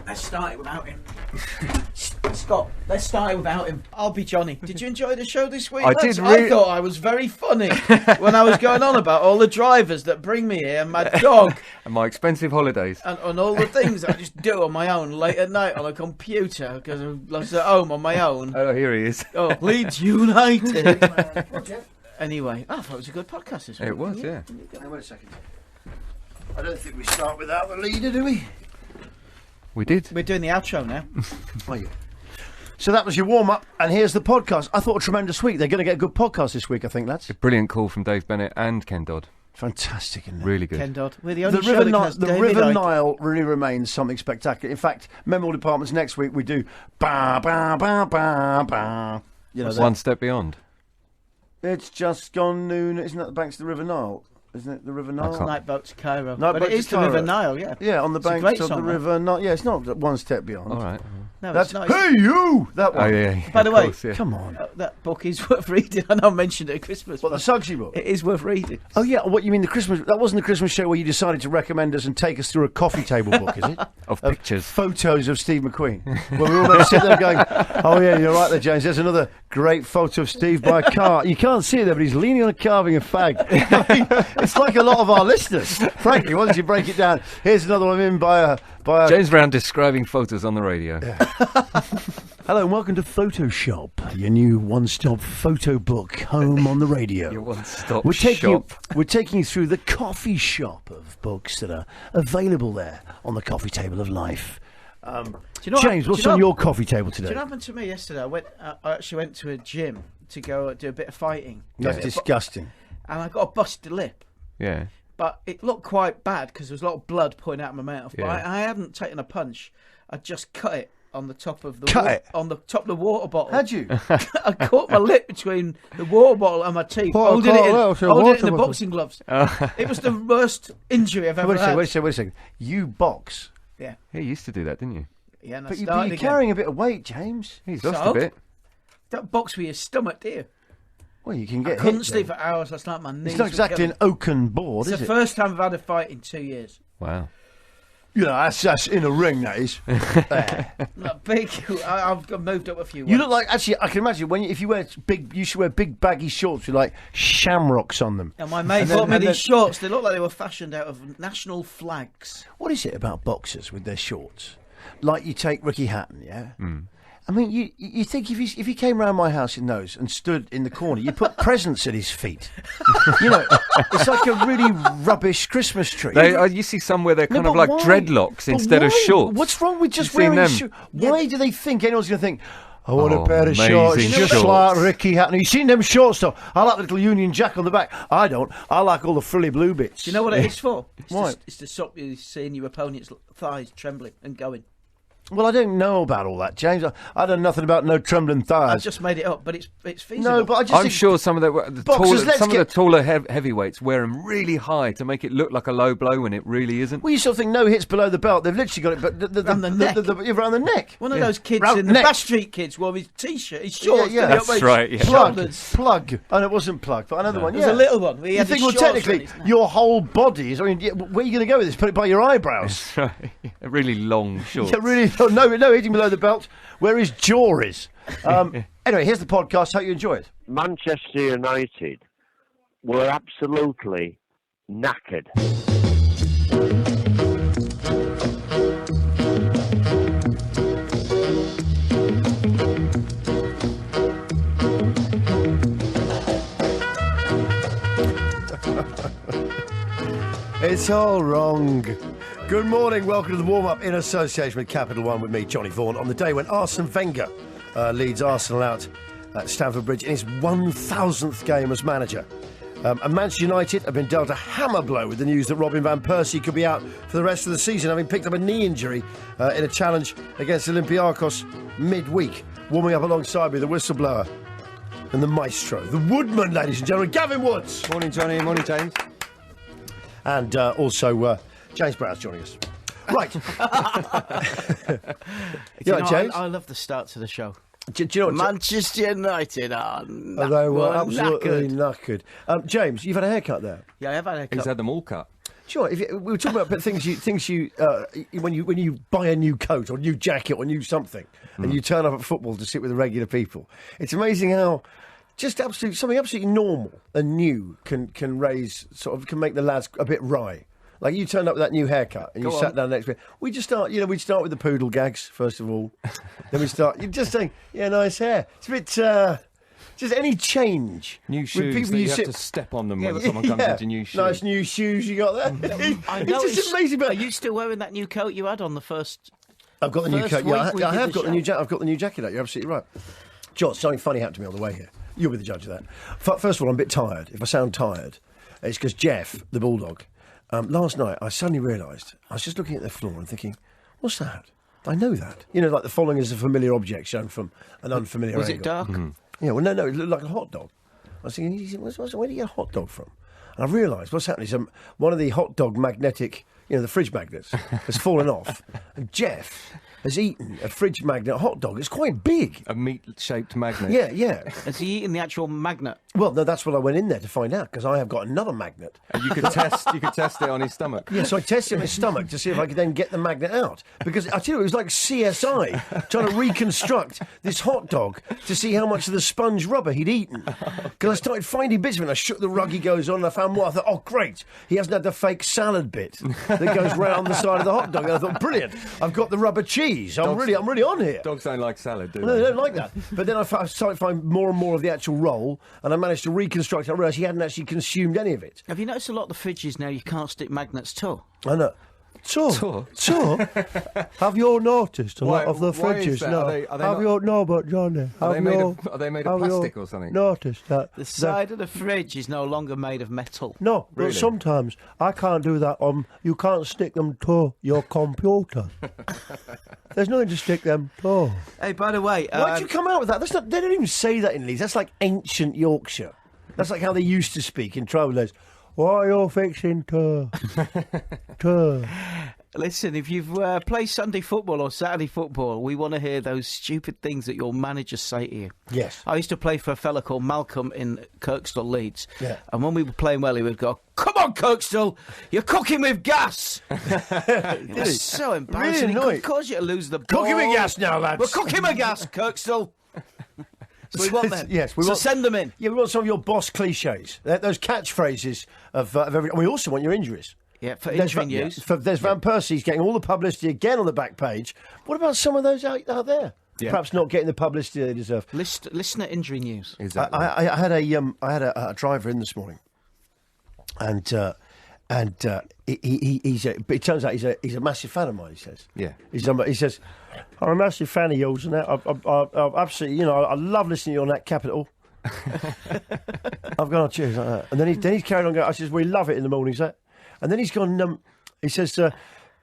Let's start it without him. Scott, let's start it without him. I'll be Johnny. Did you enjoy the show this week? I thought I was very funny when I was going on about all the drivers that bring me here, and my dog, and my expensive holidays, and all the things that I just do on my own late at night on a computer because I'm at home on my own. Oh, here he is. Oh, Leeds United. Anyway, I thought it was a good podcast this week. It was, yeah. Now, wait a second. I don't think we start without the leader, do we? We did. We're doing the outro now. Are you? So that was your warm-up, and here's the podcast. I thought a tremendous week. They're going to get a good podcast this week, I think, lads. A brilliant call from Dave Bennett and Ken Dodd. Fantastic, isn't it? Really good. Ken Dodd. We're the only show that has the David River Icke. Nile really remains something spectacular. In fact, memorable departments next week we do ba ba ba ba ba. You know, One step beyond. it's just gone noon. Isn't that the banks of the River Nile? Isn't it the River Nile? Night boat to Cairo. Night But boat it to is the Cairo. River Nile, yeah. Yeah, on the It's a banks great of the song, River Nile. Yeah, it's not one step beyond. All right. No, That's it's not. Hey You! That one. Oh, yeah. By the of way, course, yeah. Come on. That book is worth reading. I know I mentioned it at Christmas. What, the but Suggsy book? it is worth reading. Oh, yeah, what you mean the Christmas... That wasn't the Christmas show where you decided to recommend us and take us through a coffee table book, is it? Of pictures. Photos of Steve McQueen. Where we all had to sit there going, oh, yeah, you're right there, James. There's another great photo of Steve by a car. You can't see it there, but he's leaning on a carving a fag. I mean, it's like a lot of our listeners, frankly, once you break it down. Here's another one in by a James Brown describing photos on the radio. Yeah. Hello and welcome to Photoshop, your new one-stop photo book, home on the radio. Your one-stop We're shop. taking you through the coffee shop of books that are available there on the coffee table of life. James, what's on your coffee table today? Do you know what happened to me yesterday? I actually went to a gym to go do a bit of fighting. That's disgusting. And I got a busted lip. Yeah. But it looked quite bad because there was a lot of blood pouring out of my mouth. Yeah. But I hadn't taken a punch. I just cut it on the top of the on the top of the water bottle. Had you? I caught my lip between the water bottle and my teeth, holding it in the boxing gloves. It was the worst injury I've ever had. Wait a second. You box? Yeah. Yeah, you used to do that, didn't you? Yeah, and But I you're started again. carrying a bit of weight, James. He's lost So? a bit. Don't box with your stomach, do you? Well, you can get I couldn't hit, sleep then. for hours last night. My knees. It's not exactly an oaken board, It's is the it? first time I've had a fight in 2 years. Wow. You know, that's in a ring, that is. Not big. I've moved up a few. You look like, actually, I can imagine if you wear you should wear big baggy shorts with like shamrocks on them. And my mate bought me these shorts. They look like they were fashioned out of national flags. What is it about boxers with their shorts? Like you take Ricky Hatton, yeah? I mean, you think if he came round my house in those and stood in the corner, you put presents at his feet. You know, it's like a really rubbish Christmas tree. You see some where they're kind No, of but like why? dreadlocks But instead of why? shorts. What's wrong with just You've seen wearing them? shorts? Why do they think anyone's going to think, I want a Oh, pair of shorts amazing just shorts. like Ricky Hatton? You've seen them shorts, though? I like the little Union Jack on the back. I don't. I like all the frilly blue bits. Do you know what it is for? Why? It's to stop you seeing your opponent's thighs trembling and going. Well, I don't know about all that, James. I don't know nothing about no trembling thighs. I've just made it up, but it's feasible. No, but I just I'm think sure some of the Boxers, let's taller heavyweights wear them really high to make it look like a low blow when it really isn't. Well, you sort of think no hits below the belt. They've literally got it, but Around the neck. around the neck. One of those kids Round in the neck. Bash Street Kids wore his T-shirt, his shorts. Yeah, to the that's right, yeah. Plug. Oh, no, it wasn't plug, but another one. There's Yeah, a little one. Where he You had think, his well, shorts technically, around his neck. your whole body is. I mean, where are you going to go with this? Put it by your eyebrows. That's right. Really long shorts. Yeah, really? No hitting below the belt. Where his jaw is. Anyway, here's the podcast. Hope you enjoy it. Manchester United were absolutely knackered. It's all wrong. Good morning. Welcome to the warm-up in association with Capital One with me, Johnny Vaughan, on the day when Arsene Wenger leads Arsenal out at Stamford Bridge in his 1,000th game as manager. And Manchester United have been dealt a hammer blow with the news that Robin van Persie could be out for the rest of the season, having picked up a knee injury in a challenge against Olympiacos midweek. Warming up alongside me, the whistleblower and the maestro, the woodman, ladies and gentlemen, Gavin Woods. Morning, Johnny. Morning, James. And also James Brown's joining us. Right. James? I love the start to the show. Do you know what? Manchester United are They were absolutely knackered. knackered. James, you've had a haircut there. Yeah, I have had a He's cut. had them all cut. Sure. We were talking about things you when you buy a new coat or new jacket or new something, and you turn up at football to sit with the regular people. It's amazing how just something absolutely normal and new can make the lads a bit wry. Like you turned up with that new haircut and sat down next to me. We'd start with the poodle gags first of all. Then we start. You're just saying, yeah, nice hair. It's a bit. Just any change. New shoes that you have to step on them when someone comes into new shoes. Nice new shoes you got there. It's just amazing. Are you still wearing that new coat you had on the first? I've got the new coat. Yeah, I have got the new jacket. I've got the new jacket out. You're absolutely right. John, something funny happened to me on the way here. You'll be the judge of that. First of all, I'm a bit tired. If I sound tired, it's because Jeff, the bulldog, last night I suddenly realised I was just looking at the floor and thinking, what's that? I know that. You know, like the following is a familiar object shown from an unfamiliar angle. Was it dark? Mm-hmm. Yeah, well, no, it looked like a hot dog. I was thinking, where do you get a hot dog from? And I realised what's happening is one of the hot dog magnetic, the fridge magnets has fallen off. And Jeff has eaten a fridge magnet hot dog. It's quite big. A meat-shaped magnet. Yeah. Has he eaten the actual magnet? Well, no, that's what I went in there to find out, because I have got another magnet. And you could test it on his stomach. Yeah, so I tested his stomach to see if I could then get the magnet out. Because I tell you, it was like CSI trying to reconstruct this hot dog to see how much of the sponge rubber he'd eaten. Because I started finding bits of it, and I shook the rug he goes on, and I found more. I thought, oh, great, he hasn't had the fake salad bit that goes round the side of the hot dog. And I thought, brilliant, I've got the rubber cheese. I'm really on here. Dogs don't like salad, do they? No, they don't like that. But then I started to find more and more of the actual roll, and I managed to reconstruct it. I realised he hadn't actually consumed any of it. Have you noticed a lot of the fridges now you can't stick magnets to? I know. So, have you all noticed a lot of the fridges now? Are they made of plastic or something? Noticed that the side of the fridge is no longer made of metal. No, really? But sometimes I can't do that. You can't stick them to your computer. There's nothing to stick them to. Hey, by the way, why'd you come out with that? They don't even say that in Leeds. That's like ancient Yorkshire. That's like how they used to speak in Travelers. What are you fixing to? Listen, if you've played Sunday football or Saturday football, we want to hear those stupid things that your managers say to you. Yes. I used to play for a fella called Malcolm in Kirkstall, Leeds. Yeah. And when we were playing well, he would go, "Come on, Kirkstall, you're cooking with gas." It was so embarrassing. Really It could cause you to lose the ball. Cooking with gas now, lads. We're cooking with gas, Kirkstall. So we want them. Yes, send them in. Yeah, we want some of your boss cliches. Those catchphrases of every. And we also want your injuries. Yeah, for injury news. There's Van Persie's getting all the publicity again on the back page. What about some of those out there? Yeah. Perhaps not getting the publicity they deserve. Listener injury news. Exactly. I had a driver in this morning, and it turns out he's a massive fan of mine. He says, yeah. He says, I'm a massive fan of yours, and that I absolutely, I love listening to you on that Capital. I've gone, cheers, like that. And then he's carried on going. I says, we love it in the mornings, that. And then he's gone. He says,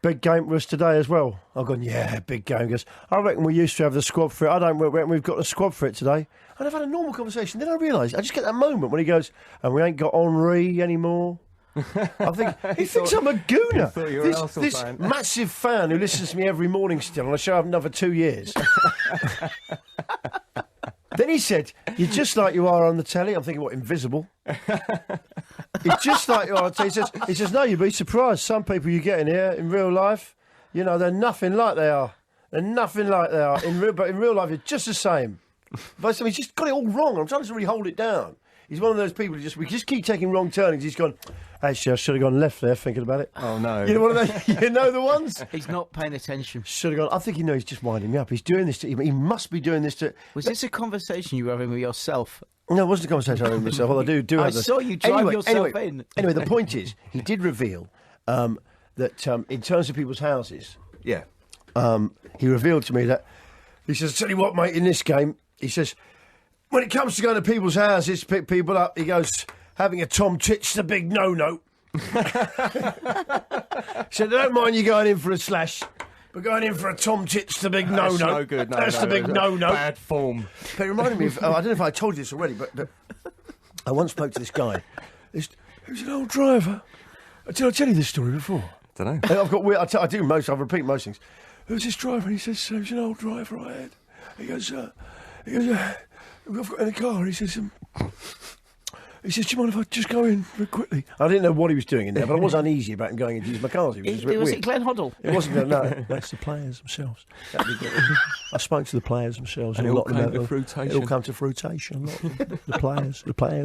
big game for us today as well. I've gone, yeah, big game. He goes, I reckon we used to have the squad for it. I don't reckon we've got the squad for it today. And I've had a normal conversation. Then I realise, I just get that moment when he goes, and we ain't got Henri anymore. I think he thinks I'm a gooner. This massive fan who listens to me every morning still, and I show up another 2 years. Then he said, "You're just like you are on the telly." I'm thinking, what, invisible? You're just like you are on the telly. He says, no, you'd be surprised. Some people you get in here in real life, they're nothing like they are. They're nothing like they are. But in real life, you're just the same. But he's just got it all wrong. I'm trying to really hold it down. He's one of those people who we just keep taking wrong turnings. He's gone, actually, I should have gone left there thinking about it. Oh, no. You know one of those? You know the ones? He's not paying attention. Should have gone. I think he's just winding me up. He's doing this he must be doing this to... Was this a conversation you were having with yourself? No, it wasn't a conversation I had with myself. Well, I do have saw you drive yourself in. Anyway, the point is, he did reveal that in terms of people's houses... Yeah. He revealed to me that... He says, tell you what, mate, in this game, he says... When it comes to going to people's houses to pick people up, he goes, having a tom tit's the big no-no. So they don't mind you going in for a slash, but going in for a tom tit's the big no-no. That's no good. That's the big no-no. Bad form. But it reminded me of, I don't know if I told you this already, but I once spoke to this guy. He was an old driver. Did I tell you this story before? I don't know. I repeat most things. There was this driver, and he says, he was an old driver I had. He goes, I've got in a car, he says, He says, do you mind if I just go in very quickly? I didn't know what he was doing in there, but I was uneasy about him going in to use my cars. It was a bit Was weird. it Glenn Hoddle? It wasn't, no. That's the players themselves. I spoke to the players themselves. And a it all lot came of to them, fruitation. It all came to fruitation. The players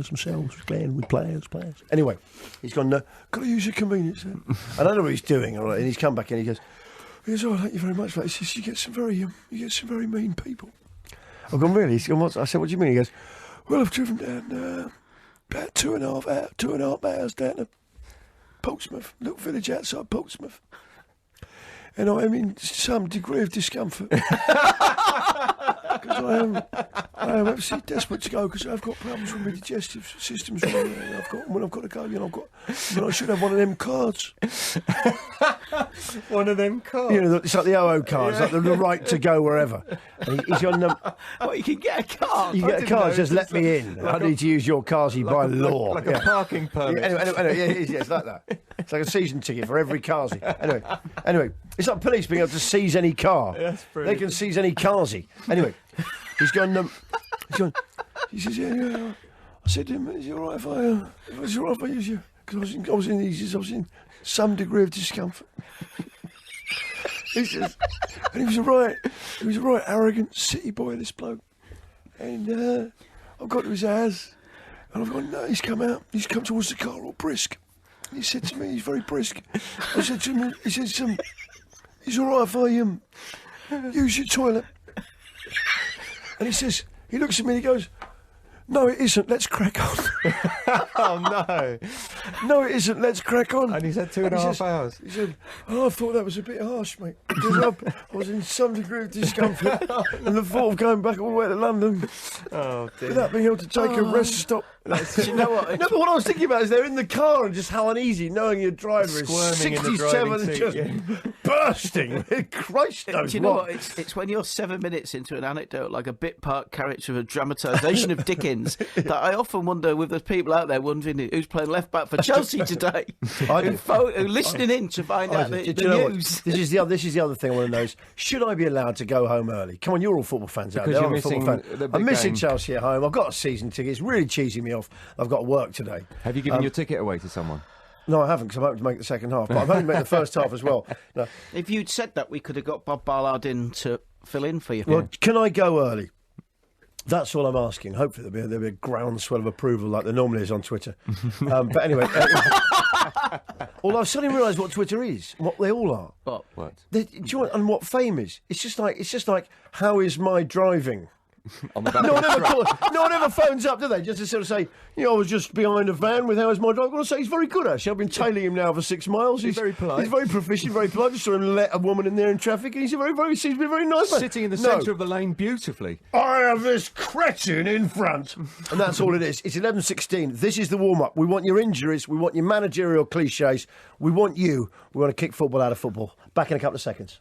themselves. Glenn with players. Anyway, he's gone, got to use your convenience then. I don't know what he's doing, all right, and he's come back in and he goes, oh, thank you very much for that. He says, you get some very mean people. I've gone, really? He's gone, I said, what do you mean? He goes, well, I've driven down about 2.5 hours down to Portsmouth, little village outside Portsmouth. And I'm in some degree of discomfort. Because I am absolutely desperate to go because I've got problems with my digestive systems. When I've got to go, I should have one of them cards. One of them cards. It's like the OO cards, like the right to go wherever. And he's on them. What, you can get a card? You get a card, says let me in. I need to use your cars by law. Like a parking permit. Anyway, it's like that. It's like a season ticket for every carsy. Anyway, it's like police being able to seize any car. That's they can seize any carsy. Anyway, he's gone. He says, yeah. I said to him, is it all right if I use you? Because I was in some degree of discomfort. He says, and he was a right arrogant city boy, this bloke. And I've got to his house, and I've gone, no, he's come towards the car all brisk. He said to me, he's very brisk. I said to him, he says, is it all right if I use your toilet? And he looks at me and he goes, no, it isn't. Let's crack on. Oh, no. No, it isn't. Let's crack on. And he said 2.5 hours. He said, I thought that was a bit harsh, mate. Because I was in some degree of discomfort. And the thought of going back all the way to London without being able to take a rest stop. Do you know what? No, but what I was thinking about is they're in the car and just how uneasy knowing your driver is Squirming in the 67 driving and seat, just bursting. Christ knows Do you know what. It's when you're 7 minutes into an anecdote, like a bit part character of a dramatisation of Dickens, that I often wonder, with the people out there wondering who's playing left back for Chelsea today, who listening in to find out the news. This is the other thing I want to know is, should I be allowed to go home early? Come on, you're all football fans out Because there. you're I'm a football missing fan. the big I'm missing game. Chelsea at home. I've got a season ticket. It's really cheesing me off. I've got to work today. Have you given your ticket away to someone? No, I haven't, because I'm hoping to make the second half. But I've only made the first half as well. No. If you'd said that, we could have got Bob Ballard in to fill in for you. Well, can I go early? That's all I'm asking. Hopefully there'll be a groundswell of approval like there normally is on Twitter. But anyway, although I've suddenly realised what Twitter is, what they all are. What? Do you want, and what fame is? It's just like how is my driving? On the back No of the truck. one ever phones up, do they? Just to sort of say, I was just behind a van with how is my drive. I've got to say, he's very good, actually. I've been tailing him now for 6 miles. He's very polite. He's very proficient, very polite. Just saw him let a woman in there in traffic, and he's seems to be a very nice man. Sitting in the centre of the lane beautifully. I have this cretin in front. And that's all it is. It's 11:16. This is the warm-up. We want your injuries. We want your managerial cliches. We want you. We want to kick football out of football. Back in a couple of seconds.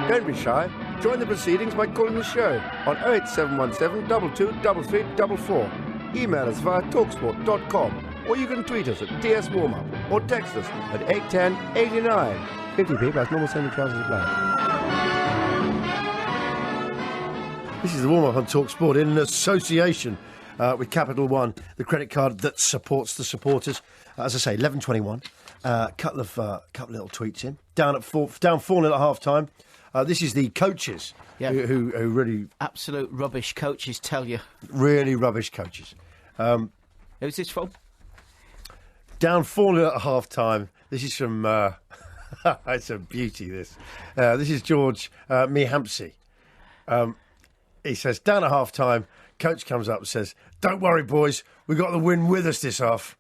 Don't be shy. Join the proceedings by calling the show on 08717 223344. Email us via talksport.com, or you can tweet us at DSWarmup or text us at 81089. 50p plus normal sending charges apply. This is the warm-up on TalkSport in association with Capital One, the credit card that supports the supporters. As I say, 11:21. Couple of little tweets in. Down 4-0 at half-time. This is the coaches who really... Absolute rubbish coaches, tell you. Really rubbish coaches. Who's this from? Down 4-0 at half-time. This is from... it's a beauty, this. This is George Mihampsey. He says, down at half-time, coach comes up and says, don't worry, boys, we got the win with us this half.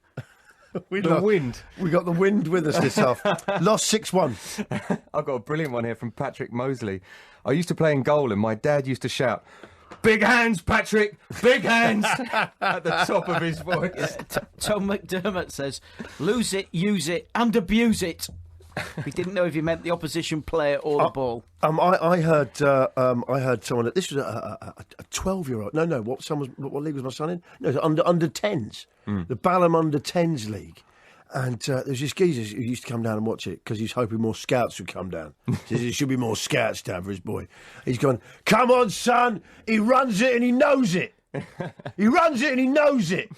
We got the wind with us this half. Lost 6-1. I've got a brilliant one here from Patrick Mosley. I used to play in goal and my dad used to shout, "Big hands, Patrick! Big hands!" at the top of his voice. Tom McDermott says, lose it, use it, and abuse it. He didn't know if he meant the opposition player or the ball. I heard someone. This was a 12-year-old. No. What league was my son in? No, it was under 10s. The Balham under 10s league. And there's this geezer who used to come down and watch it because he's hoping more scouts would come down. Says there should be more scouts down for his boy. He's gone, come on, son. He runs it and he knows it. He runs it and he knows it.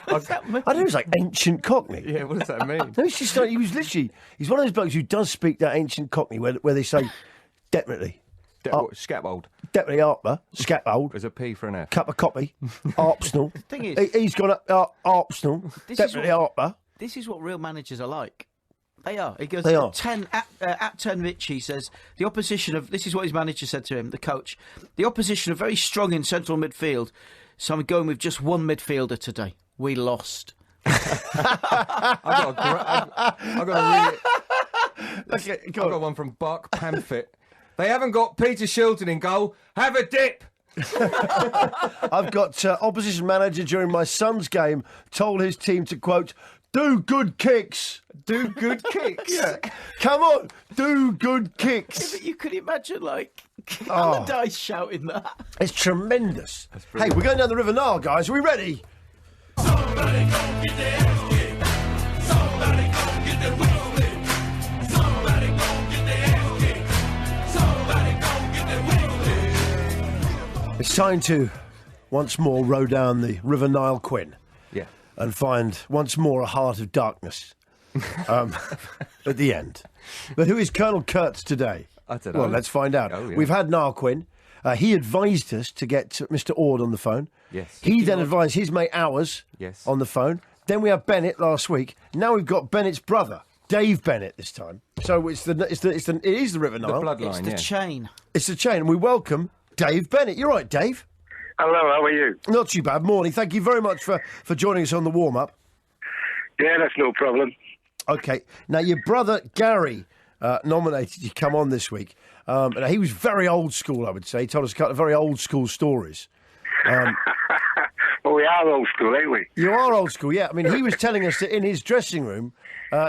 I don't know, it's like ancient Cockney. Yeah, what does that mean? No, it's just like, he's one of those blokes who does speak that ancient Cockney where they say, definitely. Scapwold. Definitely Arper, Scapwold. There's a P for an F. Cup of copy, Arpsnell. The thing is, he's gone Arpsnell, definitely Arper. This is what real managers are like. They are. He goes, They are. at 10 Richie says, the opposition of, this is what his manager said to him, the coach, the opposition are very strong in central midfield, so I'm going with just one midfielder today. We lost. I've got one from Bark Pamphit. They haven't got Peter Shilton in goal. Have a dip. I've got opposition manager during my son's game told his team to, quote, do good kicks. Do good kicks. Yeah. Come on, do good kicks. But you could imagine, like, Allardyce shouting that. It's tremendous. Hey, we're going down the River Nile, guys. Are we ready? Somebody gon' get their ass kicked. Somebody gon' get their wings lit. Somebody gon' get their ass kicked. Somebody gon' get their wings lit. It's time to once more row down the River Nile, Quinn. Yeah. And find once more a heart of darkness at the end. But who is Colonel Kurtz today? I don't know. Well, let's find out. Oh, yeah. We've had Niall Quinn. He advised us to get Mr. Ord on the phone. Yes. He then advised his mate Hours Yes. on the phone. Then we had Bennett last week. Now we've got Bennett's brother, Dave Bennett, this time. So it is the River Nile. The bloodline, It's the chain. It's the chain. And we welcome Dave Bennett. You're right, Dave. Hello, how are you? Not too bad. Morning. Thank you very much for joining us on the warm-up. Yeah, that's no problem. Okay. Now, your brother, Gary, nominated you to come on this week. And he was very old school, I would say. He told us a couple of very old school stories. Well, we are old school, ain't we? You are old school, yeah. I mean, he was telling us that in his dressing room,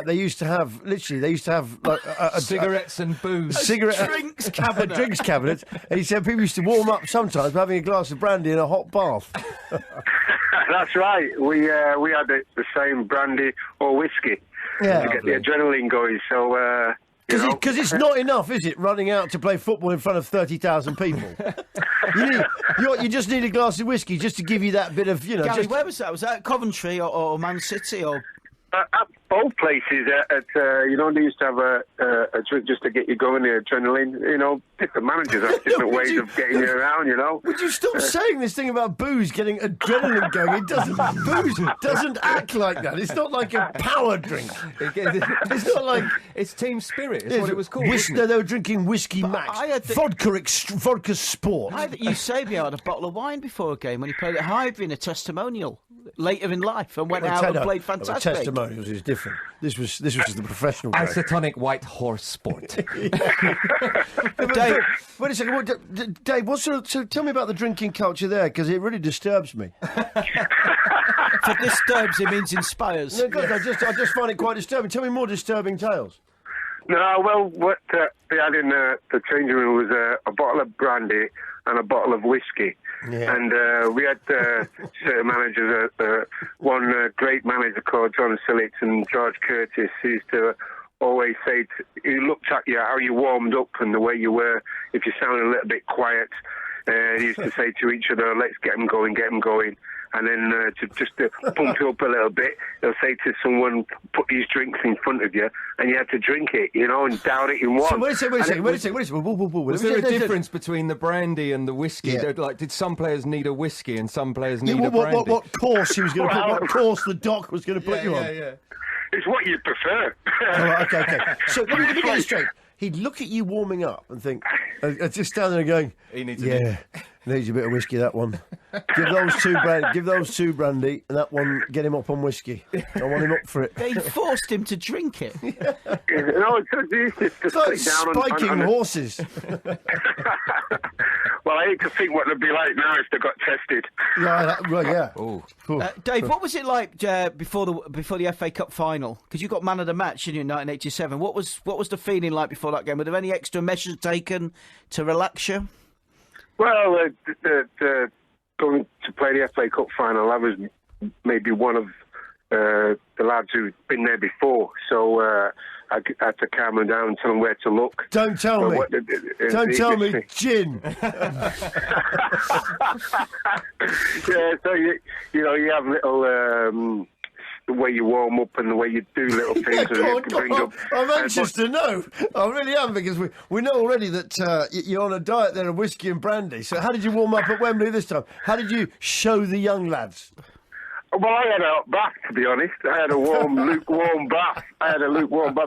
they used to have like cigarettes and booze. Drinks cabinet. A drinks cabinet. And he said people used to warm up sometimes by having a glass of brandy in a hot bath. That's right. We had the same brandy or whiskey Yeah. to get the adrenaline going. So Because it's not enough, is it, running out to play football in front of 30,000 people? You just need a glass of whiskey just to give you that bit of, Gary, where was that? Was that Coventry or Man City or? at both places, they used to have a drink just to get you going, the adrenaline. Different managers have different ways of getting you around. Would you stop saying this thing about booze getting adrenaline going? It doesn't. Booze doesn't act like that. It's not like a power drink. It's not like it's team spirit. It's what it was called. They were drinking whiskey max, vodka sport. I think Eusebio had a bottle of wine before a game when he played at Highbury in a testimonial later in life and went out and played fantastic. Testimonials is different. This was the professional game. Isotonic white horse sport. Dave, wait a second. Dave, so tell me about the drinking culture there, because it really disturbs me. For disturbs, it means inspires. No, God, I just find it quite disturbing. Tell me more disturbing tales. No, well, what they had in the changing room was a bottle of brandy and a bottle of whiskey. Yeah. And we had certain managers, one great manager called John Sillett and George Curtis, who used to always say, he looked at you, how you warmed up and the way you were, if you sounded a little bit quiet. He used to say to each other, let's get them going. And then to pump you up a little bit, he'll say to someone, put these drinks in front of you, and you had to drink it, and down it in one. So wait a second. Was there a difference between the brandy and the whiskey? Yeah. Like, did some players need a whiskey and some players need a brandy? What course he was going to put? What course the doc was going to put you on? Yeah. It's what you prefer. Oh, okay. So let me get this straight. He'd look at you warming up and think, just stand there going, He needs needs a bit of whiskey, that one. Give those two brandy, and that one, get him up on whiskey. I want him up for it. They forced him to drink it. It's like spiking horses. Well, I hate to think what they'd be like now if they got tested. Yeah. Oh. Dave, what was it like before the FA Cup final? Because you got man of the match in 1987. What was the feeling like before that game? Were there any extra measures taken to relax you? Well, going to play the FA Cup final, that was maybe one of the lads who'd been there before. So I had to calm them down and tell them where to look. Don't tell me. Don't tell me, gin. Yeah, so you have little. The way you warm up and the way you do little things. Go on. I'm anxious to know. I really am, because we know already that you're on a diet there of whiskey and brandy. So how did you warm up at Wembley this time? How did you show the young lads? Well, I had a hot bath, to be honest. I had a lukewarm bath.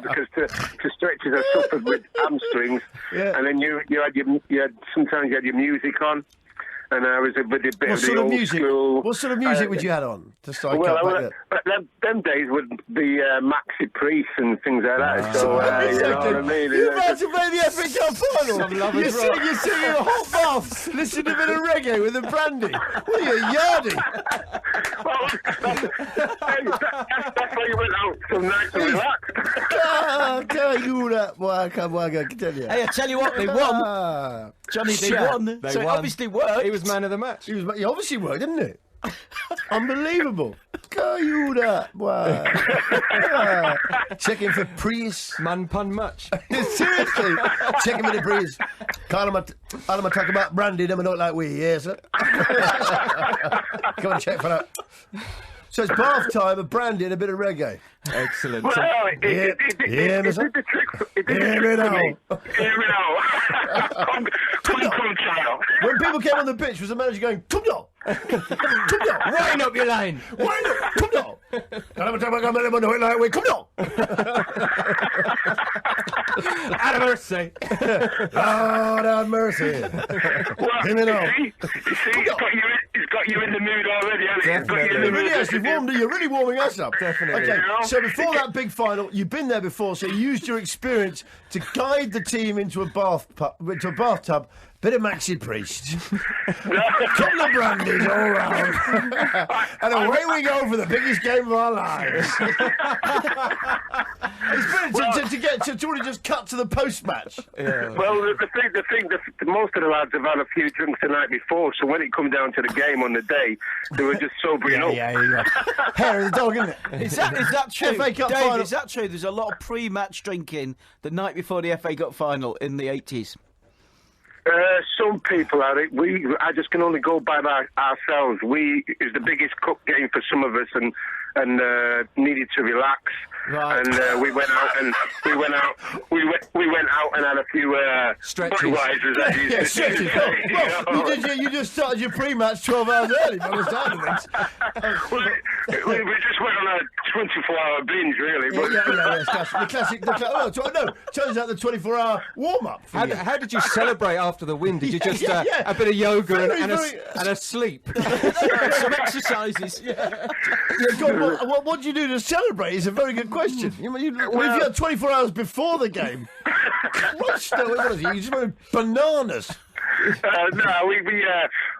Because to stretches I suffered with hamstrings. Yeah. And then you sometimes you had your music on. And I was with a bit of the old school. What sort of music would you had on to strike up like that? But them days would be Maxi Priest and things like that. So you know what I mean. You're about to play the FA Cup final. You're sitting in a hot bath, listening to a bit of reggae with a brandy. What are you, yardie? That's why you went out so nice and relaxed. Tell you that, boy. I can tell you. Hey, I tell you what, they won. Johnny, they won. It obviously worked. He was man of the match. He obviously worked, didn't it? Unbelievable. Go you that, boy. Checking for Priest. Man pun much. Seriously. Checking for the Priest. Can't I talk about brandy, them and not like we, yes, sir. Come on, check for that. So it's bath time, a brandy and a bit of reggae. Excellent. Well, it did the trick for me. Hear me now. Come, child. When people came on the pitch, was the manager going, come on, wind up your line. Wind up, come on. Come on. Out of mercy. Lord have mercy. Well, Give me now. He's got you in the mood already, hasn't he? You're really warming us up. Definitely. Okay, so before that big final, you've been there before, so you used your experience to guide the team into a bathtub. Bit of Maxi Priest. Couple of brandies all round. And away we go for the biggest game of our lives. It's brilliant to get to just cut to the post-match. Yeah. Well, the thing, most of the lads have had a few drinks the night before, so when it come down to the game on the day, they were just sobering up. Yeah. Hair of the dog, isn't it? Is that true? FA Cup Dave, final. is that true? There's a lot of pre-match drinking the night before the FA Cup final in the 80s. Some people are. I just can only go by ourselves. It was the biggest cup game for some of us, and needed to relax. Right. And we went out and had a few stretches. Stretches. Well, you just started your pre-match 12 hours early by the sound of things. We just went on a 24-hour binge, really. But The classic. Turns out the 24-hour warm-up. How did you celebrate after the win? Did you just a bit of yoga and a sleep? Some exercises. What did you do to celebrate? Is a very good question. If you had 24 hours before the game, Christ, you just went bananas. No, we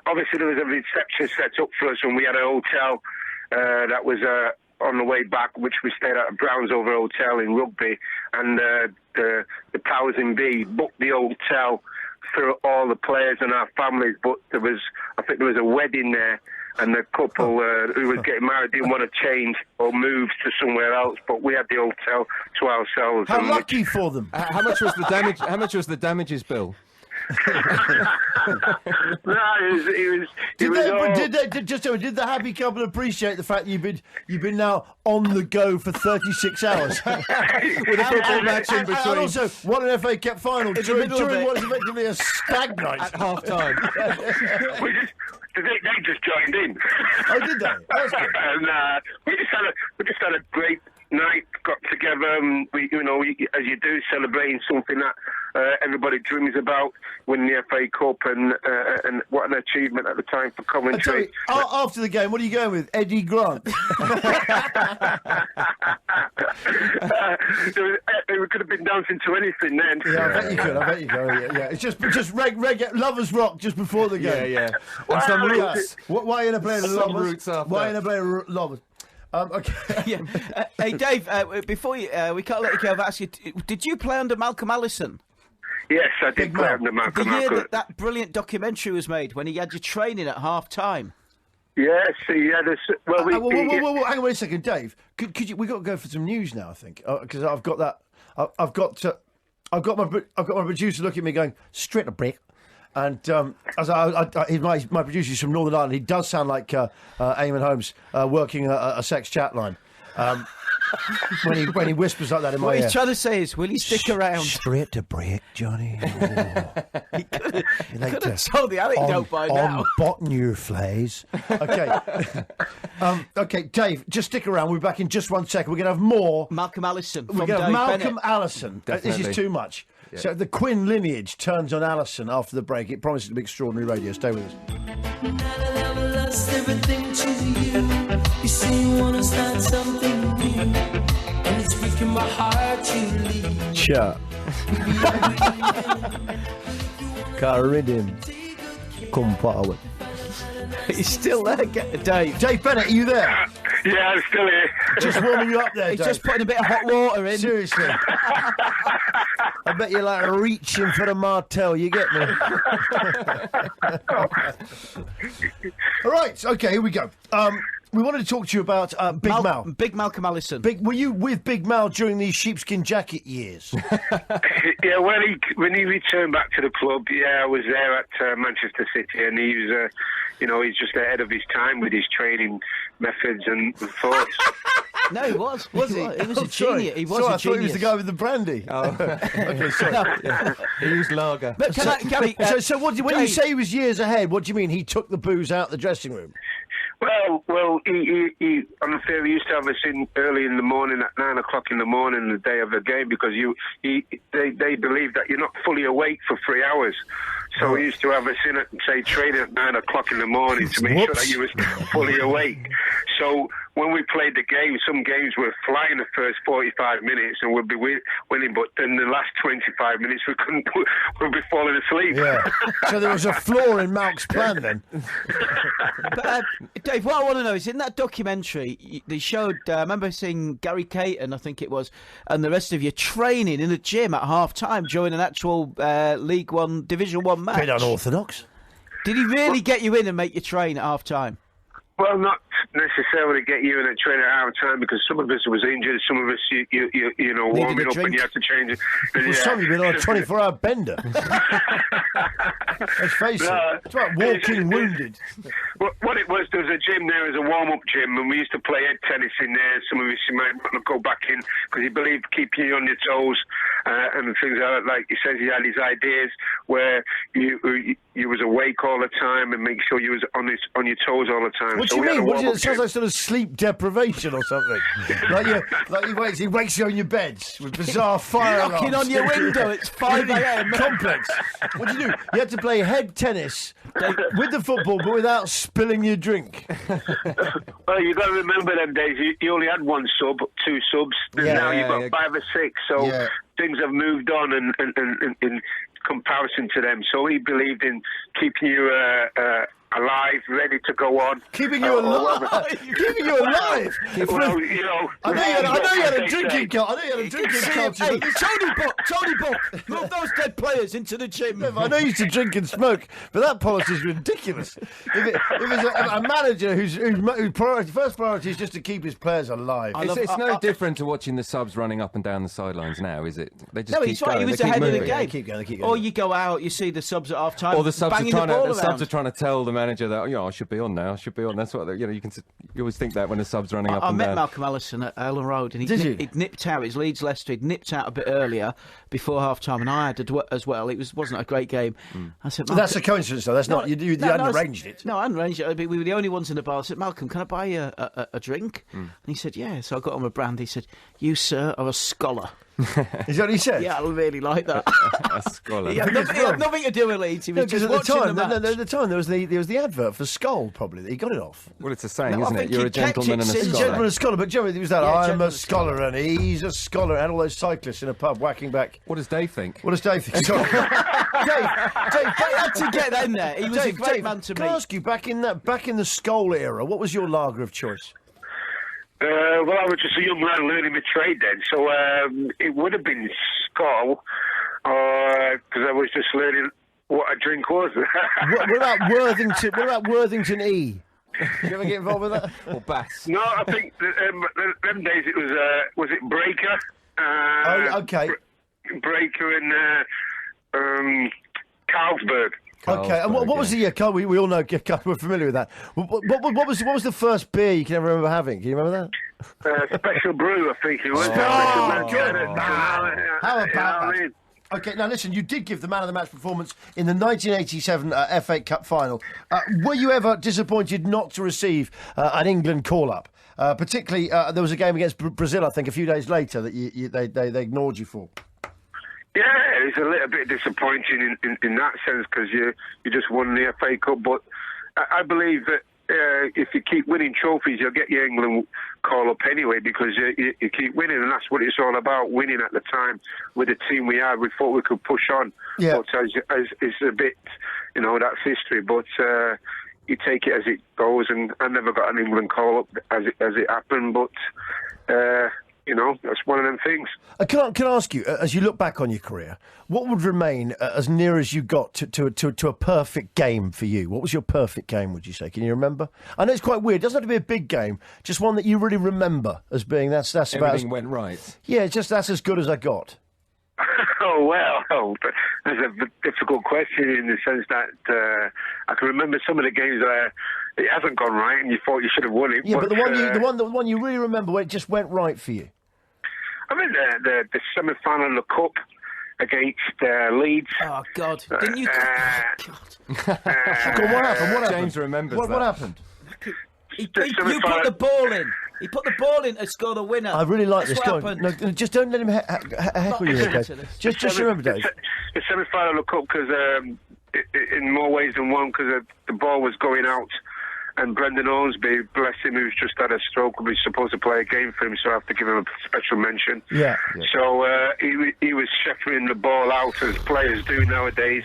obviously there was a reception set up for us, and we had a hotel that was on the way back, which we stayed at a Brownsover Hotel in Rugby, and the powers in B booked the hotel for all the players and our families, but I think there was a wedding there, and the couple who was getting married didn't want to change or move to somewhere else, but we had the hotel to ourselves. How lucky for them. How much was the damage? How much was the damages bill? Did the happy couple appreciate the fact that you've been now on the go for 36 hours with a football match in between, and also won an FA Cup final during what is effectively a stag night at half time? They just joined in. Oh, did they? That's good. And we just had a great night, got together, and we, as you do, celebrating something that everybody dreams about, winning the FA Cup, and what an achievement at the time for Coventry. After the game, what are you going with? Eddie Grant? We could have been dancing to anything then. Yeah, I bet you could. Yeah. It's just Lovers Rock just before the game. Yeah. And some roots. Why are you going to play the Lovers? Roots after. Why are you going to play Lovers? Okay. Hey, Dave, before we can't let you go, I've asked you, did you play under Malcolm Allison? Yes, I did play under Malcolm. The year that brilliant documentary was made, when he had you training at half-time. Yes, yeah. Well, whoa, hang on a second, Dave. Could you? We got to go for some news now, I think, because I've got that. I've got my producer looking at me going straight to break, and as my producer's from Northern Ireland, he does sound like Eamon Holmes working a sex chat line. When he whispers like that in my ear. What he's trying to say is, will you stick around? Straight to break, Johnny. He could have told the anecdote by now. Unbutton your flays. Okay. Okay, Dave, just stick around. We'll be back in just 1 second. We're going to have more. Malcolm Allison. We're going to have Malcolm Allison. This Definitely. is too much. Yeah. So the Quinn lineage turns on Allison after the break. It promises to be extraordinary radio. Stay with us. Lost everything to you. You say you wanna start something new, and it's breaking my heart to leave. Cha. Caribbean. Come forward. He's still there, Dave. Dave Bennett, are you there? Yeah, I'm still here. Just warming you up there, He's Dave. just putting a bit of hot water in. Seriously. I bet you're like reaching for the martell, you get me? All right, okay, here we go. We wanted to talk to you about Big Mal. Big Malcolm Allison. Were you with Big Mal during these sheepskin jacket years? Yeah, when he returned back to the club, I was there at Manchester City, and he was, he's just ahead of his time with his training methods and thoughts. No, he was he? He was a Sorry. genius. He was Sorry, a I thought he was genius. the guy with the brandy. Oh. Okay, sorry. He used lager. But can I, So when you Dave, say he was years ahead, what do you mean? He took the booze out the dressing room? Well, he on the field, he used to have us in early in the morning at 9 o'clock in the morning the day of the game because they believe that you're not fully awake for 3 hours. So he used to have us in at, say, training at 9 o'clock in the morning to make sure that you was fully awake. So when we played the game, some games were flying the first 45 minutes and we'd be winning, but then the last 25 minutes we'd be falling asleep. Yeah. So there was a flaw in Malk's plan then. But, Dave, what I want to know is in that documentary they showed. I remember seeing Gary Caton, I think it was, and the rest of you training in a gym at half time during an actual League One, Division One match. Bit unorthodox. Did he really get you in and make you train at half time? Well, not necessarily get you in a train at our time because some of us was injured, some of us warming up and you had to change it. Well, some of you been on a 24-hour bender. Let's face it. It's like walking wounded. What it was, there was a gym there as a warm-up gym, and we used to play head tennis in there. Some of us you might want to go back in because he believed keeping you on your toes and things like that. Like he says, he had his ideas where you was awake all the time and make sure you was on your toes all the time. What do you mean? It sounds like sort of sleep deprivation or something. He wakes you on your beds with bizarre fire alarms. Knocking on your window, it's 5 a.m. Complex. What do you do? You had to play head tennis with the football, but without spilling your drink. Well, you got to remember them days. You only had one sub, 2 subs. And now you've got 5 or 6. So things have moved on in comparison to them. So he believed in keeping you alive, ready to go on. Keeping you alive? Keeping you alive? Well, I know you had a drinking culture. Hey, Tony Buck, move those dead players into the gym. I know you used to drink and smoke, but that policy is ridiculous. If it's a manager whose first priority is just to keep his players alive. It's no different to watching the subs running up and down the sidelines now, is it? They just No, keep he's right. going. He was They keep ahead of the moving. game. Keep going. Or you go out, you see the subs at half time, Or the subs banging the are ball trying to tell the manager that I should be on now. I should be on. That's what you always think that when the subs running up I and met down. Malcolm Allison at Ellen Road, and he'd nipped out. His Leeds Leicester, he'd nipped out a bit earlier before half time, and I had as well. It wasn't a great game. I said, That's a coincidence, though. That's not. You hadn't arranged it. No, I hadn't arranged it. We were the only ones in the bar. I said, Malcolm, can I buy you a drink? And he said, yeah. So I got him a brandy. He said, you, sir, are a scholar. Is that what he said? Yeah, I really like that. A scholar. He had nothing to do with Leeds. He was Because just at the watching time, the match. at the time, there was the advert for Skull, probably, that he got it off. Well, it's a saying, No, I isn't it? think You're he a kept gentleman it and a since- scholar. Gentleman and scholar, but generally it was that Yeah, I'm gentleman a scholar and he's a scholar, and all those cyclists in a pub whacking back. What does Dave think? What does Dave think? Sorry. Dave, I had to get in there. He was a great man to can I meet. ask you, back in the Skull era, what was your lager of choice? Well, I was just a young lad learning my trade then, so it would have been Skull, because I was just learning what a drink was. What about Worthington? What about Worthington E? you ever get involved with that? Or bass? No, I think them days it was it Breaker? Okay. Breaker in Carlsberg. Okay, and what was the year? We all know, we're familiar with that. What was the first beer you can ever remember having? Can you remember that? Special Brew, I think it was. Good. How about that? Okay, now listen, you did give the man of the match performance in the 1987 FA Cup final. Were you ever disappointed not to receive an England call-up? Particularly, there was a game against Brazil, I think, a few days later that they ignored you for. Yeah, it's a little bit disappointing in that sense because you just won the FA Cup. But I believe that if you keep winning trophies, you'll get your England call up anyway because you keep winning, and that's what it's all about, winning at the time with the team we had. We thought we could push on. Yeah. But as it's a bit, that's history. But you take it as it goes, and I never got an England call up as it happened. But that's one of them things. Can I ask you, as you look back on your career, what would remain as near as you got to a perfect game for you? What was your perfect game, would you say? Can you remember? I know it's quite weird. It doesn't have to be a big game, just one that you really remember as being that's Everything about... went right. Yeah, that's as good as I got. Oh, well, that's a difficult question in the sense that I can remember some of the games where it hasn't gone right and you thought you should have won it. Yeah, but the one you really remember where it just went right for you. I mean, the semi-final of the Cup against Leeds. Oh, God. Didn't you... God. What happened? James remembers what that. happened? You put the ball in. He put the ball in to score the winner. I really like That's this. what Go on. happened. No, just don't let him heckle you, Dave. Just remember, Dave. The semi-final of the Cup, because in more ways than one, because the ball was going out. And Brendan Ormsby, bless him, who's just had a stroke, was supposed to play a game for him, so I have to give him a special mention. Yeah. So he was shepherding the ball out as players do nowadays,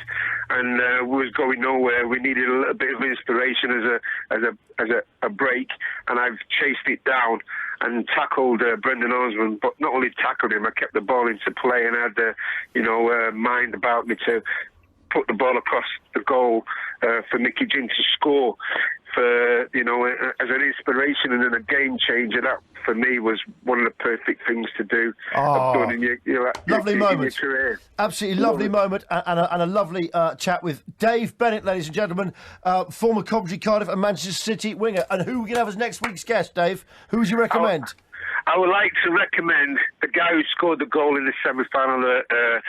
and was going nowhere. We needed a little bit of inspiration as a break, and I've chased it down and tackled Brendan Ormsby. But not only tackled him, I kept the ball into play and had the mind about me to put the ball across the goal for Mickey Jin to score. For as an inspiration and then a game changer, that for me was one of the perfect things to do. Oh, in your lovely moment. Career. Absolutely lovely moment, and a lovely chat with Dave Bennett, ladies and gentlemen, former Coventry, Cardiff, and Manchester City winger. And who are we going to have as next week's guest, Dave? Who would you recommend? I would like to recommend the guy who scored the goal in the semi-final of the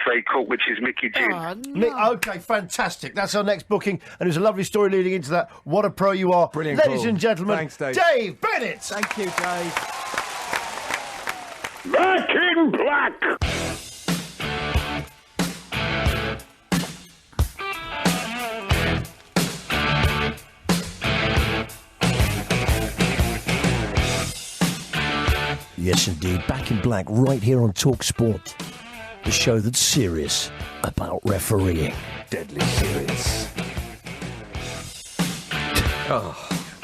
FA Cup, which is Mickey Jin. Oh, no. Okay, fantastic. That's our next booking, and there's a lovely story leading into that. What a pro you are. Brilliant Ladies call. and gentlemen, Thanks, Dave. Dave Bennett. Thank you, Dave. Back in black! Yes, indeed. Back in black, right here on Talk Sport. The show that's serious about refereeing. Deadly serious.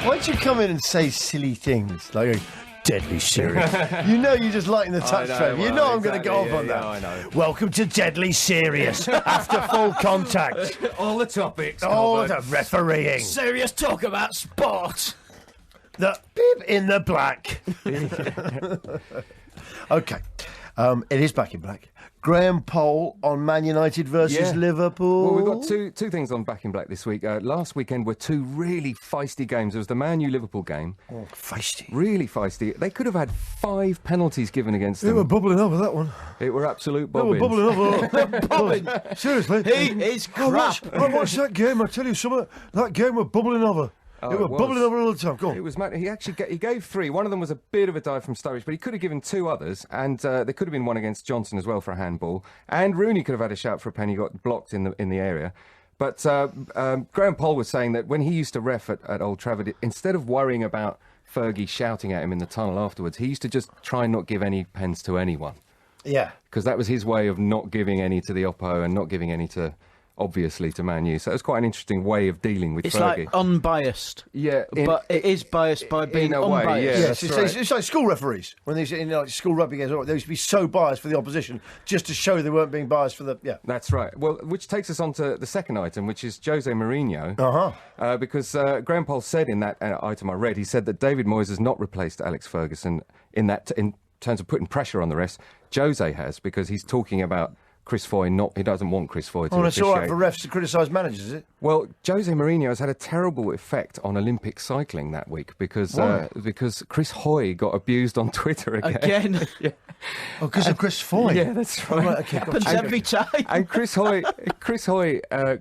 Why'd you come in and say silly things? Like, deadly serious. You know you're just lighting the touch, Trevor. You know I'm going to go off on that. I know. Welcome to Deadly Serious. After full contact. All the topics. All covered. the refereeing. Serious talk about sport. The beep in the black. Okay. It is Back in Black. Graham Poll on Man United versus Liverpool. Well, we've got two things on Back in Black this week. Last weekend were two really feisty games. There was the Man U Liverpool game. Oh, feisty. Really feisty. They could have had 5 penalties given against them. They were bubbling over that one. It were absolute They were bobbins. bubbling over. Seriously. He is crap. I watched that game. I tell you something. That game were bubbling over. Oh, they were it was. bubbling over all the time. Go on. It was mad. He actually he gave 3. One of them was a bit of a dive from Sturridge, but he could have given 2 others, and there could have been one against Johnson as well for a handball. And Rooney could have had a shout for a pen. He got blocked in the area. But Graham Poll was saying that when he used to ref at Old Trafford, instead of worrying about Fergie shouting at him in the tunnel afterwards, he used to just try and not give any pens to anyone. Yeah. Because that was his way of not giving any to the oppo and not giving any to obviously, to Man U. So it was quite an interesting way of dealing with It's Fergie. like unbiased. Yeah, But it is biased by being in a way, unbiased. yeah. Yes, that's right. it's like school referees when they in like school rugby games. They used to be so biased for the opposition just to show they weren't being biased for the That's right. Well, which takes us on to the second item, which is Jose Mourinho. Because Graham Poll said in that item I read, he said that David Moyes has not replaced Alex Ferguson in terms of putting pressure on the rest. Jose has, because he's talking about Chris Foy he doesn't want Chris Foy to Oh, it's all right officiate. for refs to criticise managers, is it? Well, Jose Mourinho has had a terrible effect on Olympic cycling that week because Chris Hoy got abused on Twitter again. Again. Oh, because of Chris Foy. Yeah, that's right. Okay, Happens gotcha. every time. And Chris Hoy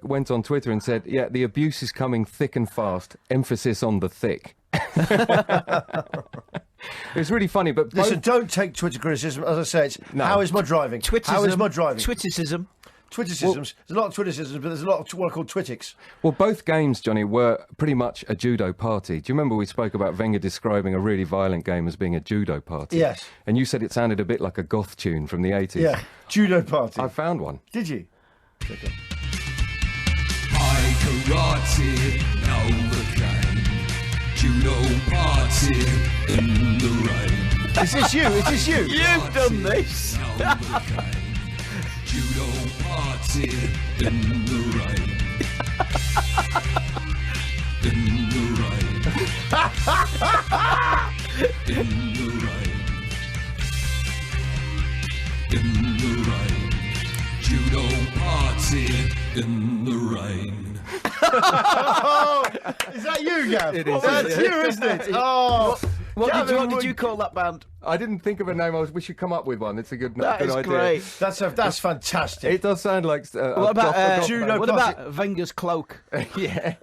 went on Twitter and said, "Yeah, the abuse is coming thick and fast. Emphasis on the thick." It was really funny, but Listen, don't take Twitter criticism. As I say, it's No. how is my driving? How is my driving? Twitticism. Twitticisms. There's a lot of Twitticisms, but there's a lot of what are called Twittics. well, both games, Johnny, were pretty much a judo party. Do you remember we spoke about Wenger describing a really violent game as being a judo party? Yes. And you said it sounded a bit like a goth tune from the 80s. Yeah, judo party. I found one. Did you? High karate, Novocaine, judo party in the rain. Is this you? Is this you? You've done this. Novocaine, judo party in the rain. In the rain. In the rain. In the rain. Judo party in the rain. Oh, is that you, Gav? It is, That's yeah. you, isn't it? Oh, What Gavin, did you call that band? I didn't think of a name. We should come up with one. It's a good That good is idea. great. That's fantastic. It does sound like What about judo what party. about Wenger's cloak? yeah,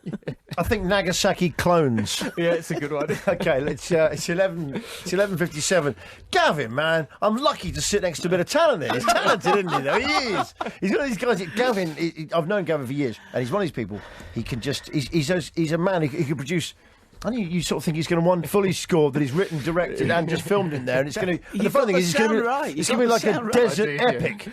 I think Nagasaki clones. yeah, it's a good one. Okay, it's 11:57. Gavin, man, I'm lucky to sit next to a bit of talent there. He's talented, isn't he? Though he is. He's one of these guys. Gavin, I've known Gavin for years, and he's one of these people. He can just. He's a man. He can produce. I know you sort of think he's going to one fully scored that he's written, directed, and just filmed in there, and it's going to. The You've funny got thing is, the it's going to sound be right. it's You've going to be got like the a sound right. desert I did, yeah. epic.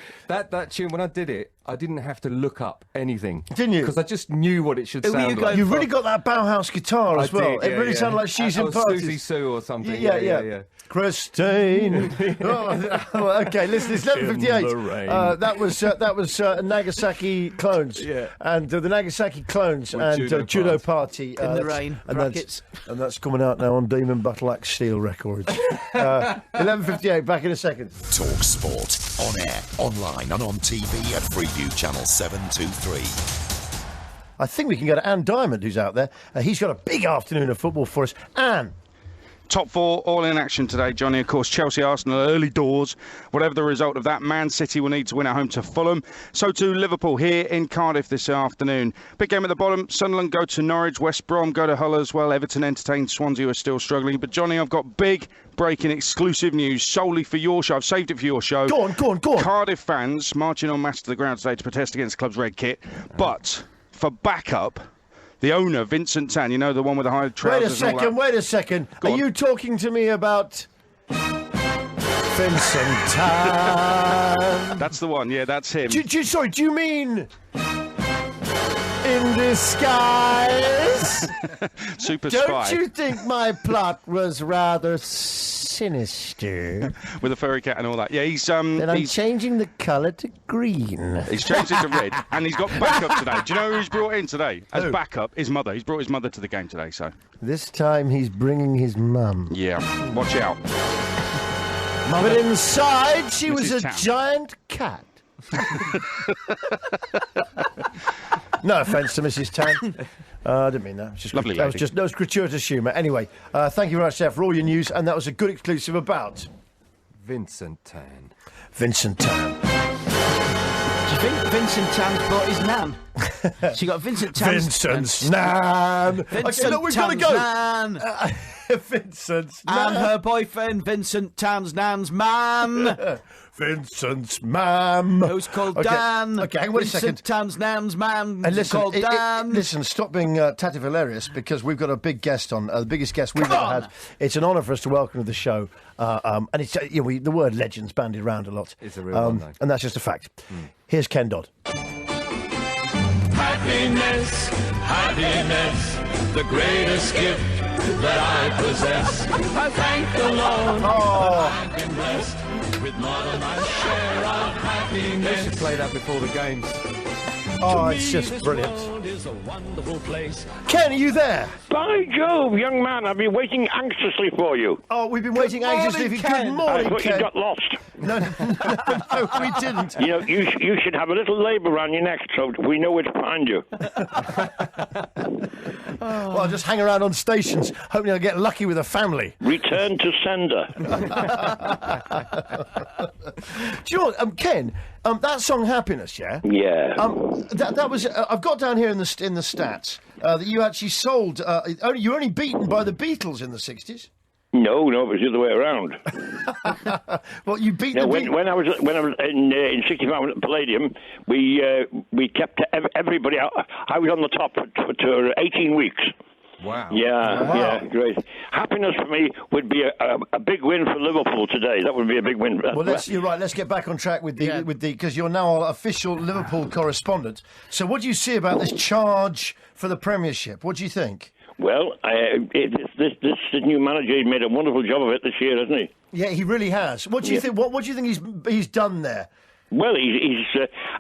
That tune, when I did it, I didn't have to look up anything. Didn't you? Because I just knew what it should Who were you sound going like. You've really got that Bauhaus guitar as well. did, It really sounded like she's in Susie parties. Sue or something. Yeah. Christine. Okay, listen, it's 11:58. That was Nagasaki clones. Yeah. And the Nagasaki clones With and Judo Judo Party. Party In the rain, and brackets. that's coming out now on Demon Battle Axe Steel Records. 11:58. Back in a second. Talk Sport. On air, online and on TV at Freeview Channel 723. I think we can go to Anne Diamond, who's out there. He's got a big afternoon of football for us. Anne. Top four, all in action today, Johnny. Of course, Chelsea, Arsenal, early doors. Whatever the result of that, Man City will need to win at home to Fulham. So too Liverpool here in Cardiff this afternoon. Big game at the bottom. Sunderland go to Norwich. West Brom go to Hull as well. Everton entertain Swansea, who are still struggling. But Johnny, I've got big breaking exclusive news solely for your show. I've saved it for your show. Go on. Cardiff fans marching en masse to the ground today to protest against the club's red kit. But for backup, the owner, Vincent Tan, you know, the one with the high trousers. Wait a second. Go Are on. you talking to me about Vincent Tan? That's the one, yeah, that's him. Do you mean in disguise? Super Don't spy you think my plot was rather sinister? with a furry cat and all that. Yeah, he's Then I'm he's changing the colour to green. He's changed it to red, and he's got backup today. Do you know who he's brought in today? As Who? backup, his mother. He's brought his mother to the game today, so This time he's bringing his mum. yeah, watch out. But inside she was Mrs. a Tan. giant cat. No offence to Mrs. Tan. I didn't mean that. It was just Lovely that was lady. just gratuitous humour. Anyway, thank you very much, Seth, for all your news, and that was a good exclusive about Vincent Tan. Vincent Tan. Do you think Vincent Tan's brought his nan? She got Vincent Tan's Vincent's Nan. Vincent Okay, look, we've got to Tan's go. nan. Vincent's And Nan. her boyfriend, Vincent Tan's nan's man, Vincent's mum. who's called Okay, Dan. Okay, hang on a Vincent second. Tan's nan's man, And listen, called Dan. listen, stop being tatty hilarious because we've got a big guest on, the biggest guest we've Come ever on. had. It's an honour for us to welcome to the show. And it's the word legend's bandied around a lot. It's a real one, though. And that's just a fact. Here's Ken Dodd. Happiness, happiness, the greatest gift that I possess. I thank the Lord that I've been blessed with more than my share of happiness. They should play that before the games. Oh, it's just brilliant. Is a wonderful place. Ken, are you there? By Jove, young man, I've been waiting anxiously for you. Oh, we've been waiting anxiously for you. Good I morning, thought Ken. you got lost. No, we didn't. You know, you should have a little label around your neck so we know where to find you. Well, I'll just hang around on stations, hoping I'll get lucky with a family. Return to sender. Do you know what, Ken? That song "Happiness," yeah. Yeah. That was. I've got down here in the stats that you actually sold. You're only beaten by the Beatles in the '60s. No, it was the other way around. Well, you beat No, the when I was in '65 at the Palladium, we kept everybody out. I was on the top for 18 weeks. Wow. Yeah, great. Happiness for me would be a big win for Liverpool today. That would be a big win. Well, you're right. Let's get back on track with the because you're now our official Liverpool correspondent. So, what do you see about this charge for the Premiership? What do you think? Well, this new manager, he's made a wonderful job of it this year, hasn't he? Yeah, he really has. What do you think? What do you think he's done there? Well, he's.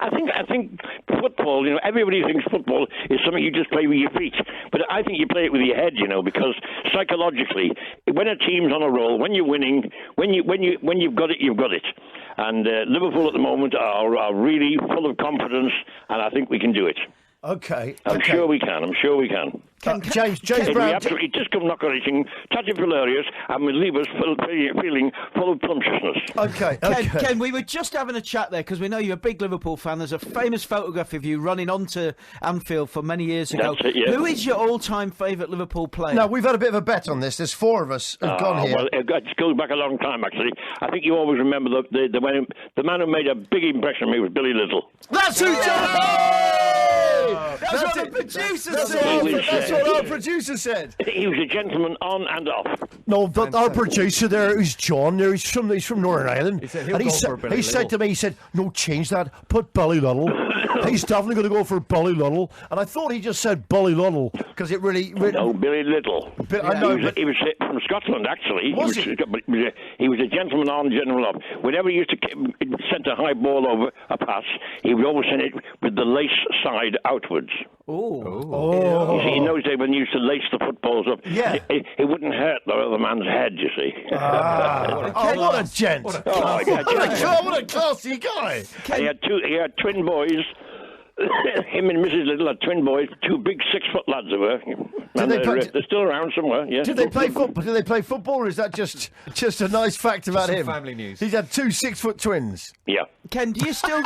I think football. You know, everybody thinks football is something you just play with your feet, but I think you play it with your head. You know, because psychologically, when a team's on a roll, when you're winning, when you've got it, you've got it. And Liverpool at the moment are really full of confidence, and I think we can do it. Okay. I'm sure we can. James Brown. Absolutely just come knock on anything, touch it hilarious, and will leave us feeling full of punctiousness. Okay. Ken, we were just having a chat there because we know you're a big Liverpool fan. There's a famous photograph of you running onto Anfield for many years ago. That's it, yeah. Who is your all-time favourite Liverpool player? No, we've had a bit of a bet on this. There's four of us who've gone here. Well, it goes back a long time, actually. I think you always remember the man who made a big impression on me was Billy Little. That's who done it! That's what the producer said. That's what our producer said. He was a gentleman on and off. No, but our producer there is John. There, he's from Northern Ireland. He said he said to me, he said, "No, change that. Put Billy Little." He's definitely going to go for Billy Little. And I thought he just said Billy Little because it really. No, Billy Little. I know. He was from Scotland, actually. Was he? He was a gentleman on, gentleman off. Whenever he used to send a high ball over a pass, he would always send it with the lace side outwards. Oh. You see, in those days when you used to lace the footballs up, Yeah. it wouldn't hurt the other man's head, you see. What a gent. What a classy guy. He had twin boys. Him and Mrs. Little had twin boys, two big 6-foot lads of her. They're still around somewhere, yeah. Did they play football? Did they play football, or is that just a nice fact about him? Family news. He's had two 6-foot twins. Yeah. Ken, do you still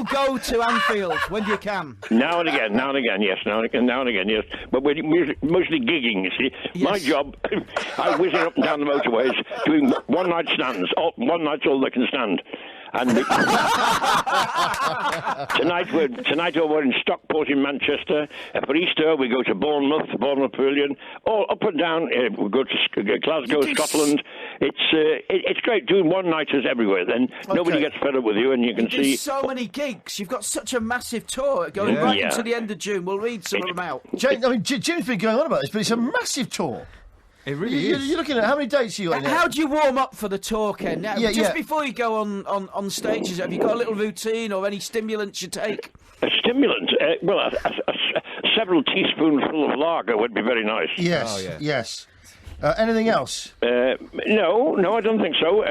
go to Anfield when you can? Now and again, yes. But we're mostly gigging, you see. Yes. My job, I'm whizzing up and down the motorways doing one-night stands. One night's all they can stand. And tonight we're in Stockport in Manchester. For Easter we go to Bournemouth Pavilion, all up and down. We go to Glasgow, Scotland. It's great doing one-nighters everywhere. Then nobody gets fed up with you, and you can see so many gigs. You've got such a massive tour going right into the end of June. We'll read some of them out. Jim's been going on about this, but it's a massive tour. It really is. You're looking at how many dates you got in there? How do you warm up for the tour, Ken? Now, before you go on stages, have you got a little routine or any stimulants you take? a stimulant. Several teaspoonfuls of lager would be very nice. Yes, yes. Anything else? No, I don't think so.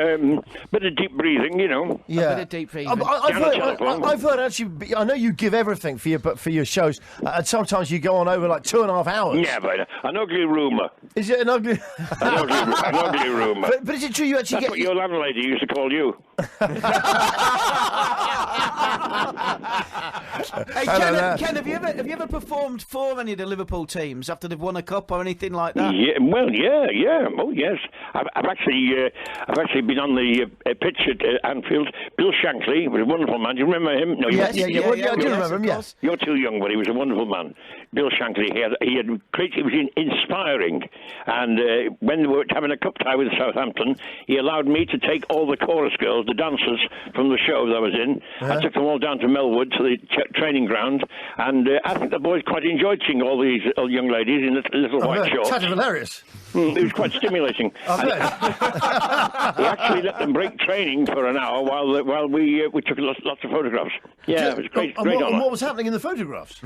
Bit of deep breathing, you know. Yeah, a bit of deep breathing. I've heard actually. I know you give everything for your shows, and sometimes you go on over like 2.5 hours. Yeah, but an ugly rumour. Is it an ugly? an ugly rumour. But is it true you actually That's what your landlady used to call you. Hey, Ken, have you ever performed for any of the Liverpool teams after they've won a cup or anything like that? Yeah, well, yeah. Oh, yes. I've actually been on the pitch at Anfield. Bill Shankly was a wonderful man. Do you remember him? No, I do remember him. Yes. You're too young, but he was a wonderful man. Bill Shankly. He was inspiring, and when we were having a cup tie with Southampton, he allowed me to take all the chorus girls, the dancers from the show that I was in, and took them all down to Melwood, to the training ground, and I think the boys quite enjoyed seeing all these young ladies in little white shorts. That's hilarious. It was quite stimulating. I bet. He actually let them break training for an hour while we took lots of photographs. Yeah, it was great. And what was happening in the photographs?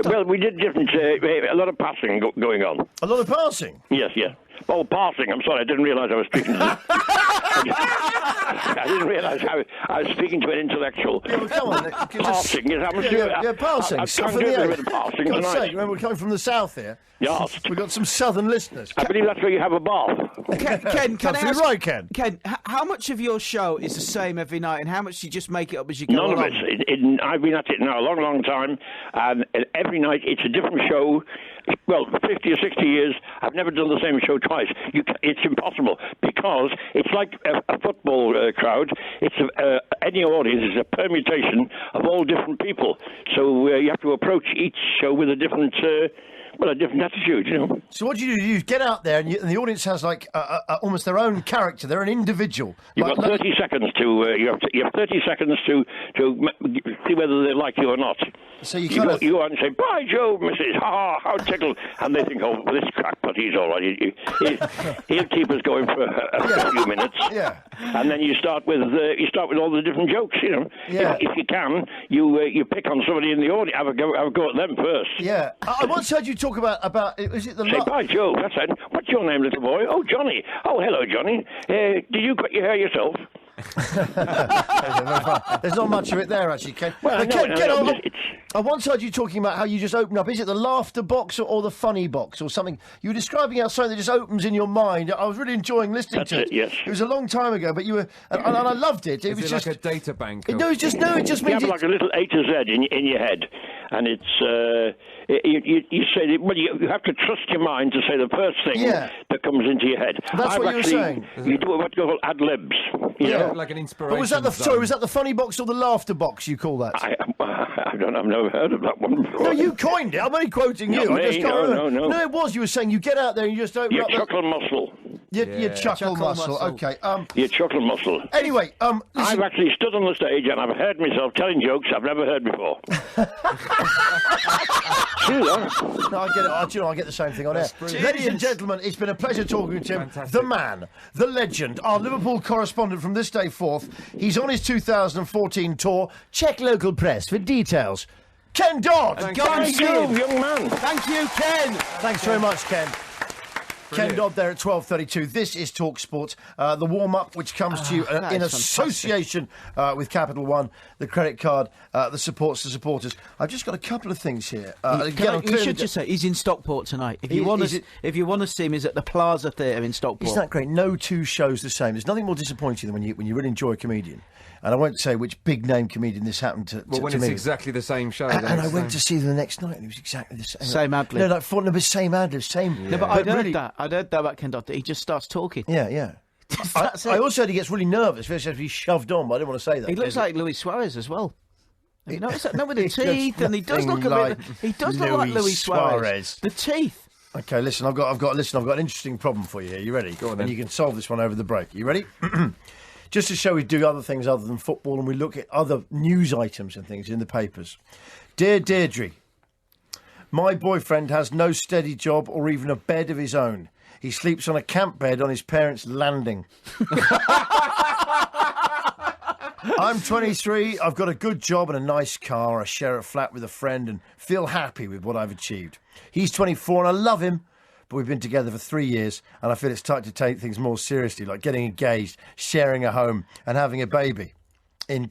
Well, we did different, a lot of passing going on. A lot of passing? Yes, yeah. Oh, passing. I'm sorry, I didn't realise I was speaking to I didn't realise I was speaking to an intellectual. Yeah, well, come on. Passing. Yes, passing. I'm trying to do a bit of passing God's tonight. sake, remember, we're coming from the south here. Yes. We've got some southern listeners. I believe that's where you have a bath. Ken, can I ask, right, Ken? Ken, how much of your show is the same every night, and how much do you just make it up as you go None along? of it. I've been at it now a long, long time, and every night it's a different show. Well, 50 or 60 years, I've never done the same show twice. It's impossible, because it's like a football crowd. It's any audience is a permutation of all different people. So you have to approach each show with a different attitude, you know. So what do? You get out there, and the audience has like almost their own character. They're an individual. You've got 30 seconds to. You have 30 seconds to see whether they like you or not. So you go on and say, "Bye, Joe, Mrs. Ha ha, how tickled," and they think, "Oh, this crackpot, he's all right. He'll keep us going for a few minutes." Yeah. And then you start with all the different jokes, you know. Yeah. If you can, you pick on somebody in the audience. Have a go at them first. Yeah. I once heard you talk about is it the say, "Bye, Joe." That's it. What's your name, little boy? Oh, Johnny. Oh, hello, Johnny. Did you cut your hair yourself? There's not much of it there, actually, Ken. Well, I once heard you talking about how you just open up. Is it the laughter box or the funny box or something? You were describing how something that just opens in your mind. I was really enjoying listening to it. Yes. It was a long time ago, but you were, and I loved it. It was Is just like a data bank. No, it just means you have like a little A to Z in your head, and it's. You say, well, you have to trust your mind to say the first thing that comes into your head. That's what you were saying. You do what you call ad libs. You know? Like an inspiration. But was that the funny box or the laughter box you call that? I've never heard of that one before. No, you coined it. I'm only quoting you. I just can't remember. No, it was. You were saying you get out there and you just open up. Your chuckle muscle. Your chuckle muscle. Okay. Your chuckle muscle. Anyway, I've actually stood on the stage and I've heard myself telling jokes I've never heard before. No, I get it. I get the same thing on air. Ladies and gentlemen, it's been a pleasure talking to him. The man, the legend, our Liverpool correspondent from this day forth. He's on his 2014 tour. Check local press for details. Ken Dodd. Thank you, young man. Thank you, Ken. Thanks very much, Ken. Brilliant. Ken Dodd there at 12:32. This is Talk Sport, the warm-up, which comes to you in association with Capital One, the credit card that supports the supporters. I've just got a couple of things here. You should just say he's in Stockport tonight. If you want to see him, he's at the Plaza Theatre in Stockport. Isn't that great? No two shows the same. There's nothing more disappointing than when you really enjoy a comedian. And I won't say which big-name comedian this happened to when to it's me. exactly the same show. And I went to see them the next night, and it was exactly the same. Same ad-lib. No, like same ad-lib, same. Yeah. No, but I'd heard that. I'd heard that about Ken Dodd. He just starts talking. Yeah. I also heard he gets really nervous. He has to be shoved on, but I didn't want to say that. He looks like Luis Suarez as well. Have you noticed that? No, with the teeth, and he does look a bit. He does look like Luis Suarez. The teeth. Okay, listen. I've got an interesting problem for you here. You ready? Go on, then. And you can solve this one over the break. You ready? Just to show we do other things other than football, and we look at other news items and things in the papers. Dear Deirdre, my boyfriend has no steady job or even a bed of his own. He sleeps on a camp bed on his parents' landing. I'm 23, I've got a good job and a nice car. I share a flat with a friend and feel happy with what I've achieved. He's 24 and I love him, but we've been together for 3 years and I feel it's time to take things more seriously, like getting engaged, sharing a home and having a baby in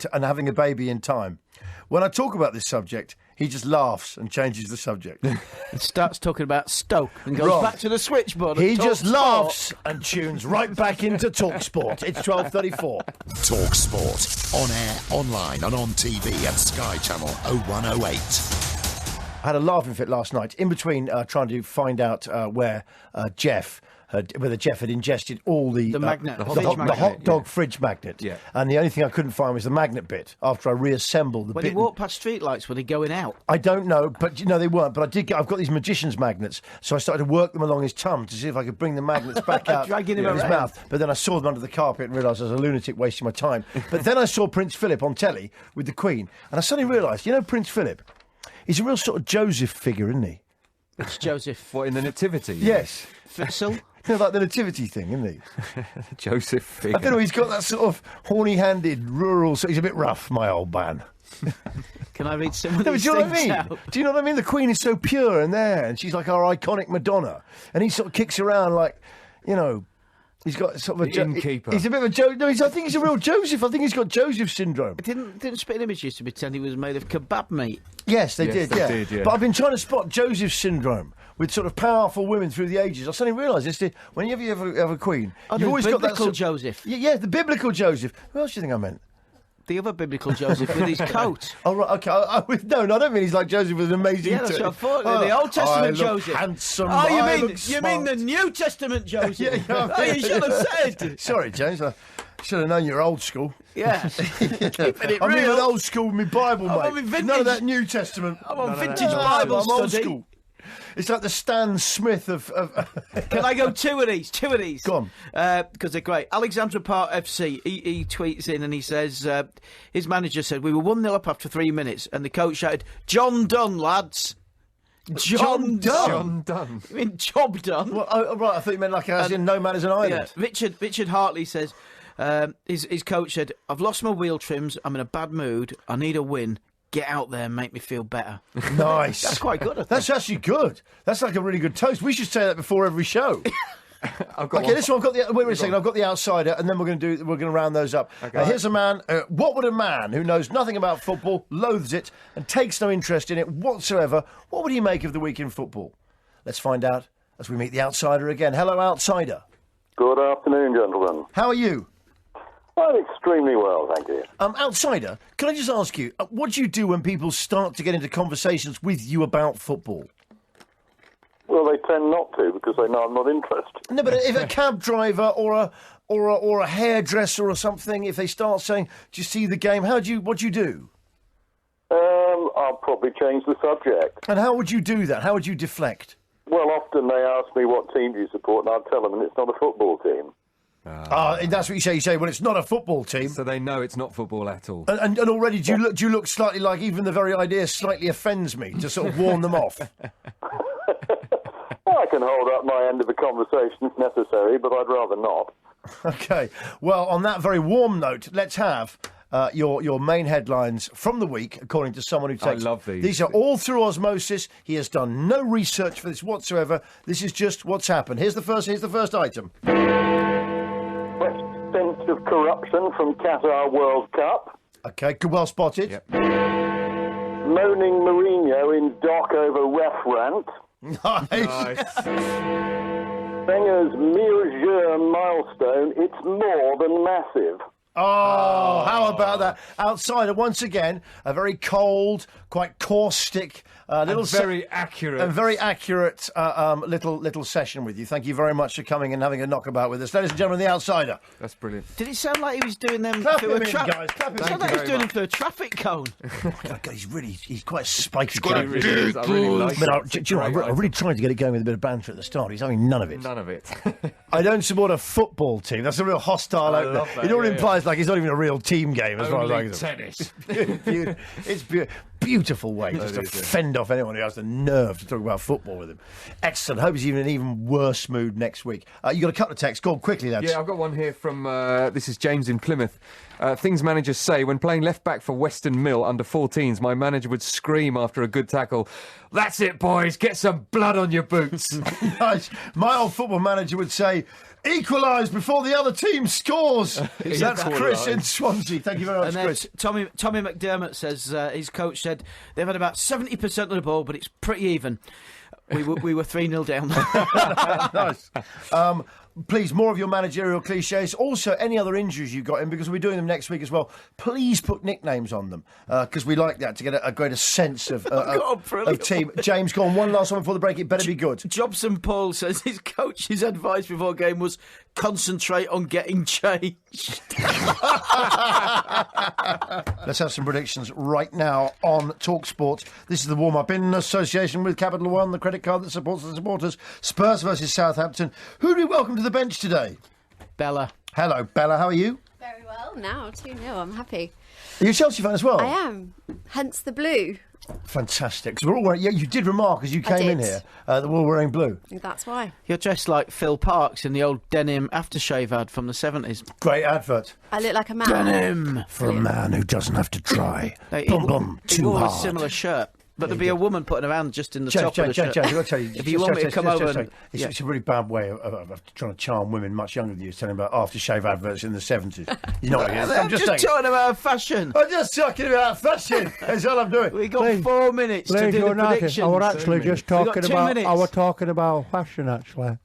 time. When I talk about this subject, he just laughs and changes the subject. And starts talking about Stoke and goes back to the switchboard. He just laughs and tunes right back into Talk Sport. It's 12:34. Talk Sport. On air, online and on TV at Sky Channel 0108. I had a laughing fit last night in between trying to find out where Jeff, whether Jeff had ingested all the magnet, the fridge magnet, hot dog fridge magnet. Yeah. And the only thing I couldn't find was the magnet bit after I reassembled the When bit. he walked past streetlights, were they going out? I don't know, but they weren't. But I've got these magician's magnets, so I started to work them along his tongue to see if I could bring the magnets back out Dragging him of his around. mouth. But then I saw them under the carpet and realised I was a lunatic wasting my time. But then I saw Prince Philip on telly with the Queen, and I suddenly realised, Prince Philip, he's a real sort of Joseph figure, isn't he? It's Joseph. What, in the nativity? Yes. Fitzel? Like the nativity thing, isn't he? Joseph figure. I don't know, he's got that sort of horny-handed, rural... So he's a bit rough, my old man. Can I read some of No, but these do you know what I things mean? out? Do you know what I mean? The Queen is so pure and there, and she's like our iconic Madonna. And he sort of kicks around like, he's got sort of a... innkeeper. He's a bit of a... I think he's a real Joseph. I think he's got Joseph syndrome. Didn't Spitting Image used to pretend he was made of kebab meat? Yes, they Yes, did, they yeah. did, yeah. But I've been trying to spot Joseph syndrome with sort of powerful women through the ages. I suddenly realised this. Whenever you have a queen, Oh, you've the always got that biblical sort- Joseph. Yeah, the biblical Joseph. Who else do you think I meant? The other biblical Joseph with his coat. Oh, right, okay. I don't mean he's like Joseph with an amazing... Yeah, that's t- what I thought. The Old Testament I look Joseph. handsome. Oh, I you look mean the smart. New Testament Joseph? Yeah, Oh, you should have said. Sorry, James. I should have known you're old school. Yeah. Keeping it I'm real. in old school with my Bible, I'm mate. on my vintage- None of that New Testament. I'm on vintage No, Bible I'm old study. school. It's like the Stan Smith of... Can I go two of these? Go on. Because they're great. Alexandra Park FC, he tweets in and he says, his manager said, we were 1-0 up after 3 minutes, and the coach shouted, John done, lads. John done. John Dunn. I mean, job done. Well, right, I thought you meant like as in no man is an island. Yeah. Richard Hartley says, his coach said, I've lost my wheel trims, I'm in a bad mood, I need a win. Get out there and make me feel better. Nice. That's quite good, I think. That's actually good. That's like a really good toast. We should say that before every show. I've got Okay, this one I've got the... Wait a second, I've got the outsider, and then we're going to round those up. Okay. Here's a man... what would a man who knows nothing about football, loathes it, and takes no interest in it whatsoever, what would he make of the week in football? Let's find out as we meet the outsider again. Hello, outsider. Good afternoon, gentlemen. How are you? I'm extremely well, thank you. Outsider, can I just ask you, what do you do when people start to get into conversations with you about football? Well, they tend not to because they know I'm not interested. No, but if a cab driver or a hairdresser or something, if they start saying, "Do you see the game?" what do you do? I'll probably change the subject. And how would you do that? How would you deflect? Well, often they ask me what team do you support, and I'll tell them, and it's not a football team. That's what you say. You say, "Well, it's not a football team." So they know it's not football at all. And already, do you look slightly like even the very idea slightly offends me to sort of warn them off? I can hold up my end of the conversation if necessary, but I'd rather not. Okay. Well, on that very warm note, let's have your main headlines from the week, according to someone who takes... I love these. These are all through osmosis. He has done no research for this whatsoever. This is just what's happened. Here's the first item. Sense of corruption from Qatar World Cup. Okay, well spotted. Yep. Moaning Mourinho in dock over ref rant. Nice. Wenger's Mir milestone, it's more than massive. Oh, how about that? Outsider, once again, a very cold, quite caustic, very accurate. a very accurate little session with you. Thank you very much for coming and having a knockabout with us. Ladies and gentlemen, the outsider. That's brilliant. Did it sound like he was doing them Clap through him a in, guys. Clap him It in. sounded like he was doing them through a traffic cone. Oh, God, he's quite spiky. I really like But it. do you know, I Great really tried to get it going with a bit of banter at the start. He's having none of it. None of it. I don't support a football team. That's a real hostile I opener. love that, It all yeah, implies like it's not even a real team game as far as I Only can tell. tennis. It's beautiful way just to fend off anyone who has the nerve to talk about football with him. Excellent. Hope he's even in an even worse mood next week. You got a couple of texts. Go on quickly, lads. Yeah, I've got one here from, this is James in Plymouth. Things managers say, when playing left-back for Western Mill under 14s, my manager would scream after a good tackle, "That's it, boys, get some blood on your boots." Nice. My old football manager would say, "Equalise before the other team scores." That's Chris in Swansea. Thank you very much, And then Chris. Tommy McDermott says his coach said they've had about 70% of the ball, but it's pretty even. We were 3-0 down. Nice. please, more of your managerial cliches. Also, any other injuries you got in, because we'll be doing them next week as well. Please put nicknames on them, because we like that to get a greater sense of team. James, go on. One last one before the break. It better be good. Jobson Paul says his coach's advice before game was concentrate on getting changed. Let's have some predictions right now on TalkSport. This is the warm-up in association with Capital One, the credit card that supports the supporters. Spurs versus Southampton. Who do we welcome to the bench today? Bella. Hello, Bella. How are you? Very well. Now 2-0. I'm happy. Are you a Chelsea fan as well? I am. Hence the blue. Fantastic. Because we're all wearing. Yeah, you did remark as you came in here that we're all wearing blue. That's why. You're dressed like Phil Parks in the old denim aftershave ad from the 70s. Great advert. I look like a man. Denim for a man who doesn't have to try. He wore a similar shirt. But there'd be a woman putting her hand just in the top of the shirt. I've got to tell you, if you want me to come over... It's a really bad way of trying to charm women much younger than you, telling about aftershave adverts in the 70s. You know what I mean? I'm just talking about fashion. I'm just talking about fashion. That's all I'm doing. We got 4 minutes to do the predictions. I was actually just talking about... I was talking about fashion, actually.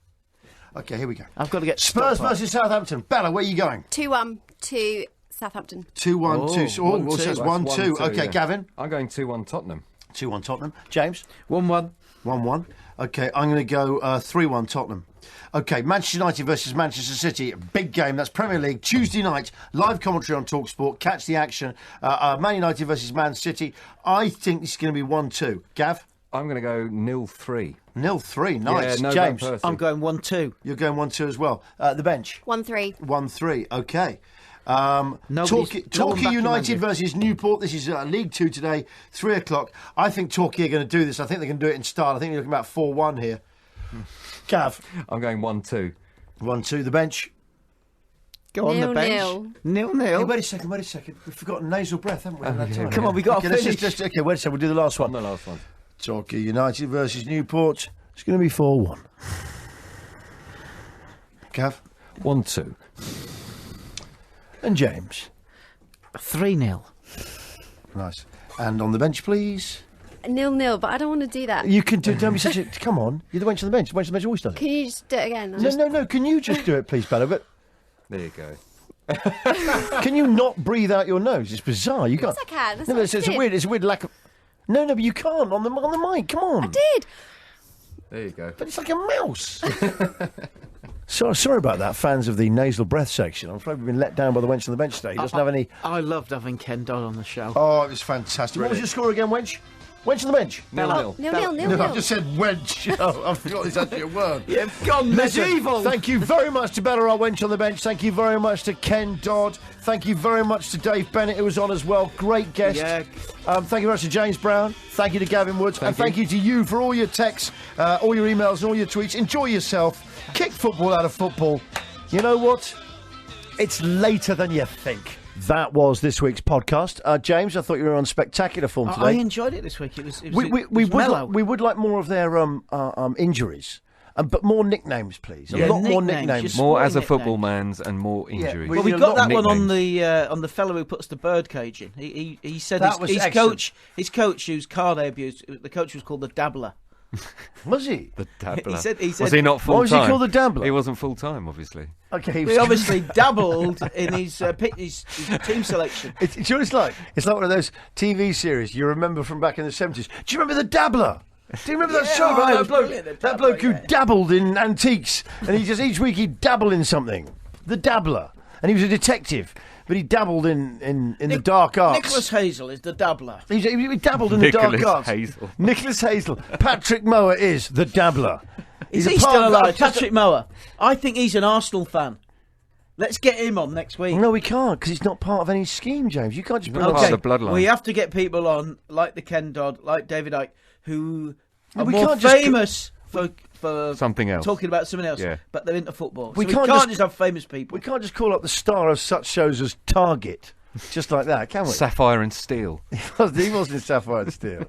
OK, here we go. I've got to get Spurs versus Southampton. Bella, where are you going? 2-1 to Southampton. 2-1 to... Oh, says 1-2. OK, Gavin? I'm going 2-1 Tottenham. 2-1 Tottenham. James? 1-1. 1-1. OK, I'm going to go 3-1 Tottenham. OK, Manchester United versus Manchester City. Big game. That's Premier League. Tuesday night. Live commentary on TalkSport. Catch the action. Man United versus Man City. I think this is going to be 1-2. Gav? I'm going to go 0-3. 0-3. Nice. Yeah, no James? I'm going 1-2. You're going 1-2 as well. The bench? 1-3. 1-3. OK. Torquay United versus Newport. This is League 2 today, 3 o'clock. I think Torquay are going to do this. I think they can do it in style. I think you're looking about 4-1 here. Gav? I'm going 1-2. 1-2. The bench? Go on the bench. 0-0. Hey, wait a second. We've forgotten nasal breath, haven't we? Come on, we got to finish. Okay, wait a second. We'll do the last one. The last one. Torquay United versus Newport. It's going to be 4-1. Gav? 1-2. And James? 3-0. Nice. And on the bench, please? 0-0, but I don't want to do that. You can do... Don't be such a... Come on. You're the wench on the bench. The wench on the bench always does it. Can you just do it again? No. Can you just do it, please, Bella? But there you go. Can you not breathe out your nose? It's bizarre. You can't. Yes, I can. That's no, what it's a weird lack of... No, but you can't on the mic. Come on. I did. There you go. But it's like a mouse. Sorry about that, fans of the nasal breath section. I'm afraid we've been let down by the wench on the bench today. He doesn't have any... I loved having Ken Dodd on the show. Oh, it was fantastic. Brilliant. What was your score again, wench? Wench on the bench? 0-0. 0-0. No, I've just said wench. Oh, I forgot it's actually a word. You've gone medieval. Thank you very much to Bella, our wench on the bench. Thank you very much to Ken Dodd. Thank you very much to Dave Bennett, who was on as well. Great guest. Yeah. Thank you very much to James Brown. Thank you to Gavin Woods. Thank you to you for all your texts, all your emails and all your tweets. Enjoy yourself. Kick football out of football. You know what? It's later than you think. That was this week's podcast. James, I thought you were on spectacular form today. I enjoyed it this week. It was mellow. We would like more of their injuries. But more nicknames, please. Yeah, a lot more nicknames. More as a football man's and more injuries. Yeah, well, we got that one on the fellow who puts the birdcage in. He said his coach whose car they abused, the coach was called the Dabbler. Was he? The Dabbler. He said, was he not full time? Why was he called the Dabbler? He wasn't full time, obviously. Okay, he obviously dabbled in his team selection. Do you know what it's like? It's like one of those TV series you remember from back in the 70s. Do you remember the Dabbler? Do you remember that show about that bloke who dabbled in antiques, and he just each week he'd dabble in something? The Dabbler, and he was a detective, but he dabbled in the dark arts. Nicholas Hazel is the Dabbler. He dabbled in the dark arts. Nicholas Hazel. Patrick Mower is the Dabbler. Is he still alive? Patrick Mower. I think he's an Arsenal fan. Let's get him on next week. No, we can't, because he's not part of any scheme, James. You can't just bring part of the bloodline. We have to get people on, like the Ken Dodd, like David Icke, who are we more can't just famous for something else, talking about something else, yeah. but they're into football. We can't just have famous people. We can't just call up the star of such shows as Target just like that, can we? Sapphire and Steel. He wasn't in Sapphire and Steel.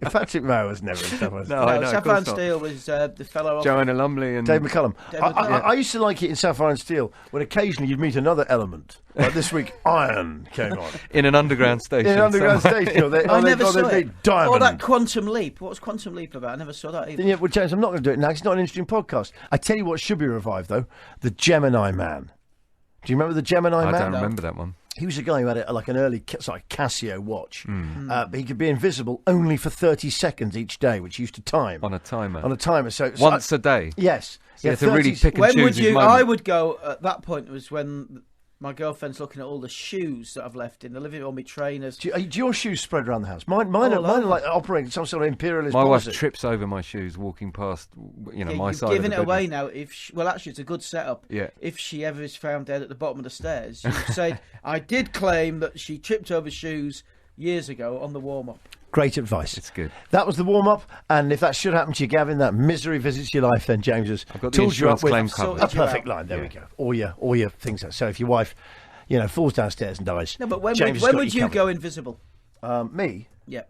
Patrick Moore was never in Sapphire and Steel. No, I know, Sapphire and Steel was the fellow. Joanna Lumley and Dave McCullum. Dave McCullum. I used to like it in Sapphire and Steel when occasionally you'd meet another element. Like this week, Iron came on. in an underground station. In an underground station. I never saw it. Diamond. Or that Quantum Leap. What was Quantum Leap about? I never saw that either. Yeah, well, James, I'm not going to do it now. It's not an interesting podcast. I tell you what should be revived, though. The Gemini Man. Do you remember the Gemini Man? I don't remember that one. He was a guy who had like an early Casio watch. But he could be invisible only for 30 seconds each day, which used to time. On a timer. On a timer. So once a day? Yes. So you have to really pick and choose his moment. I would go at that point was when my girlfriend's looking at all the shoes that I've left in the living room, all my trainers. Do your shoes spread around the house? Mine are like operating some sort of imperialist My policy. wife trips over my shoes walking past, my You're side of giving the it away bedroom. now. Well, actually, it's a good setup. Yeah. If she ever is found dead at the bottom of the stairs, you say, I did claim that she tripped over shoes years ago on the warm-up. Great advice. It's good. That was the warm-up, and if that should happen to you, Gavin, that misery visits your life, then James has I've got the tooled you up insurance with claim a covered. perfect line. There we go. All your things. So if your wife, falls downstairs and dies, No, but when James has would, got when would you covered. go invisible? Me? Yeah.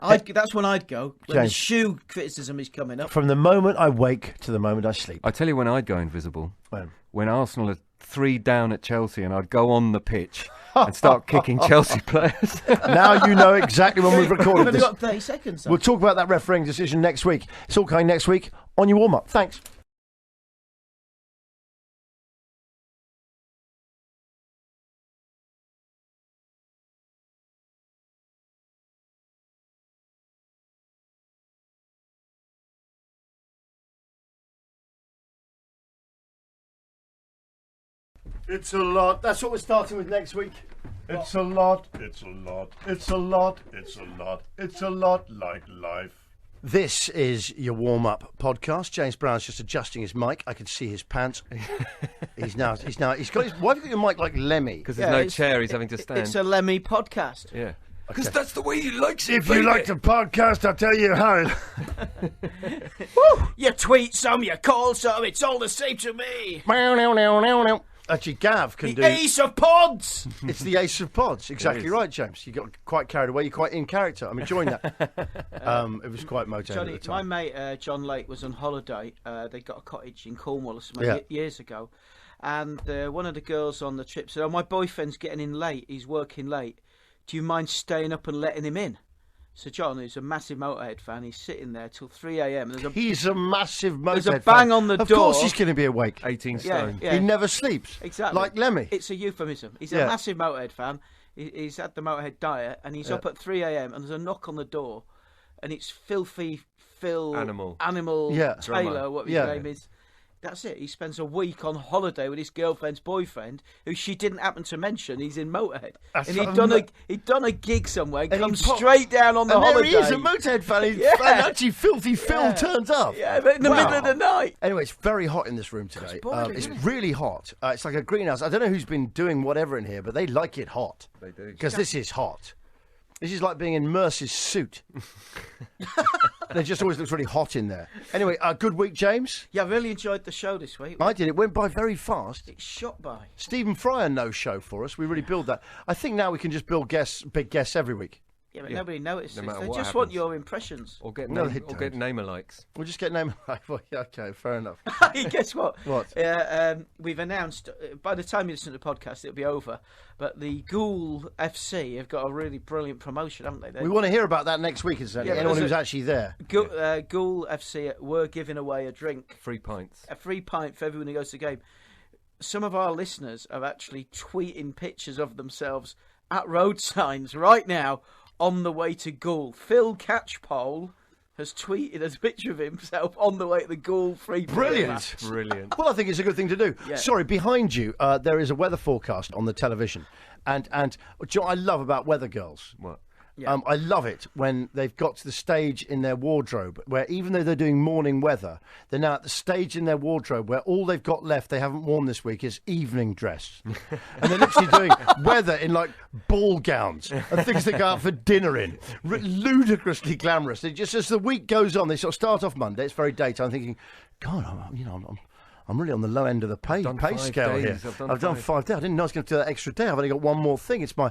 That's when I'd go. When the James. shoe criticism is coming up. From the moment I wake to the moment I sleep. I tell you when I'd go invisible. When? When Arsenal are 3 down at Chelsea and I'd go on the pitch and start kicking Chelsea players. Now you know exactly when we've recorded We've this. got 30 seconds. Though. We'll talk about that refereeing decision next week. It's all coming next week on your warm-up. Thanks. It's a lot. That's what we're starting with next week. It's a lot. It's a lot. It's a lot. It's a lot. It's a lot like life. This is your warm-up podcast. James Brown's just adjusting his mic. I can see his pants. He's got his. Why have you got your mic like Lemmy? Because there's no chair, he's having to stand. It's a Lemmy podcast. Yeah. Because that's the way he likes it. If you like the podcast, I'll tell you how. You tweet some, you call some, it's all the same to me. Actually, Gav can The do... Ace of Pods! It's the Ace of Pods. Exactly right, James. You got quite carried away. You're quite in character. I'm enjoying that. It was quite motivating Johnny, at the time. my mate John Lake was on holiday. They got a cottage in Cornwall or something years ago. And one of the girls on the trip said, "Oh, my boyfriend's getting in late. He's working late. Do you mind staying up and letting him in?" So John, who's a massive Motorhead fan, he's sitting there till 3 a.m. He's a massive Motorhead There's a bang fan. on the Of door. course he's going to be awake. 18 stone. He never sleeps. Exactly. Like Lemmy. It's a euphemism. He's a massive Motorhead fan. He's had the Motorhead diet, and he's up at 3 a.m. and there's a knock on the door, and it's Filthy Phil Animal Taylor, what his name is. That's it. He spends a week on holiday with his girlfriend's boyfriend, who she didn't happen to mention. He's in Motorhead, and he'd done a gig somewhere. And come straight down on the holiday. There he is, a Motorhead fan. And actually, Filthy Phil turns up. Yeah, but in the middle of the night. Anyway, it's very hot in this room today. It's really hot. It's like a greenhouse. I don't know who's been doing whatever in here, but they like it hot. They do. Because this is hot. This is like being in Mercy's suit. It just always looks really hot in there. Anyway, good week, James. Yeah, I really enjoyed the show this week. I did. It went by very fast. It shot by. Stephen Fryer, no show for us. We really build that. I think now we can just build big guests every week. Yeah, but nobody notices. No matter They what just happens. want your impressions. Or get No, name, they or get don't. name-alikes. We'll just get name. Okay, fair enough. Guess what? What? We've announced, by the time you listen to the podcast, it'll be over, but the Ghoul FC have got a really brilliant promotion, haven't they? We want to hear about that next week, incidentally. Yeah, Anyone there's who's actually there. Ghoul FC were giving away a drink. 3 pints. A free pint for everyone who goes to the game. Some of our listeners are actually tweeting pictures of themselves at road signs right now on the way to Ghoul. Phil Catchpole has tweeted a picture of himself on the way to the Ghoul free Brilliant. Brilliant. Well, I think it's a good thing to do. Yeah. Sorry, behind you, there is a weather forecast on the television. And what I love about Weather Girls. What? Yeah. I love it when they've got to the stage in their wardrobe where even though they're doing morning weather, they're now at the stage in their wardrobe where all they've got left they haven't worn this week is evening dress. And they're literally doing weather in like ball gowns and things they go out for dinner in. Ludicrously glamorous. They just, as the week goes on, they sort of start off Monday, it's very daytime, thinking, God, I'm really on the low end of the pay scale here. I've done 5 days. I didn't know I was going to do that extra day. I've only got one more thing. It's my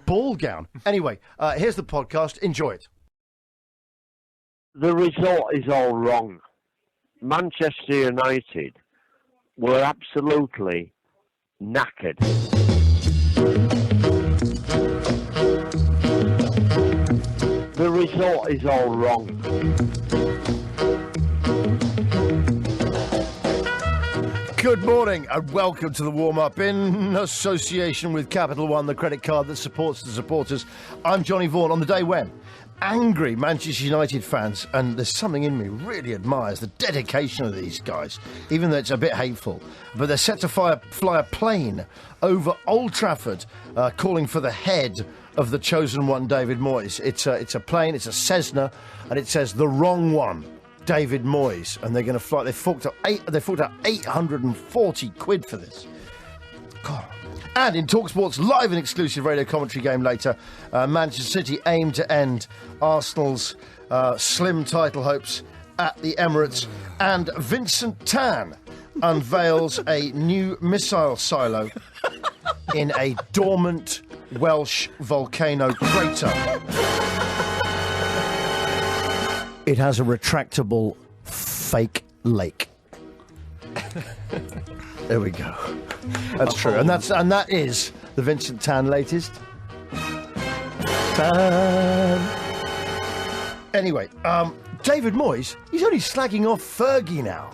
ball gown. Anyway, here's the podcast. Enjoy it. The result is all wrong. Manchester United were absolutely knackered. The result is all wrong. Good morning and welcome to the warm-up in association with Capital One, the credit card that supports the supporters. I'm Johnny Vaughan. On the day when angry Manchester United fans, and there's something in me really admires the dedication of these guys, even though it's a bit hateful, but they're set to fly a plane over Old Trafford, calling for the head of the chosen one, David Moyes. It's a plane, it's a Cessna, and it says the wrong one, David Moyes, and they're going to fly. They forked out 840 quid for this. God. And in TalkSport's live and exclusive radio commentary game later, Manchester City aim to end Arsenal's slim title hopes at the Emirates, and Vincent Tan unveils a new missile silo in a dormant Welsh volcano crater. It has a retractable fake lake. There we go. That's true, and that is the Vincent Tan latest. Anyway, David Moyes, he's only slagging off Fergie now.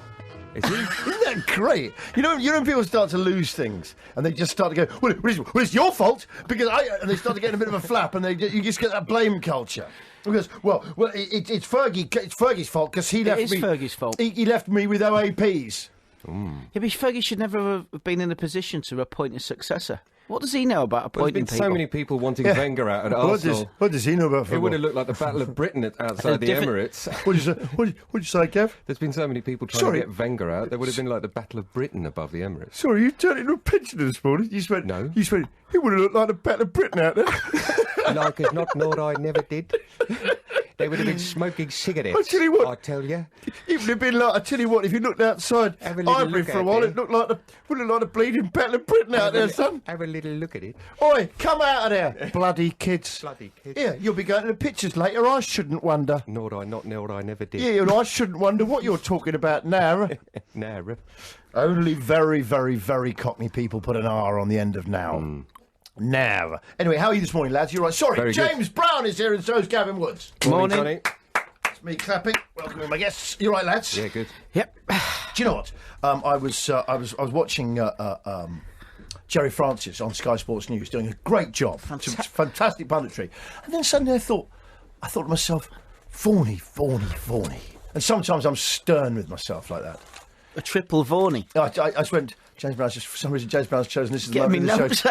Is he? Isn't that great? You know when people start to lose things and they just start to go, well, it's your fault because and they start to get a bit of a flap, and you just get that blame culture. Because it's Fergie's fault because he left me. It is Fergie's fault. He left me with OAPs. Yeah, but Fergie should never have been in a position to appoint a successor. What does he know about appointing people? There's been so many people wanting Wenger out at Arsenal. What does he know about football? It would have looked like the Battle of Britain outside the Emirates. What did you say, Kev? There's been so many people trying to get Wenger out. There would have been like the Battle of Britain above the Emirates. Sorry, you turned into a pensioner this morning. You spent. No. You spent. It would have looked like the Battle of Britain out there. Like as not, nor I never did. They would have been smoking cigarettes. I tell you what. I tell you. It would have been like, I tell you what, if you looked outside Ivory for a while, it would look like the bleeding Battle of Britain out there, son. Have a little look at it. Oi, come out of there, bloody kids. Bloody kids. Yeah, you'll be going to the pictures later, I shouldn't wonder. Nor I never did. Yeah, I shouldn't wonder what you're talking about now. Now. Only very, very, very Cockney people put an R on the end of now. Now. Anyway, how are you this morning, lads? You're right. Sorry, very James Brown is here and so is Gavin Woods. Morning, Johnny. It's me clapping. Welcome my guests. You right, lads? Yeah, good. Yep. Do you know what? I was watching Jerry Francis on Sky Sports News doing a great job, fantastic punditry, and then suddenly I thought to myself, Vaughan. And sometimes I'm stern with myself like that. A triple Vaughan. I just went. James Brown's just for some reason. James Brown's chosen this as the Get me moment of the notes show.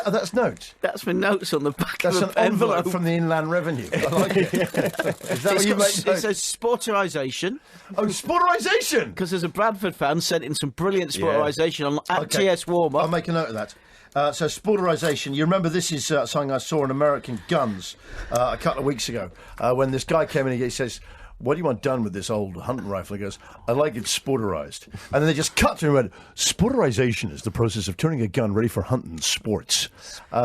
out. That's notes. That's my notes on the back That's of an the envelope from the Inland Revenue. I like it. Is that what you make? It says sporterisation. Oh, sporterisation! Because there's a Bradford fan sent in some brilliant sporterisation on at TS Warm-Up. I'll make a note of that. So sporterisation, you remember this is something I saw in American Guns a couple of weeks ago when this guy came in and he says, what do you want done with this old hunting rifle? He goes, I like it sporterised. And then they just cut to him and went, sporterisation is the process of turning a gun ready for hunting sports.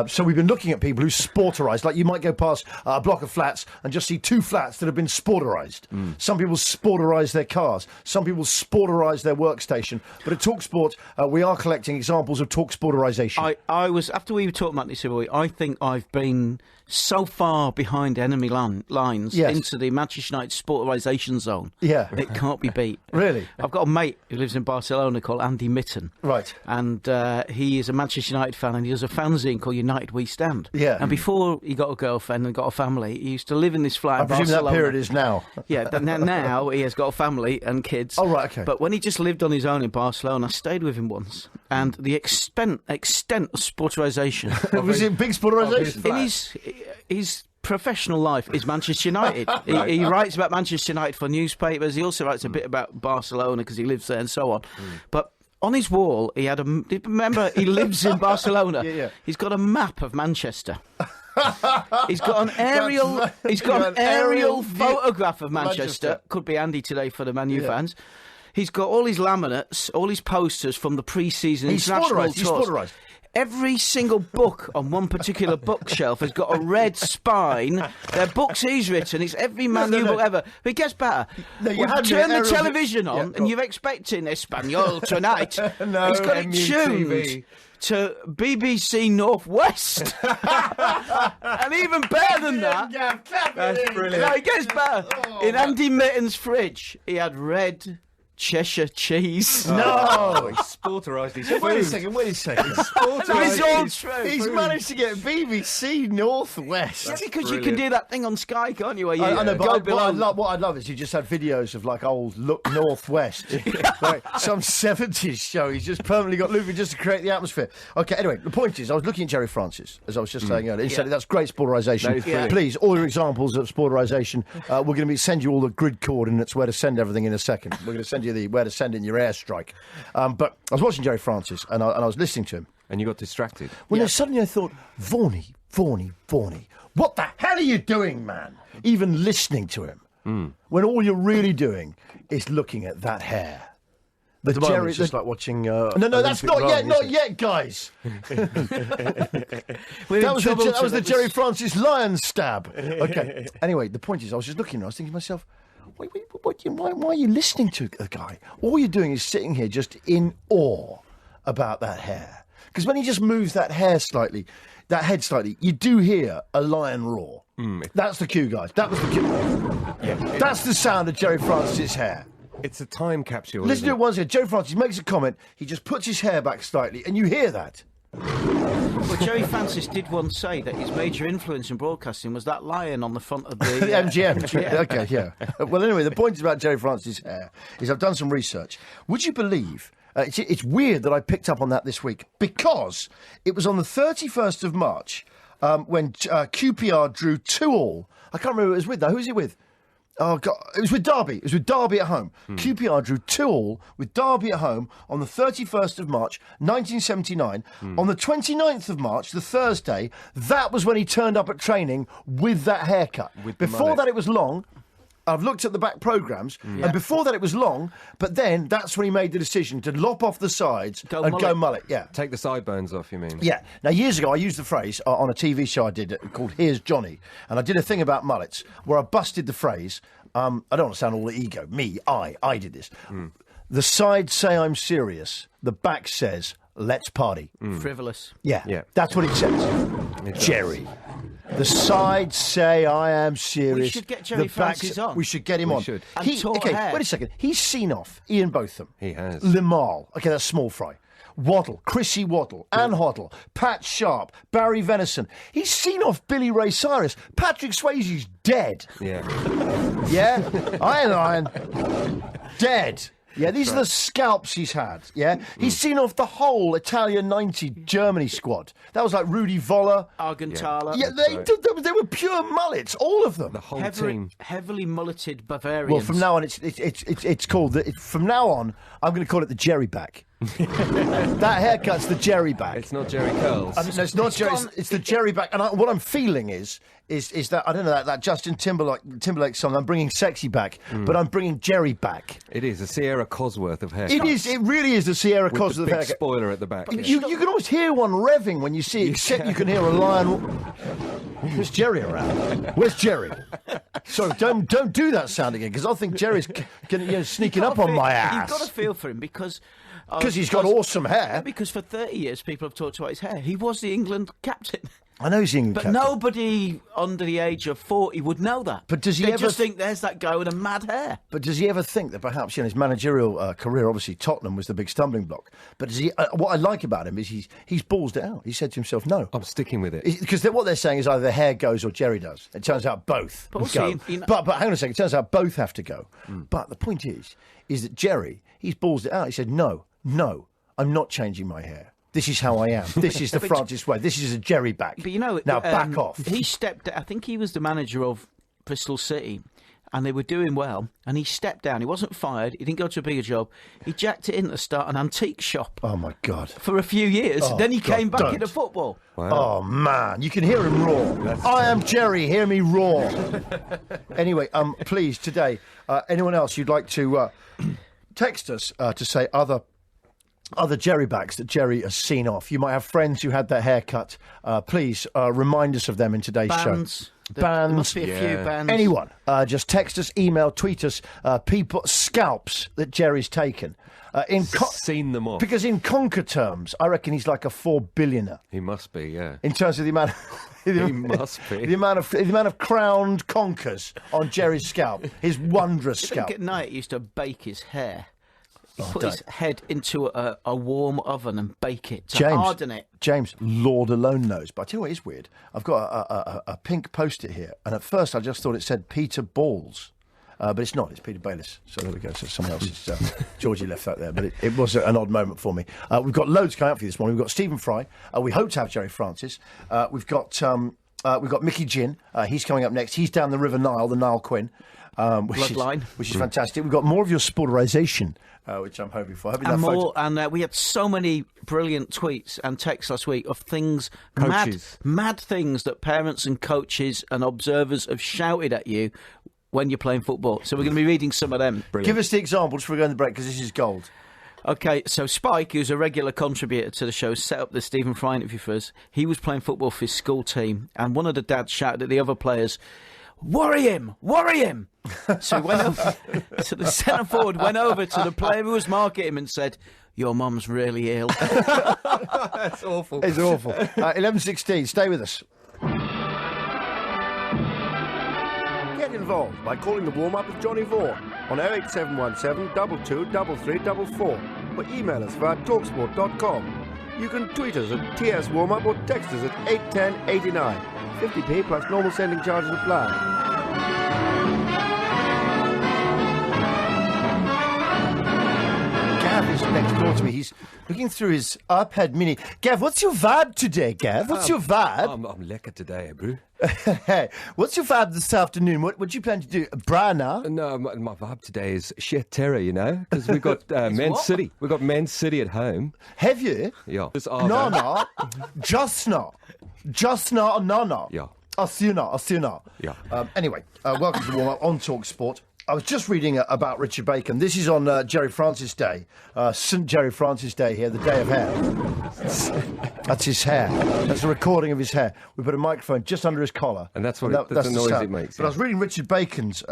So we've been looking at people who sporterised, like you might go past a block of flats and just see 2 flats that have been sporterised. Some people sporterise their cars. Some people sporterise their workstation. But at TalkSport, we are collecting examples of talk sporterisation. I was, after we were talking about this, I think I've been so far behind enemy lines into the Manchester United sporterisation zone. Yeah. It can't be beat. Really? I've got a mate who lives in Barcelona called Andy Mitten. Right. And he is a Manchester United fan, and he does a fanzine called United We Stand. Yeah. And before he got a girlfriend and got a family, he used to live in this flat in presume Barcelona. that period is now. Yeah, now he has got a family and kids. Oh, right, okay. But when he just lived on his own in Barcelona, I stayed with him once. And the extent of sporterisation... Was it big sporterisation? In his professional life is Manchester United. he writes about Manchester United for newspapers. He also writes a bit about Barcelona because he lives there and so on. But on his wall, he had remember, he lives in Barcelona. Yeah. He's got a map of Manchester. He's got an aerial. He's got an aerial photograph of Manchester. Could be Andy today for the Man U fans. He's got all his laminates, all his posters from the pre-season international tours. He's spoilerised. Every single book on one particular bookshelf has got a red spine. They're books he's written. It's every Man U book ever. But it gets better. Turn the television on, and you're expecting Espanol tonight. No, he's got it tuned MUTV. to BBC Northwest. And even better than that, That's brilliant. no, it gets better. In Andy Mitten's fridge, he had red Cheshire cheese. No! He's sporterised his food. Wait a second. It's all true. He's managed to get BBC Northwest. Yeah, because you can do that thing on Sky, can't you? Where you I know, go but below. what I love is you just had videos of like old Look Northwest, like some 70s show. He's just permanently got Luffy just to create the atmosphere. Okay, anyway, the point is, I was looking at Jerry Francis, as I was just saying earlier. He said that's great sporterisation. That is brilliant. Please, all your examples of sporterisation. We're going to send you all the grid coordinates where to send everything in a second. We're going to send you where to send in your airstrike. But I was watching Jerry Francis and I was listening to him. And you got distracted. Well, then suddenly I thought, Vaughan, what the hell are you doing, man? Even listening to him. When all you're really doing is looking at that hair. The Jerry, it's just like watching. No, that's not yet, guys. That was the Jerry Francis lion stab. Okay. Anyway, the point is, I was just looking, and I was thinking to myself, why are you listening to the guy? All you're doing is sitting here just in awe about that hair. Because when he just moves that head slightly, you do hear a lion roar. That's the cue, guys. That was the cue. That's the sound of Jerry Francis' hair. It's a time capsule. Listen to it once again. Jerry Francis makes a comment. He just puts his hair back slightly, and you hear that. Well, Jerry Francis did once say that his major influence in broadcasting was that lion on the front of the... the MGM. Yeah. Okay, yeah. Well, anyway, the point about Jerry Francis' hair is I've done some research. Would you believe... it's weird that I picked up on that this week because it was on the 31st of March when QPR drew 2-2. I can't remember who it was with, though. Who was it with? Oh, God. It was with Derby. It was with Derby at home. QPR drew 2-2 with Derby at home on the 31st of March, 1979. On the 29th of March, the Thursday, that was when he turned up at training with that haircut. Before that, it was long. I've looked at the back programmes, and before that it was long, but then that's when he made the decision to lop off the sides go mullet. Yeah. Take the sideburns off, you mean? Yeah. Now, years ago, I used the phrase on a TV show I did called Here's Johnny, and I did a thing about mullets where I busted the phrase, I don't want to sound all ego, I did this. The sides say I'm serious, the back says, let's party. Frivolous. Yeah. That's what it says. Jerry. The sides say I am serious. We should get Jerry Francis on. We should get him on. Should. Wait a second. He's seen off Ian Botham. He has. Limahl. Okay, that's small fry. Waddle, Chrissy Waddle, Anne Hoddle, Pat Sharp, Barry Venison. He's seen off Billy Ray Cyrus. Patrick Swayze's dead. Yeah. Yeah? Iron. Dead. Yeah, these are the scalps he's had, yeah? He's seen off the whole Italian 90 Germany squad. That was like Rudi Voller. Argentala. Yeah, they were pure mullets, all of them. The whole team. Heavily mulleted Bavarians. Well, from now on, it's called... From now on, I'm going to call it the Jerry back. That haircut's the Jerry back. It's not Jerry Curls. No, it's not Jerry. It's the Jerry back. And what I'm feeling is that I don't know that Justin Timberlake song. I'm bringing sexy back, but I'm bringing Jerry back. It is a Sierra Cosworth of haircuts. It is. It really is the Sierra Cosworth of big haircut. Spoiler at the back. You can almost hear one revving when you see it, except you can hear a lion. Where's Jerry around? Where's Jerry? So don't do that sound again, because I think Jerry's sneaking up on my ass. You've got to feel for him because he's got awesome hair. Because for 30 years people have talked about his hair. He was the England captain. I know he's the England captain. But nobody under the age of 40 would know that. But does he They ever just think there's that guy with a mad hair. But does he ever think that perhaps his managerial career, obviously Tottenham was the big stumbling block, but does he? What I like about him is he's ballsed it out. He said to himself, no. I'm sticking with it. Because what they're saying is either the hair goes or Jerry does. It turns out both go. But hang on a second, it turns out both have to go. But the point is that Jerry, he's ballsed it out. He said, no, I'm not changing my hair. This is how I am. This is the Francis way. This is a Jerry back. But you know, now back off. He stepped. I think he was the manager of Bristol City, and they were doing well. And he stepped down. He wasn't fired. He didn't go to a bigger job. He jacked it in to start an antique shop. Oh my God! For a few years, then he came back into football. Wow. Oh man, you can hear him roar. I am Jerry. Hear me roar. Anyway, please today, anyone else you'd like to text us to say other Jerry backs that Jerry has seen off. You might have friends who had their hair cut. Please remind us of them in today's show. There must be a few bands. Anyone. Just text us, email, tweet us. Scalps that Jerry's taken. Seen them off. Because in conker terms, I reckon he's like a $4 billionaire. He must be, yeah. In terms of the amount He must be. The amount of crowned conkers on Jerry's scalp. His wondrous scalp. At night, he used to bake his hair. He put his head into a warm oven and bake it to harden it. James, Lord alone knows. But I tell you what is weird. I've got a pink post-it here, and at first I just thought it said Peter Balls. But it's not. It's Peter Bayliss. So there we go. So someone else's. Georgie left that there. But it was an odd moment for me. We've got loads coming up for you this morning. We've got Stephen Fry. We hope to have Jerry Francis. We've got Mickey Ginn. He's coming up next. He's down the River Nile, the Nile Quinn. Bloodline. Which is fantastic. We've got more of your sporterisation, which I'm hoping for. And more, and we had so many brilliant tweets and texts last week of things, mad things that parents and coaches and observers have shouted at you when you're playing football. So we're going to be reading some of them. Brilliant. Give us the examples before we go on the break, because this is gold. OK, so Spike, who's a regular contributor to the show, set up the Stephen Fry interview for us. He was playing football for his school team, and one of the dads shouted at the other players, "Worry him! Worry him!" So he went over, so the centre forward went over to the player who was marking him and said, "Your mum's really ill." That's awful. It's awful. 11:16, stay with us. Get involved by calling the warm-up with Johnny Vaughan on 08717 223344 or email us via talksport.com. You can tweet us at TS Warm-Up or text us at 81089. 50p plus normal sending charges apply. Gav is next door to me. He's looking through his iPad mini. Gav, what's your vibe today, Gav? What's your vibe? I'm lekker today, bro. Hey, what's your vibe this afternoon? What do you plan to do? Brana? No, my vibe today is sheer terror, you know, because we've got Man City. We've got Man City at home. Have you? Yeah. No. Just not. No. Yeah. Asuna. Yeah. Anyway, welcome to the warm-up on Talk Sport. I was just reading about Richard Bacon. This is on Jerry Francis Day, St. Jerry Francis Day here, the day of hair. That's his hair. That's a recording of his hair. We put a microphone just under his collar. And that's that's the noise it makes. But I was reading Richard Bacon's,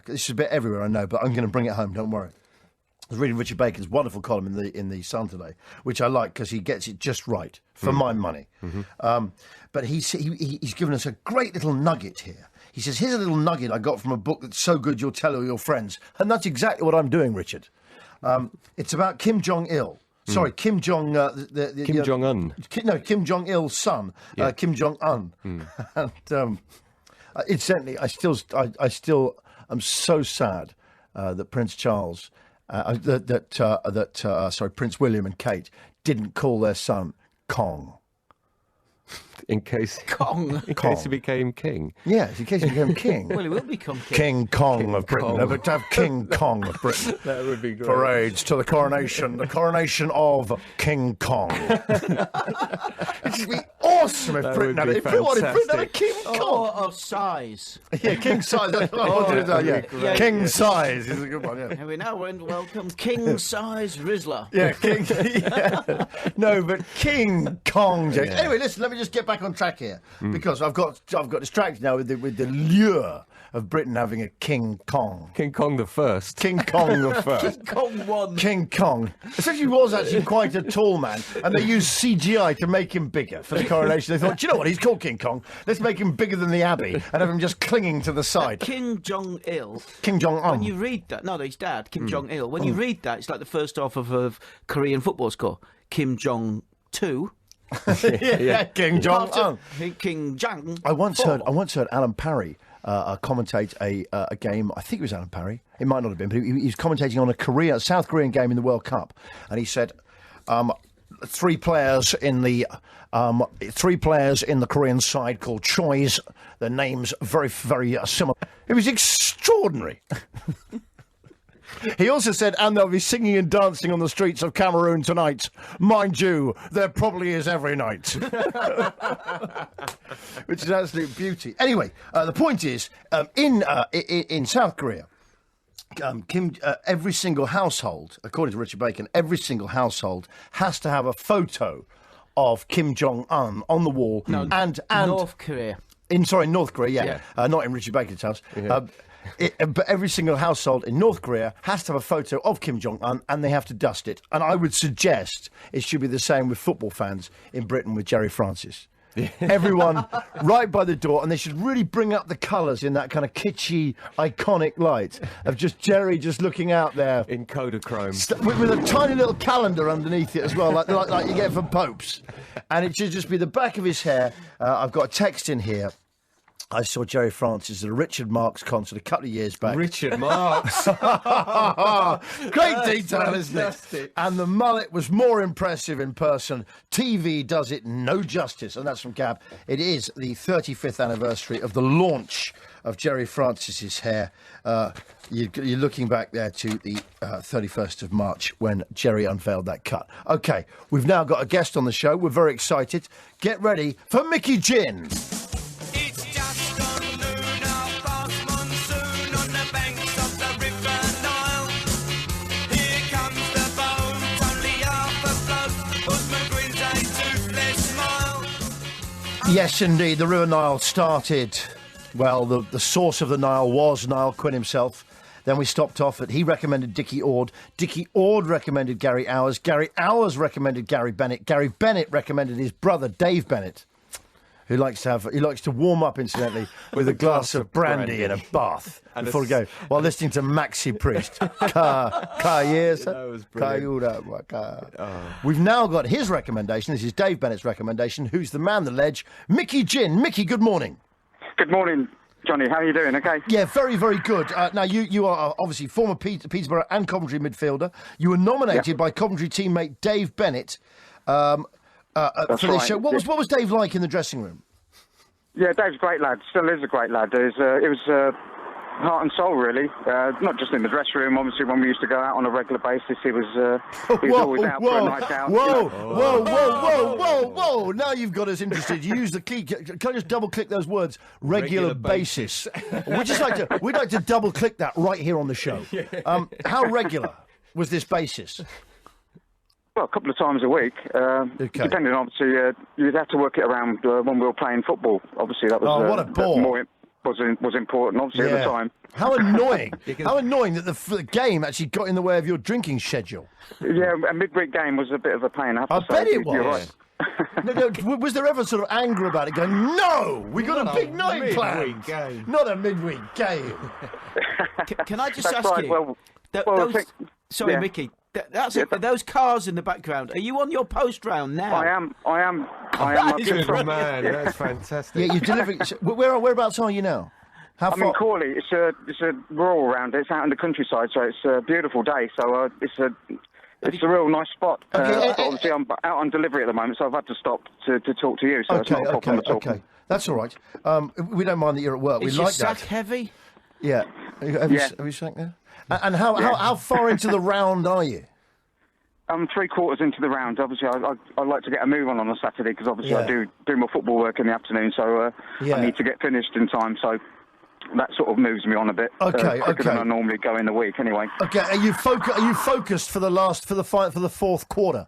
this is a bit everywhere, I know, but I'm going to bring it home, don't worry. I was reading Richard Bacon's wonderful column in the Sun today, which I like because he gets it just right, for my money. Mm-hmm. But he's given us a great little nugget here. He says, here's a little nugget I got from a book that's so good you'll tell all your friends. And that's exactly what I'm doing, Richard. It's about Kim Jong-il. Sorry, Kim Jong... Kim Jong-un. Kim Jong-il's son, Kim Jong-un. And incidentally, I still am so sad that Prince Charles... Prince William and Kate didn't call their son Kong. In case he became king. Yes, in case he became king. Well, he will become king. King Kong of Britain. No, but to have King Kong of Britain. That would be great. Parades to the coronation of King Kong. It would be awesome if Britain had it. Britain had a King Kong. Of size. Yeah, king size. King size is a good one, yeah. And we now welcome King Size Rizzler. Yeah, King. Yeah. No, but King Kong. Yeah. Anyway, listen, let me just get back on track here because I've got distracted now with the lure of Britain having a King Kong. King Kong the First. King Kong the First. King Kong 1. King Kong. Especially he was actually quite a tall man, and they used CGI to make him bigger for the coronation. They thought, do you know what? He's called King Kong. Let's make him bigger than the Abbey and have him just clinging to the side. King Jong-il. King Jong-un. When you read that, no, his dad, Kim Jong-il. When you read that, it's like the first half of Korean football score. Kim Jong-2. yeah, King Jong-un. King Jong. I once heard Alan Parry commentate a game. I think it was Alan Parry. It might not have been, but he was commentating on a South Korean game in the World Cup, and he said, three players in the Korean side called Choi's. Their names very, very similar. It was extraordinary. He also said, and they'll be singing and dancing on the streets of Cameroon tonight. Mind you, there probably is every night. Which is absolute beauty. Anyway, the point is, in South Korea, every single household, according to Richard Bacon, every single household has to have a photo of Kim Jong-un on the wall. No, and North Korea. North Korea, not in Richard Bacon's house. Yeah. But every single household in North Korea has to have a photo of Kim Jong-un, and they have to dust it. And I would suggest it should be the same with football fans in Britain with Jerry Francis. Everyone right by the door, and they should really bring up the colours in that kind of kitschy, iconic light of just Jerry just looking out there in Kodachrome with a tiny little calendar underneath it as well, like you get from popes. And it should just be the back of his hair. I've got a text in here. I saw Jerry Francis at a Richard Marx concert a couple of years back. Richard Marx. Great detail, isn't it? And the mullet was more impressive in person. TV does it no justice. And that's from Gab. It is the 35th anniversary of the launch of Jerry Francis's hair. You're looking back there to the 31st of March when Jerry unveiled that cut. OK, we've now got a guest on the show. We're very excited. Get ready for Mickey Gin. Yes, indeed. The River Nile started. Well, the source of the Nile was Niall Quinn himself. Then we stopped off at he recommended Dickie Ord. Dickie Ord recommended Gary Owers. Gary Owers recommended Gary Bennett. Gary Bennett recommended his brother Dave Bennett, who likes to warm up, incidentally, with a glass of brandy in a bath before we go, while listening to Maxi Priest. We've now got his recommendation. This is Dave Bennett's recommendation. Who's the man, the ledge? Mickey Gin. Mickey, good morning. Good morning, Johnny. How are you doing? Okay. Yeah, very, very good. Now, you are obviously former Peterborough and Coventry midfielder. You were nominated by Coventry teammate Dave Bennett for this show. What was Dave like in the dressing room? Yeah, Dave's a great lad. Still is a great lad. It was heart and soul, really. Not just in the dressing room. Obviously, when we used to go out on a regular basis, he was always out for a night out. Whoa! Now you've got us interested. You use the key. Can I just double-click those words? Regular basis. We'd like to double-click that right here on the show. How regular was this basis? Well, a couple of times a week, depending on, obviously, you'd have to work it around when we were playing football. Obviously, that was what a bore. Was important, obviously, at the time. How annoying! How annoying that the game actually got in the way of your drinking schedule. Yeah, a midweek game was a bit of a pain, I have to say. Bet it was. You're right. Was there ever sort of anger about it, going, no, we got a big night planned. Not a midweek game. Can I just That's ask right, you? Sorry, Mickey. Those cars in the background. Are you on your post round now? I am. Good man. That's fantastic. Yeah, you're delivering. Whereabouts are you now? I'm in Corley. It's a rural round. It's out in the countryside, so it's a beautiful day. So it's a real nice spot. Obviously, I'm out on delivery at the moment, so I've had to stop to talk to you. So it's not a problem at all. Okay, that's all right. We don't mind that you're at work. Is we like your that. sack heavy? Yeah. Have you sacked there? And how far into the round are you? I'm 3/4 into the round. Obviously, I like to get a move on a Saturday because obviously I do my football work in the afternoon, so I need to get finished in time. So that sort of moves me on a bit quicker than I normally go in the week. Anyway. Okay. Are you focused for the fourth quarter?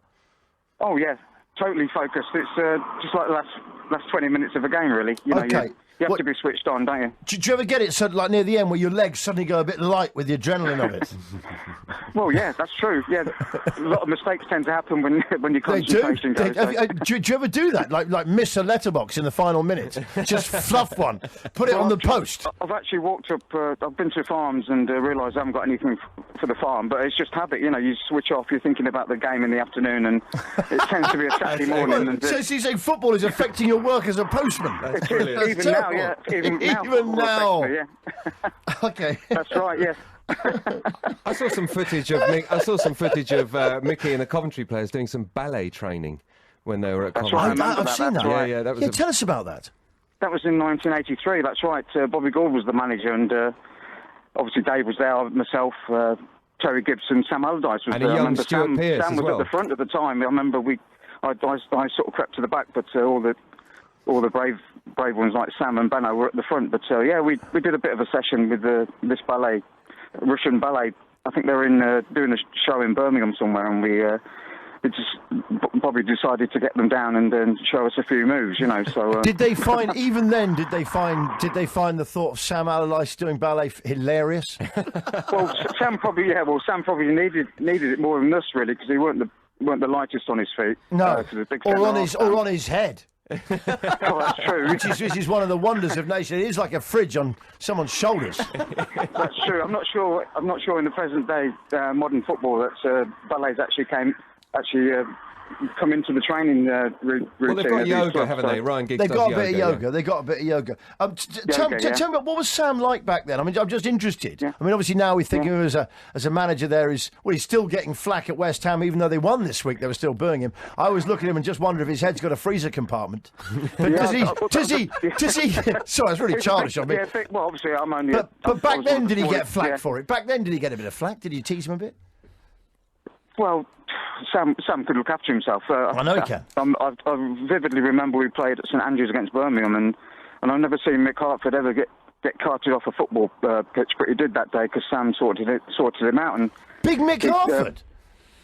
Oh yeah, totally focused. It's just like the last 20 minutes of a game, really. You know, you have to be switched on, don't you? Do you ever get it like near the end where your legs suddenly go a bit light with the adrenaline of it? Well, yeah, that's true. Yeah, a lot of mistakes tend to happen when your concentration goes. Do you ever do that? Like miss a letterbox in the final minute? Just fluff one, put it on the post. I've actually walked up. I've been to farms and realised I haven't got anything for the farm, but it's just habit. You know, you switch off. You're thinking about the game in the afternoon, and it tends to be a Saturday morning. So you're saying football is affecting your work as a postman? That's brilliant. Even now. Yeah, even now. Yeah. Okay. That's right. Yeah. I saw some footage of Mickey and the Coventry players doing some ballet training when they were at Coventry. Right, I've seen that. Right. Yeah, that was. Tell us about that. That was in 1983. That's right. Bobby Gould was the manager, and obviously Dave was there. Myself, Terry Gibson, Sam Allardyce was and there. a young Stuart Pearce Sam was at the front at the time. I remember I sort of crept to the back, but all the brave ones like Sam and Benno were at the front. But we did a bit of a session with this ballet Russian ballet. I think they're in doing a show in Birmingham somewhere, and we just probably decided to get them down and then show us a few moves, you know. So did they find even then? Did they find the thought of Sam Allardyce doing ballet hilarious? Well, Sam probably needed it more than us, really, because he weren't the lightest on his feet. No, or on his head. Oh, that's true. Which is one of the wonders of nation. It is like a fridge on someone's shoulders. That's true. I'm not sure in the present day modern football that ballets actually come into the training routine. Well, they've got yoga, haven't they? Ryan Giggs They've does got a yoga, bit of yoga. yeah. They got a bit of yoga. Tell me, what was Sam like back then? I mean, I'm just interested. Yeah. I mean, obviously now we think of him as a manager. He's still getting flack at West Ham, even though they won this week. They were still booing him. I always look at him and just wonder if his head's got a freezer compartment. But does he? Sorry, it's really childish of me. Yeah, well, obviously I'm only. But back then, did he get flack for it? Back then, did he get a bit of flack? Did you tease him a bit? Well, Sam could look after himself. I know he can. I vividly remember we played at St Andrews against Birmingham, and I've never seen Mick Hartford ever get carted off a football pitch, but he did that day because Sam sorted him out. And Big Mick Hartford?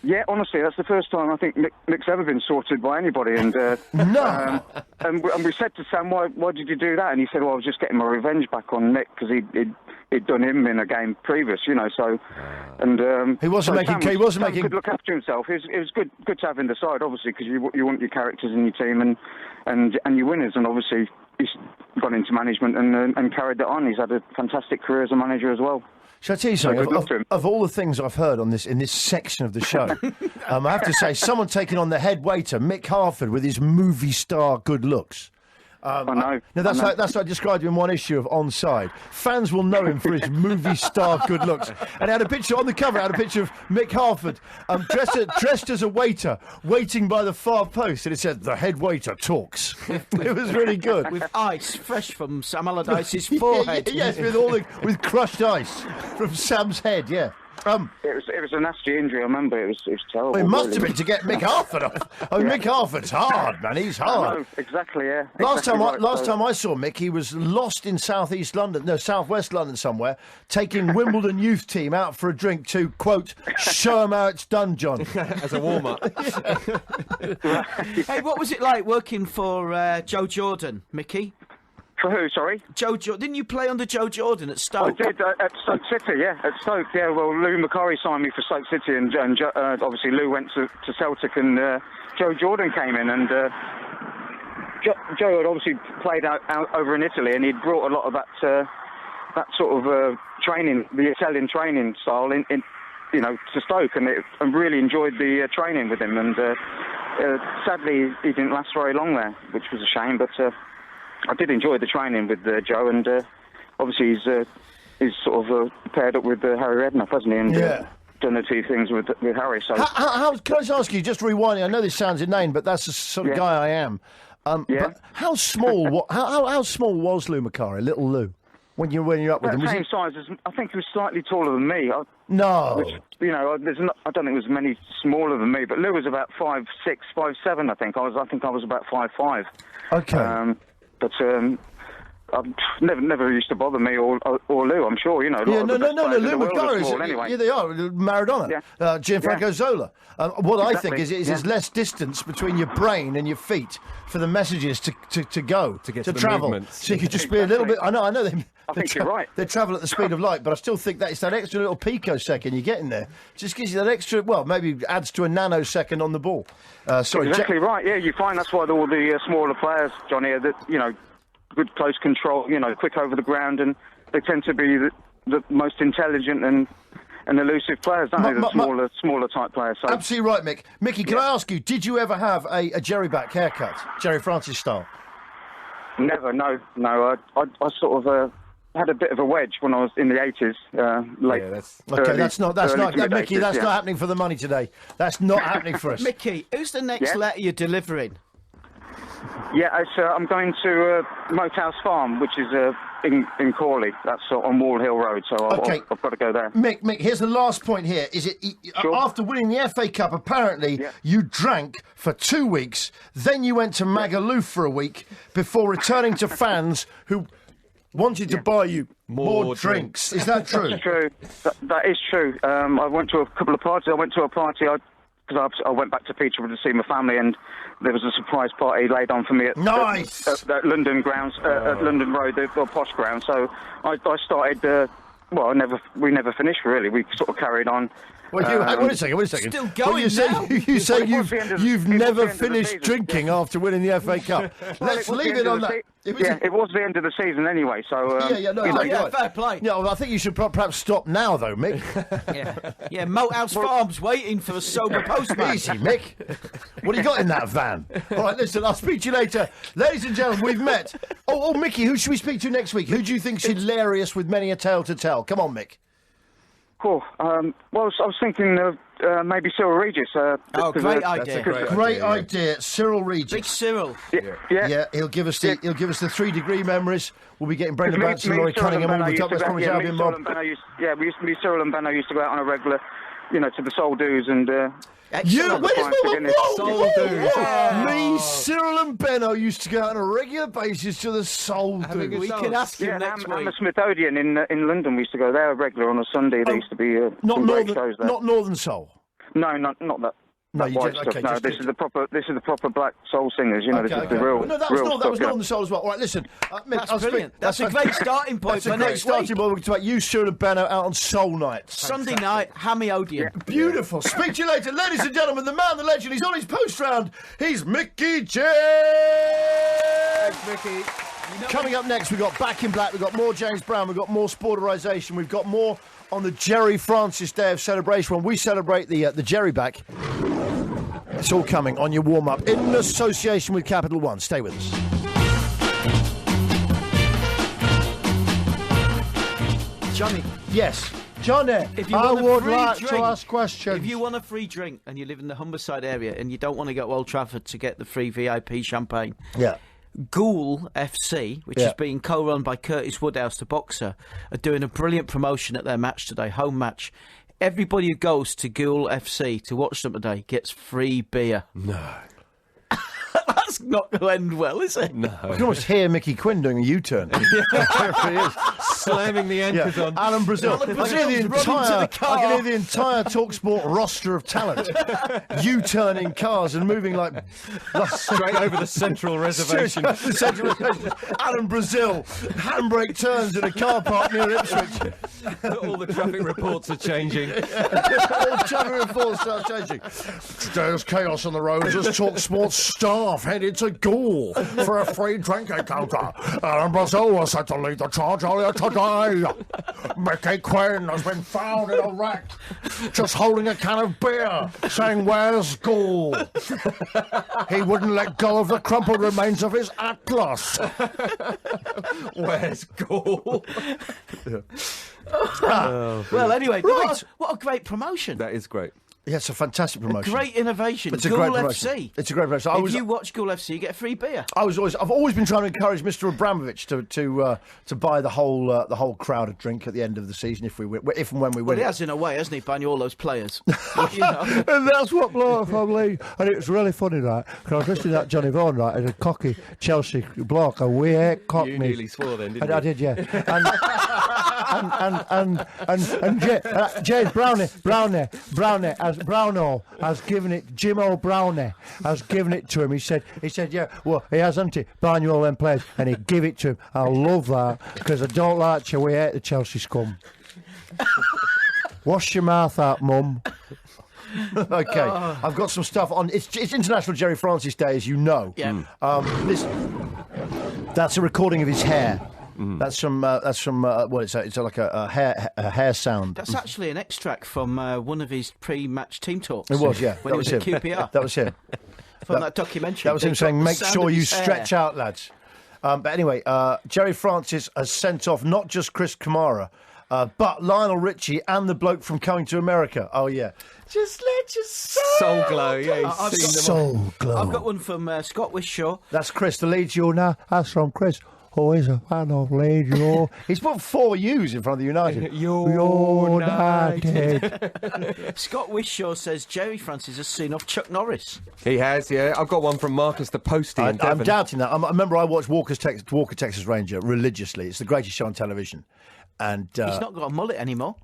Yeah, honestly, that's the first time I think Mick's ever been sorted by anybody. And no. And we said to Sam, why did you do that? And he said, well, I was just getting my revenge back on Mick because he'd done him in a game previous, you know. So, and he wasn't making. Sam could look after himself. It was good to have in the side, obviously, because you want your characters in your team and your winners. And obviously, he's gone into management and carried that on. He's had a fantastic career as a manager as well. Shall I tell you something? Of all the things I've heard in this section of the show, I have to say, someone taking on the head waiter, Mick Hartford, with his movie star good looks. I know. No, that's how I described him in one issue of Onside. Fans will know him for his movie star good looks. And it had a picture on the cover. It had a picture of Mick Hartford dressed as a waiter, waiting by the far post, and it said, "The head waiter talks." It was really good. With ice fresh from Sam Allardyce's forehead. Yes, with crushed ice from Sam's head. Yeah. It was a nasty injury. I remember it was terrible. Well, it must have been to get Mick Hartford off. I mean, Mick Hartford's hard, man. He's hard. I know, exactly. Yeah. Last time I saw Mick, he was lost in southwest London somewhere, taking Wimbledon youth team out for a drink to quote, "show 'em how it's done, John," as a warm up. Hey, what was it like working for Joe Jordan, Mickey? For who, sorry? Joe Jordan. Didn't you play under Joe Jordan at Stoke? I did, at Stoke City, yeah. At Stoke, yeah. Well, Lou McCarry signed me for Stoke City, and obviously Lou went to Celtic, and Joe Jordan came in, and Joe had obviously played out over in Italy, and he'd brought a lot of that sort of training, the Italian training style, in to Stoke, and really enjoyed the training with him. And sadly, he didn't last very long there, which was a shame, but... I did enjoy the training with Joe, and obviously he's sort of paired up with Harry Redknapp, hasn't he? And done a few things with Harry. So, how can I just ask you, just rewinding? I know this sounds inane, but that's the sort of guy I am. But how small? How small was Lou McCarry, little Lou, when you're up with him? Same size as I think he was slightly taller than me. No, which, I don't think there's many smaller than me, but Lou was about 5'6", 5'7". I think I was about 5'5". Okay. But never used to bother me or Lou. I'm sure no. Lou McCarry. Anyway. Yeah, they are. Maradona, Gianfranco Zola. What I think is there's less distance between your brain and your feet for the messages to go to travel. Movements. So you could just be a little bit. I know them. I think you're right. They travel at the speed of light, but I still think that it's that extra little picosecond you get in there. Just gives you that extra. Well, maybe adds to a nanosecond on the ball. Sorry, exactly right. Yeah, you find that's why all the smaller players, Johnny, are good close control, quick over the ground, and they tend to be the most intelligent and elusive players, don't they? The smaller type players. So. Absolutely right, Mick. Mickey, can I ask you, did you ever have a Jerry back haircut, Jerry Francis style? Never, no. I sort of had a bit of a wedge when I was in the 80s. That's not Mickey. That's not happening for the money today. That's not happening for us. Mickey, who's the next letter you're delivering? Yeah, I'm going to Moathouse Farm, which is in Crawley. That's on Wall Hill Road, so I've got to go there. Mick, here's the last point here. Sure. After winning the FA Cup, apparently you drank for 2 weeks, then you went to Magaluf for a week before returning to fans who wanted to buy you more drinks. Is that true? That's true. That is true. I went to a couple of parties. I went to a party because I went back to Peterborough to see my family, and there was a surprise party laid on for me at London grounds, at London Road, the posh ground. So I started. We never finished really. We sort of carried on. Well, wait a second. Still going you say you've never finished drinking after winning the FA Cup. Let's leave it on that. It was the end of the season anyway, so... fair play. Yeah, well, I think you should perhaps stop now, though, Mick. Yeah, Malthouse Farm's waiting for a sober postman. Easy, Mick. What do you got in that van? All right, listen, I'll speak to you later. Ladies and gentlemen, we've met. Oh, Mickey, who should we speak to next week? Who do you think's hilarious with many a tale to tell? Come on, Mick. Cool. I was thinking of maybe Cyril Regis. Great idea. Great idea, Cyril Regis. Big Cyril. Yeah. He'll give us the 3 degree memories. We'll be getting Brendan Banks and Laurie Cunningham all the Douglas Bromwich Albion mob. Me, Cyril and Benno used to go out on a regular, to the Soul Do's and. Me, Cyril and Benno used to go out on a regular basis to the Soul Do's. We can ask him next week. Hammersmith Odeon in London, we used to go there regular on a Sunday. There used to be some great shows there. Not Northern Soul. No, not that. No, you white just, stuff. No, this is the proper black soul singers. This is the real. No, that was Northern Soul as well. All right, listen, Mick, that's brilliant. That's a great starting point for next week. We're going to talk about you, Cyril and Benno out on Soul Nights. Sunday night, Hammy Odeon. Yeah. Beautiful. Speak to you later, ladies and gentlemen. The man, the legend. He's on his post round. He's Mickey J. Thanks, Mickey. Coming up next, we've got Back in Black. We've got more James Brown. We've got more Sporterisation. We've got more on the Jerry Francis Day of Celebration when we celebrate the Jerry back. It's all coming on your warm-up in association with Capital One. Stay with us. Johnny. Yes. Johnny, I would like to ask questions. If you want a free drink and you live in the Humberside area and you don't want to go to Old Trafford to get the free VIP champagne, Ghoul FC, which is being co-run by Curtis Woodhouse, the boxer, are doing a brilliant promotion at their match today, home match. Everybody who goes to Ghoul FC to watch them today gets free beer. No. That's not going to end well, is it? No. I can almost hear Mickey Quinn doing a U-turn. There he is. Slamming the anchors on. Alan Brazil. I can hear the entire TalkSport roster of talent U-turning cars and moving like straight over the central reservation. Alan Brazil, handbrake turns in a car park near Ipswich. All the traffic reports are changing. All the traffic reports are changing. Today's chaos on the roads as TalkSport staff headed to Ghoul for a free drink encounter. Alan Brazil was set to lead the charge earlier today. Mickey Quinn has been found in a wreck, just holding a can of beer, saying, "Where's Ghoul?" He wouldn't let go of the crumpled remains of his Atlas. Where's Ghoul? Well, anyway, what a great promotion. That is great. Yeah, it's a fantastic promotion. A great innovation. It's a Ghoul great promotion. FC. It's a great promotion. If you watch Ghoul FC, you get a free beer. I've always been trying to encourage Mr. Abramovich to buy the whole crowd a drink at the end of the season if and when we win. Well, he has in a way, hasn't he, buying all those players? And that's what blew up from Lee. And it was really funny, right? Because I was listening to that Johnny Vaughan, right, as a cocky Chelsea bloke, and we ain't cockney. You nearly swore then, didn't you? I did, yeah. And James Brownie has given it. Jimmo Brownie has given it to him. He said, yeah. Well, he has, hasn't he? Buying you all them players, and he give it to him. I love that because I don't like you. We hate the Chelsea scum. Wash your mouth out, Mum. Okay, I've got some stuff on. It's International Jerry Francis Day, as you know. Yeah. That's a recording of his hair. That's from it's like a hair sound. That's actually an extract from one of his pre-match team talks. It was, yeah. When he was at QPR. That was him. From that documentary. That was him saying, "Make sure you stretch out, lads." But anyway, Jerry Francis has sent off not just Chris Kamara, but Lionel Richie and the bloke from Coming to America. Oh yeah. Just let your soul glow. Yeah, I've got soul glow. I've got one from Scott Wishaw. That's Chris, the lead. You now, that's from Chris. always a fan of Leeds. He's put 4 U's in front of the United. United. Scott Wishaw says Jerry Francis has seen off Chuck Norris. He has, yeah. I've got one from Marcus the Postie in Devon. I'm doubting that. I remember I watched Walker, Texas Ranger religiously. It's the greatest show on television. And he's not got a mullet anymore.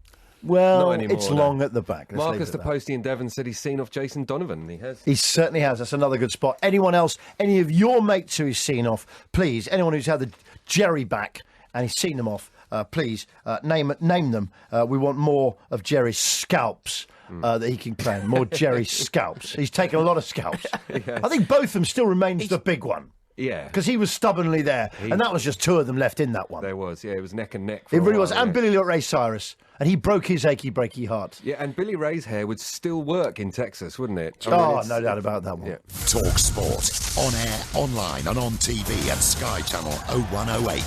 Well, Not anymore, it's no. long at the back. Let's leave Marcus it the at that. Postie in Devon said he's seen off Jason Donovan. He has. He certainly has. That's another good spot. Anyone else, any of your mates who he's seen off, please, anyone who's had the Jerry back and he's seen them off, please name them. We want more of Jerry's scalps that he can claim. More Jerry scalps. He's taken a lot of scalps. Yes. I think both of them still remains the big one. Yeah. Because he was stubbornly there, and that was just 2 of them left in that one. There was, yeah. It was neck and neck. For It a really while, was. And yeah. Billy Ray Cyrus. And he broke his achy, breaky heart. Yeah, and Billy Ray's hair would still work in Texas, wouldn't it? No doubt about that one. Yeah. Talk Sport. On air, online and on TV at Sky Channel 0108.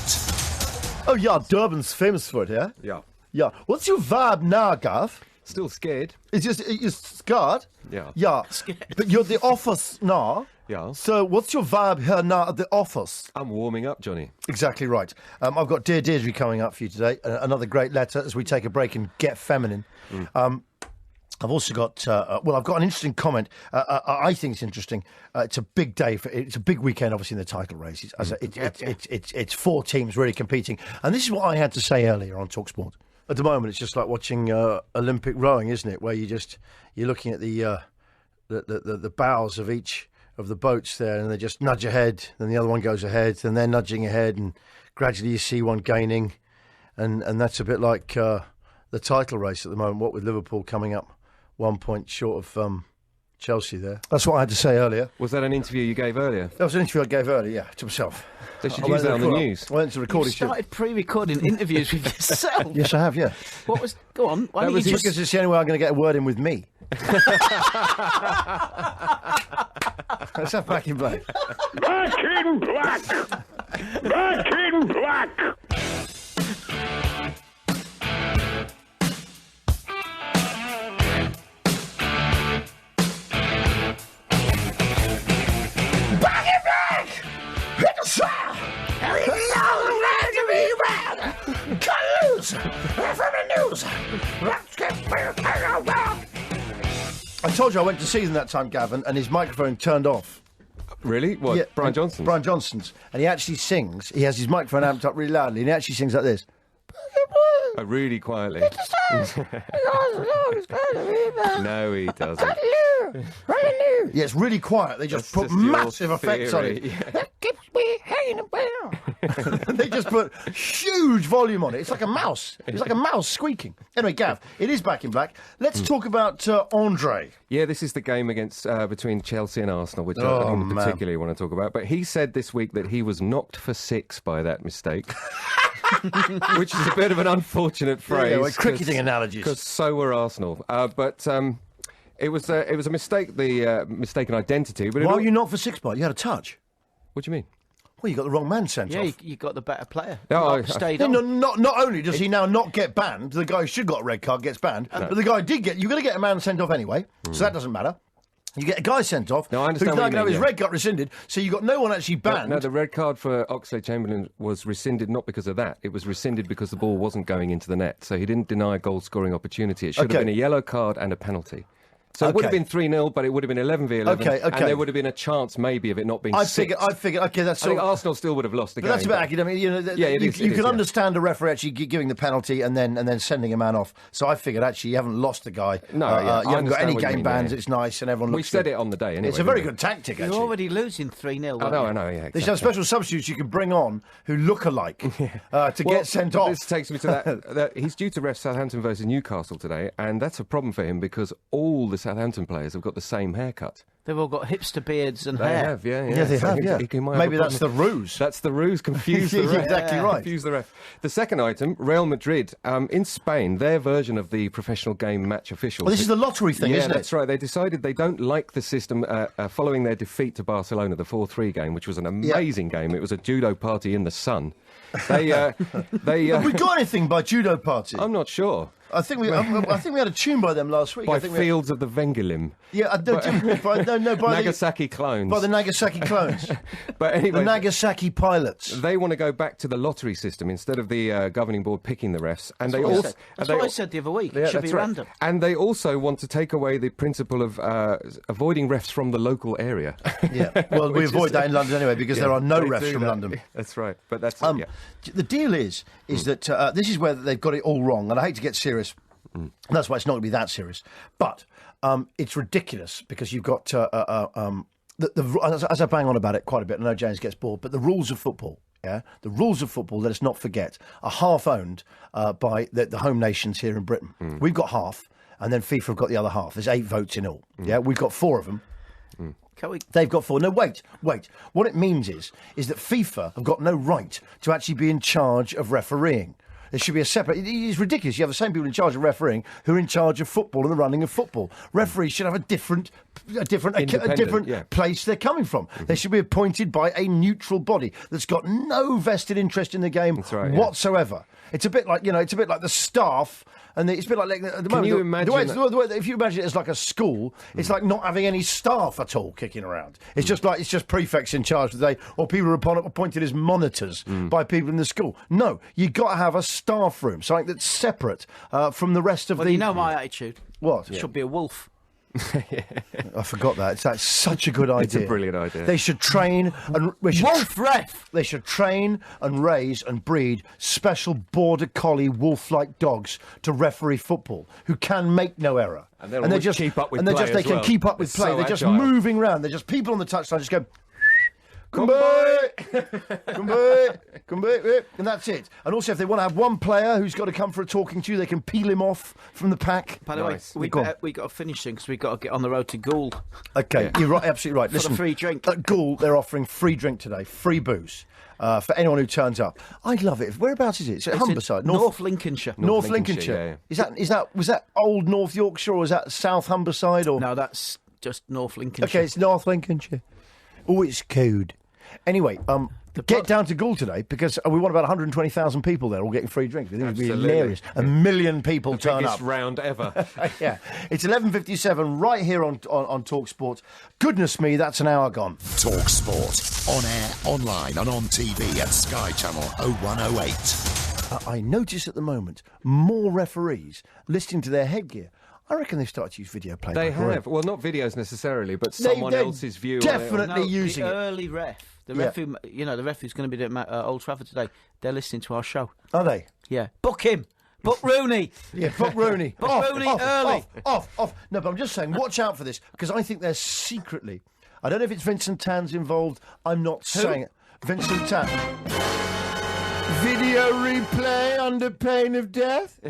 Oh, yeah, Durban's famous for it, yeah? Yeah. Yeah. What's your vibe now, Gav? Still scared. You're scared? Yeah. Yeah. But you're at the office now. Yeah. So what's your vibe here now at the office? I'm warming up, Johnny. Exactly right. I've got Dear Deirdre coming up for you today. Another great letter as we take a break and get feminine. I've also got, I've got an interesting comment. I think it's interesting. It's a big day. It's a big weekend, obviously, in the title race. It's 4 teams really competing. And this is what I had to say earlier on TalkSport. At the moment, it's just like watching Olympic rowing, isn't it? Where you're looking at the bows of each of the boats there, and they just nudge ahead, then the other one goes ahead, and they're nudging ahead, and gradually you see one gaining, and that's a bit like the title race at the moment. What with Liverpool coming up 1 point short of Chelsea there. That's what I had to say earlier. Was that an interview you gave earlier? That was an interview I gave earlier, yeah, to myself. They should use that on the news. I went to record You started pre-recording interviews with yourself. Yes, I have, yeah. What was... Go on. Why That don't was you because just... it's the only way I'm going to get a word in with me. Let's have Back in Black. Back in black! Back in black! Back in Black! Hit the sound! And it's all around to be bad! Cut loose! From the news! I told you I went to see them that time, Gavin, and his microphone turned off. Really? What? Yeah, Brian Johnson? Brian Johnson's. And he actually sings. He has his microphone amped up really loudly, and he actually sings like this. Oh, really quietly. No, he doesn't. Yeah, it's really quiet. They just That's put just your massive effects on it. theory, yeah. That keeps me hanging about. They just put huge volume on it. It's like a mouse. It's like a mouse squeaking. Anyway, Gav, it is Back in Black. Let's talk about Andre. Yeah, this is the game against between Chelsea and Arsenal, which I Oh, don't man. particularly want to talk about. But he said this week that he was knocked for 6 by that mistake, which is a bit of an unfortunate phrase. Yeah, well, cricketing analogies. Because so were Arsenal. But it was a mistake, the mistaken identity. But Why were you not for 6 by? You had a touch. What do you mean? Well, you got the wrong man sent Yeah, off. you got the better player. No, Stayed No, on. not only does he now not get banned, the guy who should got a red card gets banned, but the guy did get... You're going to get a man sent off anyway, so that doesn't matter. You get a guy sent off No, I who's understand now what going you to have mean, his yeah. red card rescinded, so you got no one actually banned. No, the red card for Oxlade-Chamberlain was rescinded not because of that. It was rescinded because the ball wasn't going into the net. So he didn't deny a goal-scoring opportunity. It should have Okay. been a yellow card and a penalty. So it would have Okay. been 3-0, but it would have been 11v11. Okay. And there would have been a chance maybe of it not being I 6. figured, okay, that's I think all. Arsenal still would have lost the But game. that's a bit academic. You know, Yeah, it is, you it can is, yeah. understand a referee actually giving the penalty and then sending a man off. So I figured actually you haven't lost the guy. No, yeah, you I haven't got understand any what you game mean, bans. yeah. It's nice and everyone We looks said good. it on the day anyway. It's a very didn't good tactic, You're actually. already losing 3-0. we? I know, yeah. They should have special substitutes you can bring on who look alike to get sent but off. This takes me to that he's due to ref Southampton versus Newcastle today, and that's a problem for him because all the Southampton players have got the same haircut. They've all got hipster beards and They hair. have, yeah. Yeah, they So have, yeah. he might have Maybe a that's the problem. ruse. That's the ruse. Confuse the You're ref. exactly right. Confuse the ref. The second item, Real Madrid. In Spain, their version of the professional game match officials. Well, this is the lottery thing, yeah, isn't it? that's right. They decided they don't like the system following their defeat to Barcelona, the 4-3 game, which was an amazing game. It was a judo party in the sun. They Have we got anything by judo party? I'm not sure. I think we had a tune by them last week. By I think Fields of the Vengalim. Yeah, by Nagasaki clones. By the Nagasaki clones. But anyway, the Nagasaki pilots. They want to go back to the lottery system instead of the governing board picking the refs. And That's what I said the other week. It should be random. And they also want to take away the principle of avoiding refs from the local area. Yeah, well, we avoid that in London anyway because there are no refs from London. That's right. But that's the deal is that this is where they've got it all wrong, and I hate to get serious. That's why it's not going to be that serious. But it's ridiculous because you've got as I bang on about it quite a bit. I know James gets bored, but the rules of football. Yeah, the rules of football, let us not forget, are half owned by the home nations here in Britain. We've got half, and then FIFA have got the other half. There's 8 votes in all. Yeah, we've got 4 of them. They've got 4. No, wait. What it means is that FIFA have got no right to actually be in charge of refereeing. There should be a separate... It's ridiculous. You have the same people in charge of refereeing who are in charge of football and the running of football. Referees should have a different place they're coming from. They should be appointed by a neutral body that's got no vested interest in the game whatsoever. It's a bit like, the staff... And it's a bit like at the moment. You imagine if you imagine it as like a school, it's like not having any staff at all kicking around. It's just prefects in charge today, or people are appointed as monitors by people in the school. No, you got to have a staff room, something that's separate from the rest of the. You know my attitude. What? It should be a wolf. I forgot that. That's such a good idea. It's a brilliant idea. They should train and wolf ref. They should train and raise and breed special border collie wolf-like dogs to referee football who can make no error. And they just keep up with play. They can keep up with play. They're just moving around. They're just people on the touchline just go. Come back! And that's it. And also, if they want to have one player who's got to come for a talking to, they can peel him off from the pack. By the way, we got to finish soon because we've got to get on the road to Gould. Okay, you're right, absolutely right. For the free drink. At Gould, they're offering free drink today, free booze. For anyone who turns up. I'd love it. Whereabouts is it? It's at Humberside. North Lincolnshire. North Lincolnshire. Yeah. Was that old North Yorkshire or was that South Humberside? Or? No, that's just North Lincolnshire. Okay, it's North Lincolnshire. Oh, it's code. Anyway, get down to Gould today because we want about 120,000 people there all getting free drinks. We think it would be hilarious. 1 million people turn up. The biggest round ever. Yeah. It's 11:57 right here on Talk Sport. Goodness me, that's an hour gone. Talk Sport. On air, online and on TV at Sky Channel 0108. I notice at the moment more referees listening to their headgear. I reckon they've started to use video play. They have. Well, not videos necessarily, but someone else's view. Definitely using the early ref. The ref who, the ref who's going to be at Old Trafford today, they're listening to our show. Are they? Yeah. Book him. Book Rooney. Yeah, book Rooney. Book Rooney early. Off. No, but I'm just saying, watch out for this, because I think they're secretly... I don't know if it's Vincent Tan's involved. I'm not saying it. Vincent Tan. Video replay under pain of death?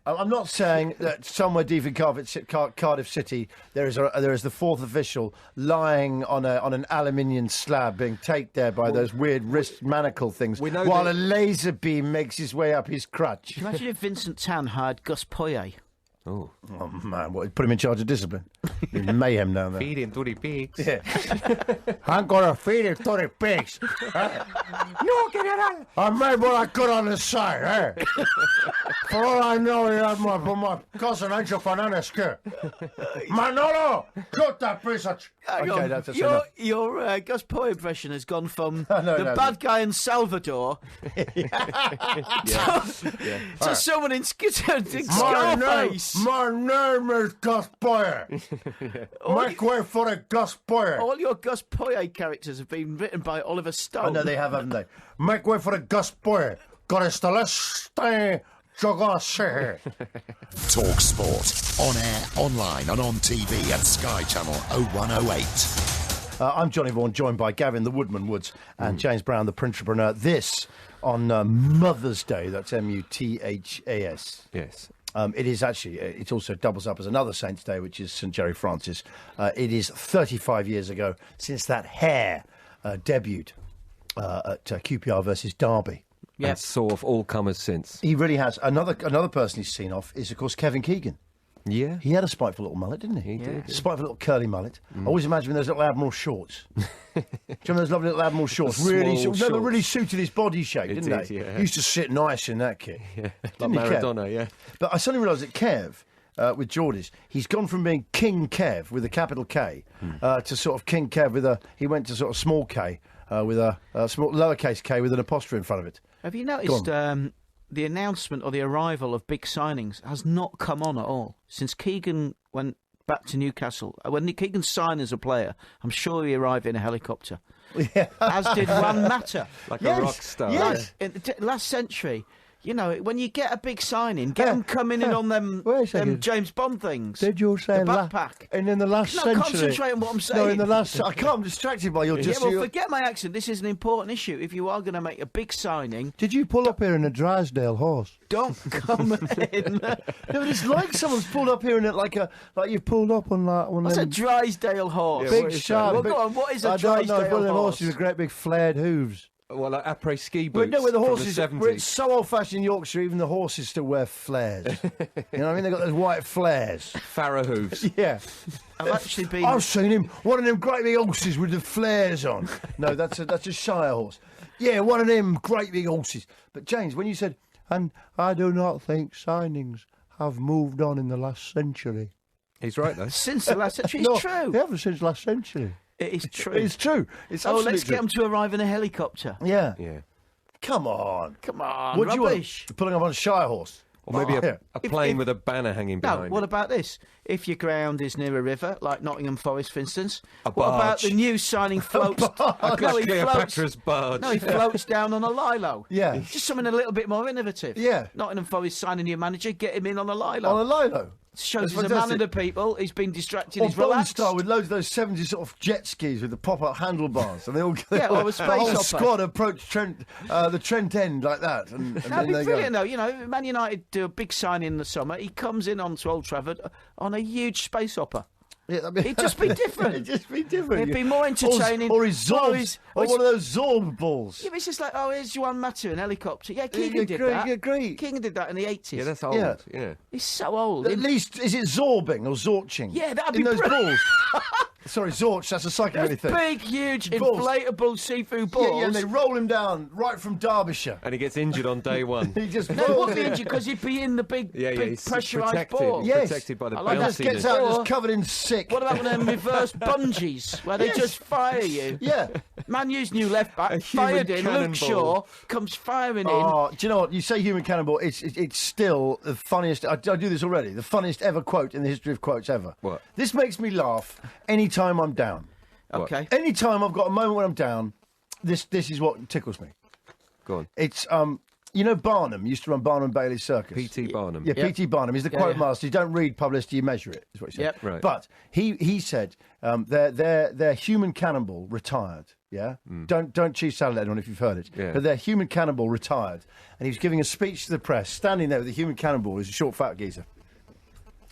I'm not saying that somewhere deep in Cardiff City there is the fourth official lying on an aluminium slab being taped there by those weird wrist manacle things while a laser beam makes his way up his crutch. Imagine if Vincent Tan hired Gus Poyet. Oh man, put him in charge of discipline. Mayhem down there. Feed him to the pigs. Yeah. I'm gonna feed him to the pigs. No, get it out. I made what I could on the side, eh? For all I know, he had my cousin Angel Fernandez here. Manolo, cut that piece of... Okay, that's enough. Your Gus Poyet impression has gone from bad guy in Salvador to someone in Scarface. My name is Gus Poyet. Make way for the Gus Poyet. All your Gus Poyet characters have been written by Oliver Stone. I know they have, haven't they? Make way for the Gus Poyet. Got us the last thing you're gonna see here. Talk Sport. On air, online and on TV at Sky Channel 0108. I'm Johnny Vaughan, joined by Gavin the Woodman Woods and James Brown the Printrepreneur. This on Mother's Day. That's Muthas. Yes. It is actually, it also doubles up as another Saint's Day, which is St. Jerry Francis. It is 35 years ago since that hare debuted at QPR versus Derby. Yeah, saw off all comers since. He really has. Another person he's seen off is, of course, Kevin Keegan. Yeah. He had a spiteful little mullet, didn't he? He did. Spiteful little curly mullet. I always imagine those little Admiral shorts. Do you remember those lovely little Admiral shorts? The Really, small no, they shorts. really suited his body shape, didn't did, they? yeah. He used to sit nice in that kit. Yeah. Didn't Like he, Kev? Maradona, yeah. But I suddenly realised that Kev, with Geordies, he's gone from being King Kev with a capital K to sort of King Kev with a. He went to sort of small K with a small lowercase K with an apostrophe in front of it. Have you noticed the announcement or the arrival of big signings has not come on at all since Keegan went back to Newcastle? When Keegan signed as a player, I'm sure he arrived in a helicopter. Yeah. As did Juan Mata. Like a rock star. Yes. In the last century, you know, when you get a big signing, get them coming in on them James Bond things. Did you say the backpack? And in the last No, century... concentrate on what I'm saying. No, in the last... I can't. I'm distracted by your just... Yeah, well, forget my accent. This is an important issue. If you are going to make a big signing... Did you pull up here in a Drysdale horse? Don't come in. No, but it's like someone's pulled up here in it like you've pulled up on like one of What's a them... Drysdale horse? Big sharp. Well, go on, what is a I don't know, Drysdale one of them horse? horses with great big flared hooves. Well, like après ski Well, boots no, where the from horses, the where it's 70s. so old-fashioned in Yorkshire, even the horses still wear flares. You know what I mean? They've got those white flares. Farrow hooves. Yeah. I've actually been... I've seen him, one of them great big horses with the flares on. No, that's a Shire horse. Yeah, one of them great big horses. But James, when you said, And I do not think signings have moved on in the last century. He's right, though. Since the last century, No, it's true. they haven't since last century. It is true. it's true. It's Oh, absolutely let's true. get them to arrive in a helicopter. Yeah. Yeah. Come on. Come on, What do you rubbish. want? Pulling up on a Shire horse? Or maybe Yeah. a plane with a banner hanging No, behind what it. about this? If your ground is near a river, like Nottingham Forest, for instance, A what about barge. the new signing floats? Cleopatra's barge. No, he floats down on a lilo. Yeah. Just something a little bit more innovative. Yeah. Nottingham Forest signing a new manager, get him in on a lilo. On a lilo? Shows That's he's a man of fantastic. the people. He's been distracted. Or He's Bone relaxed. style with loads of those 70s sort of jet skis with the pop-up handlebars, and they all Yeah, or a the space whole hopper. squad approach the Trent End like that, and That'd then be they brilliant, go. though. You know, Man United do a big signing in the summer. He comes in onto Old Trafford on a huge space hopper. Yeah, that'd be- He'd just be different. It'd just be different. It'd be more entertaining. Or his Or Zorbs, his- or one of those Zorb balls. Yeah, but it's just like, oh, here's Juan Mata in helicopter. Yeah, Keegan Yeah, did great, that. yeah, great. Keegan did that in the 80s. Yeah, that's old. Yeah. Yeah. He's so old. At least, is it Zorbing or Zorching? Yeah, that'd in be those brilliant. balls. Sorry, Zorch, that's a psychotic Those thing. big, huge, Balls. inflatable seafood balls. Yeah, and they roll him down right from Derbyshire. And he gets injured on day one. He just No, it rolls would be injured because he'd be in the big, Yeah, big he's pressurised protected. ball. Yes. Protected by the I like He that. just gets bounciness. out Or- just covered in sick. What about one of them reverse bungees where they Yes. just fire you? Yeah. Man U's new left back, A human fired in, Luke cannonball. Shaw comes firing in. Oh, do you know what? You say human cannonball, it's still the funniest. I do this already. The funniest ever quote in the history of quotes ever. What? This makes me laugh anytime I'm down. Okay. Anytime I've got a moment when I'm down, this is what tickles me. Go on. It's you know Barnum used to run Barnum Bailey Circus. P.T. Barnum. Yeah, Yep. P.T. Barnum. He's the Yeah, quote yeah. master. You don't read publicity, you measure it. Is what he said. Yep. Right. But he said their human cannibal retired. Yeah. Don't cheese salad anyone if you've heard it. Yeah. But their human cannibal retired, and he was giving a speech to the press, standing there with the human cannibal. He's a short, fat geezer.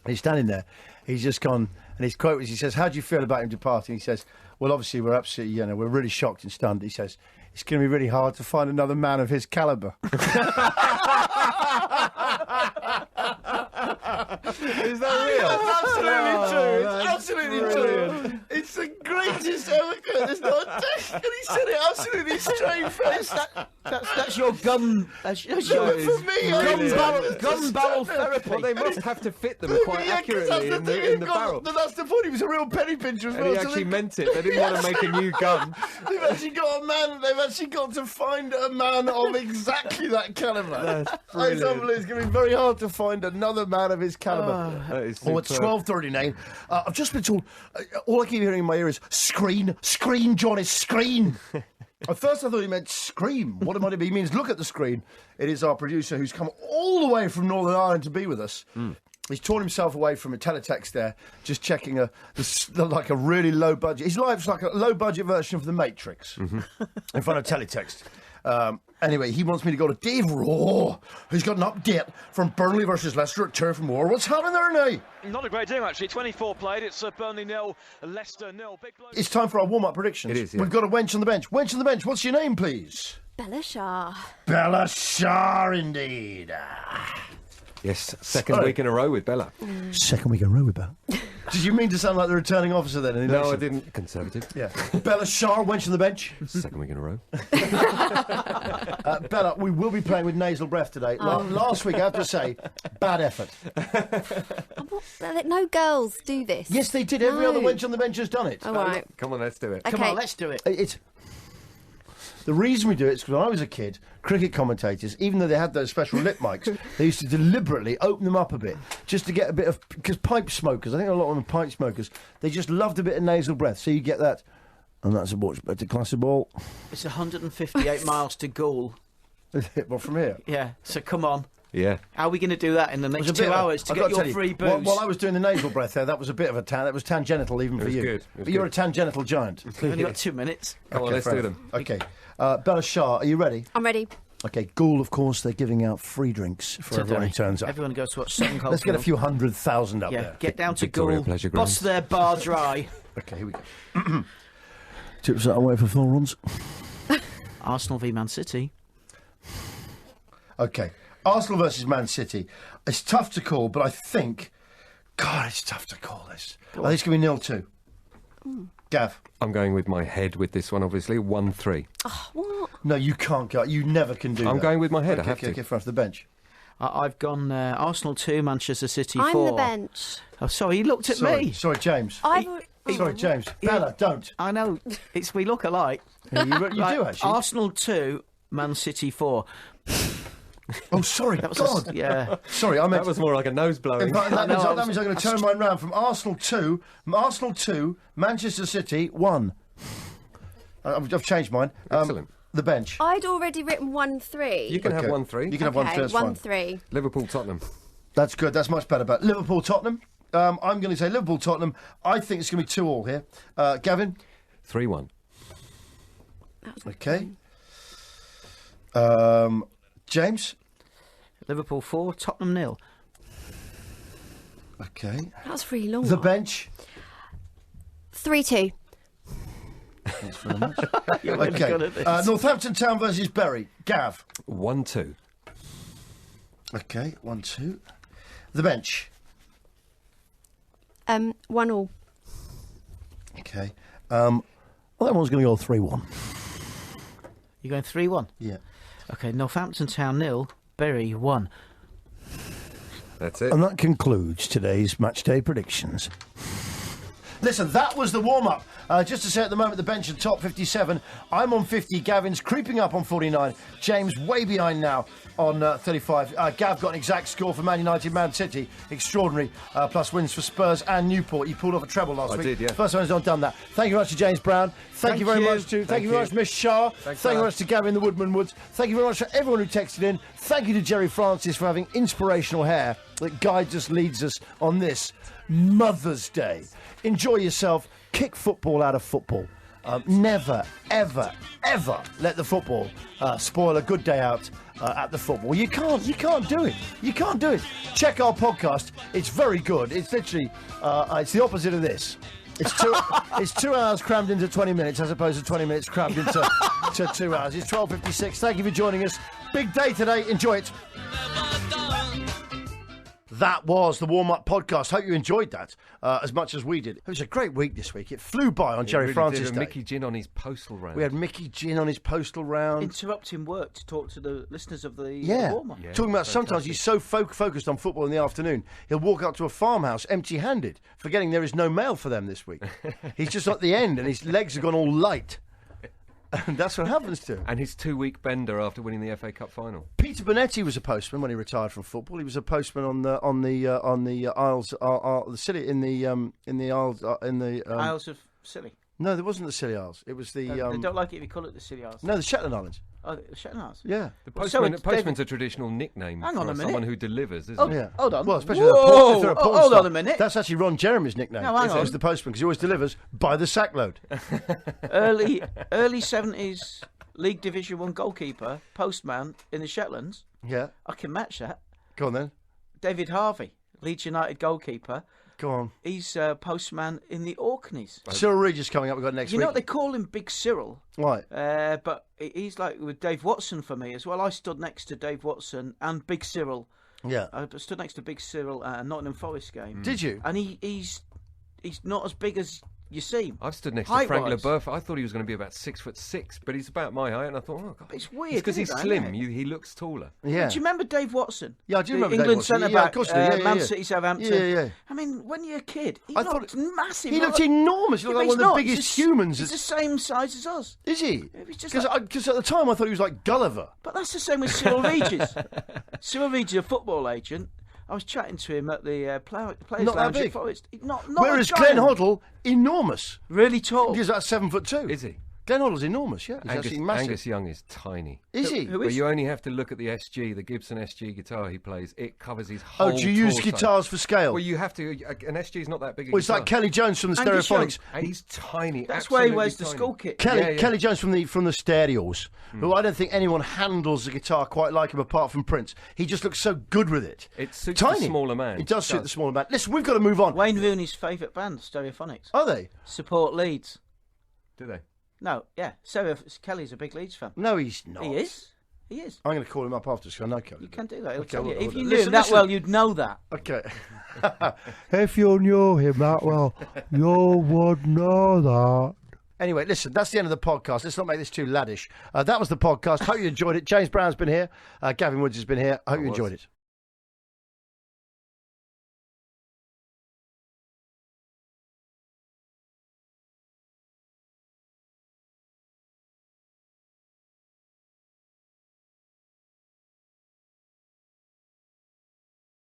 And he's standing there. He's just gone, and his quote was, he says, "How do you feel about him departing?" He says, "Well, obviously we're absolutely, we're really shocked and stunned." He says, "It's going to be really hard to find another man of his calibre." Is that real? That's absolutely true. It's absolutely true. It's the greatest ever quote. There's not a day. And he said it absolutely straight face. That's your gun. That's your For me, gun barrel therapy. Well, they must have to fit them quite Yeah, 'cause accurately that's in the thing, the he's got- barrel. That's the point. He was a real penny pincher as And well. he so actually they- meant it. They didn't want to make a new gun. They've actually got a man. They've actually got to find a man of exactly that calibre. That's It's brilliant. unbelievable. It's going to be very hard to find another man of his calibre. That is Oh, it's superb. 12:39. I've just been told. All I keep hearing in my ear is screen, Johnny, screen. At first, I thought he meant scream. What might it be? He means look at the screen. It is our producer who's come all the way from Northern Ireland to be with us. He's torn himself away from a teletext there, just checking like a really low budget. His life's like a low budget version of The Matrix in front of teletext. Anyway, he wants me to go to Dave Raw, who's got an update from Burnley versus Leicester at Turf Moor. What's happening there, Nay? Not a great deal, actually. 24 played. It's Burnley 0, Leicester 0. Big blow. It's time for our warm-up predictions. It is, yeah. We've got a wench on the bench. Wench on the bench, what's your name, please? Bella Shaw. Bella Shaw, indeed. Yes, second week in a row with Bella. Second week in a row with Bella. Did you mean to sound like the returning officer then? In the No, election? I didn't. Conservative. Yeah. Bella Shah, wench on the bench. Second week in a row. Bella, we will be playing with nasal breath today. Last week, I have to say, bad effort. No girls do this. Yes, they did. Every other wench on the bench has done it. All right. Come on, let's do it. Okay. Come on, let's do it. It's the reason we do it is because when I was a kid, cricket commentators, even though they had those special lip mics, they used to deliberately open them up a bit just to get a bit of, because pipe smokers, I think a lot of them are pipe smokers, they just loved a bit of nasal breath. So you get that, and that's a much better class of ball. It's 158 miles to Goole. Well, from here. Yeah. So come on. Yeah. How are we going to do that in the next 2 hours to get your free booze? While I was doing the nasal breath there, that was a bit of a that was tangential even for you. Good. But you're a tangential giant. We've only got 2 minutes. Come on, let's do them. Okay. Bella Shah, are you ready? I'm ready. Okay, Gould, of course, they're giving out free drinks for everyone who turns up. Everyone goes to watch Sutton Coldfield. Let's get a few 100,000 up there. Get down to Victoria Gould, Pleasure bust Grounds. their bar dry. Okay, here we go. Tips that away for 4 runs. Arsenal v Man City. Okay, Arsenal versus Man City. It's tough to call, but I think... God, it's tough to call this. I think it's going to be 0-2. Gav? I'm going with my head with this one, obviously. 1-3. Oh, what? No, you can't go. You never can do that. I'm going with my head, I have to. Okay, front of the bench. I've gone Arsenal 2, Manchester City 4. I'm the bench. Oh, sorry, he looked at me. Sorry, James. Sorry, James. Bella, don't. I know. We look alike. Yeah, you do, actually. Arsenal 2, Man City 4. Oh, sorry, That was God. yeah. Sorry, I meant... That was more like a nose blowing. In fact, that means I'm going to turn mine round from Arsenal 2, Manchester City 1. I've changed mine. Excellent. The bench. I'd already written 1-3. You can have 1-3. You can have 1-3. That's fine. 1-3. Liverpool-Tottenham. That's good. That's much better. But Liverpool-Tottenham. I'm going to say Liverpool-Tottenham. I think it's going to be 2-2 here. Gavin? 3-1. Okay. James? Liverpool 4, Tottenham 0. Okay. That's really long. The bench? 3-2. Thanks very much. You're really good at this. Northampton Town versus Bury. Gav? 1-2. Okay, 1-2. The bench? 1-1. Okay. Well, that one's going to go 3-1. You're going 3-1? Yeah. Okay, Northampton Town 0, Bury 1. That's it. And that concludes today's matchday predictions. Listen, that was the warm-up. Just to say at the moment, the bench at top 57. I'm on 50. Gavin's creeping up on 49. James way behind now on 35. Gav got an exact score for Man United, Man City. Extraordinary. Plus wins for Spurs and Newport. He pulled off a treble last week. I did, yeah. First one has not done that. Thank you very much to James Brown. Thank you very much to Thank you very much, Miss Shah. Thank you very much to Gavin the Woodman Woods. Thank you very much for everyone who texted in. Thank you to Jerry Francis for having inspirational hair that guides us, leads us on this Mother's Day. Enjoy yourself. Kick football out of football. Never, ever, ever let the football spoil a good day out at the football. You can't do it. You can't do it. Check our podcast. It's very good. It's literally, it's the opposite of this. It's 2 hours crammed into 20 minutes as opposed to 20 minutes crammed into to 2 hours. It's 12:56. Thank you for joining us. Big day today. Enjoy it. That was the warm-up podcast. Hope you enjoyed that as much as we did. It was a great week this week. It flew by on Jerry Francis Day. Mickey Gin on his postal round. We had Mickey Gin on his postal round. Interrupting work to talk to the listeners of the warm-up. Yeah, talking about sometimes he's so focused on football in the afternoon, he'll walk up to a farmhouse empty-handed, forgetting there is no mail for them this week. He's just at the end and his legs have gone all light. And that's what happens to him. And his 2-week bender after winning the FA Cup final. Peter Bonetti was a postman when he retired from football. He was a postman on the Isles, the Scilly in the Isles in the Isles of Scilly. No, there wasn't the Scilly Isles. It was the. They don't like it if you call it the Scilly Isles. No, the Shetland Islands. Oh, the Shetland Isles. Yeah. The postman's a traditional nickname Hang on for a minute. someone who delivers, isn't it? Yeah. Hold on. Well, especially Whoa! if they're a porn Hold star. on a minute. That's actually Ron Jeremy's nickname. No, hang on. Is the postman because he always delivers by the sackload. early 70s League Division 1 goalkeeper, postman in the Shetlands. Yeah. I can match that. Go on then. David Harvey, Leeds United goalkeeper. Go on. He's postman in the Orkneys. Cyril Regis coming up. We've got next You week. know what they call him, Big Cyril? Right. But he's like with Dave Watson for me as well. I stood next to Dave Watson and Big Cyril Yeah. I stood next to Big Cyril at a Nottingham Forest game. Did you? And he's not as big as you seem. I've stood next to Frank Height-wise. Leboeuf. I thought he was going to be about 6'6", but he's about my height, and I thought, oh God, it's weird. because he's isn't it, slim. isn't it? He looks taller. Yeah. Do you remember Dave Watson? Yeah, I do The remember England Dave Watson. centre Yeah, back, of course I do. Man City, Southampton. Yeah. I mean, when you're a kid, he I looked thought- massive. He looked enormous. He looked like one of the biggest humans. He's the same size as us. Is he? He's just Because at the time I thought he was like Gulliver. But that's the same with Cyril Regis. Cyril Regis, a football agent. I was chatting to him at the Players Not that Lounge at big. Forest. Not Whereas a giant. Glenn Hoddle, enormous. Really tall. He's about 7'2". Is he? Glenn Hoddle's enormous, yeah. He's actually massive. Angus Young is tiny. Is he? Who But is you only have to look at the SG, the Gibson SG guitar he plays. It covers his whole Oh, do you use torso. guitars for scale? Well, you have to. An SG is not that big a Well, it's guitar. like Kelly Jones from the Angus Young. Stereophonics. And he's tiny. That's where he absolutely wears the tiny. skull kit. Kelly Jones from the Stereos, who I don't think anyone handles the guitar quite like him apart from Prince. He just looks so good with it. It suits Tiny. the smaller man. It does suit the smaller man. Listen, we've got to move on. Wayne Rooney's favourite band, Stereophonics. Are they? Support Leeds. Do they? No, yeah. Kelly's a big Leeds fan. No, he's not. He is. He is. I'm going to call him up after because I know Kelly. You can do that. He'll Okay, tell you. well, If you knew listen, him that listen. well, you'd know that. Okay. If you knew him that well, you would know that. Anyway, listen, that's the end of the podcast. Let's not make this too laddish. That was the podcast. Hope you enjoyed it. James Brown's been here. Gavin Woods has been here. I hope you enjoyed it.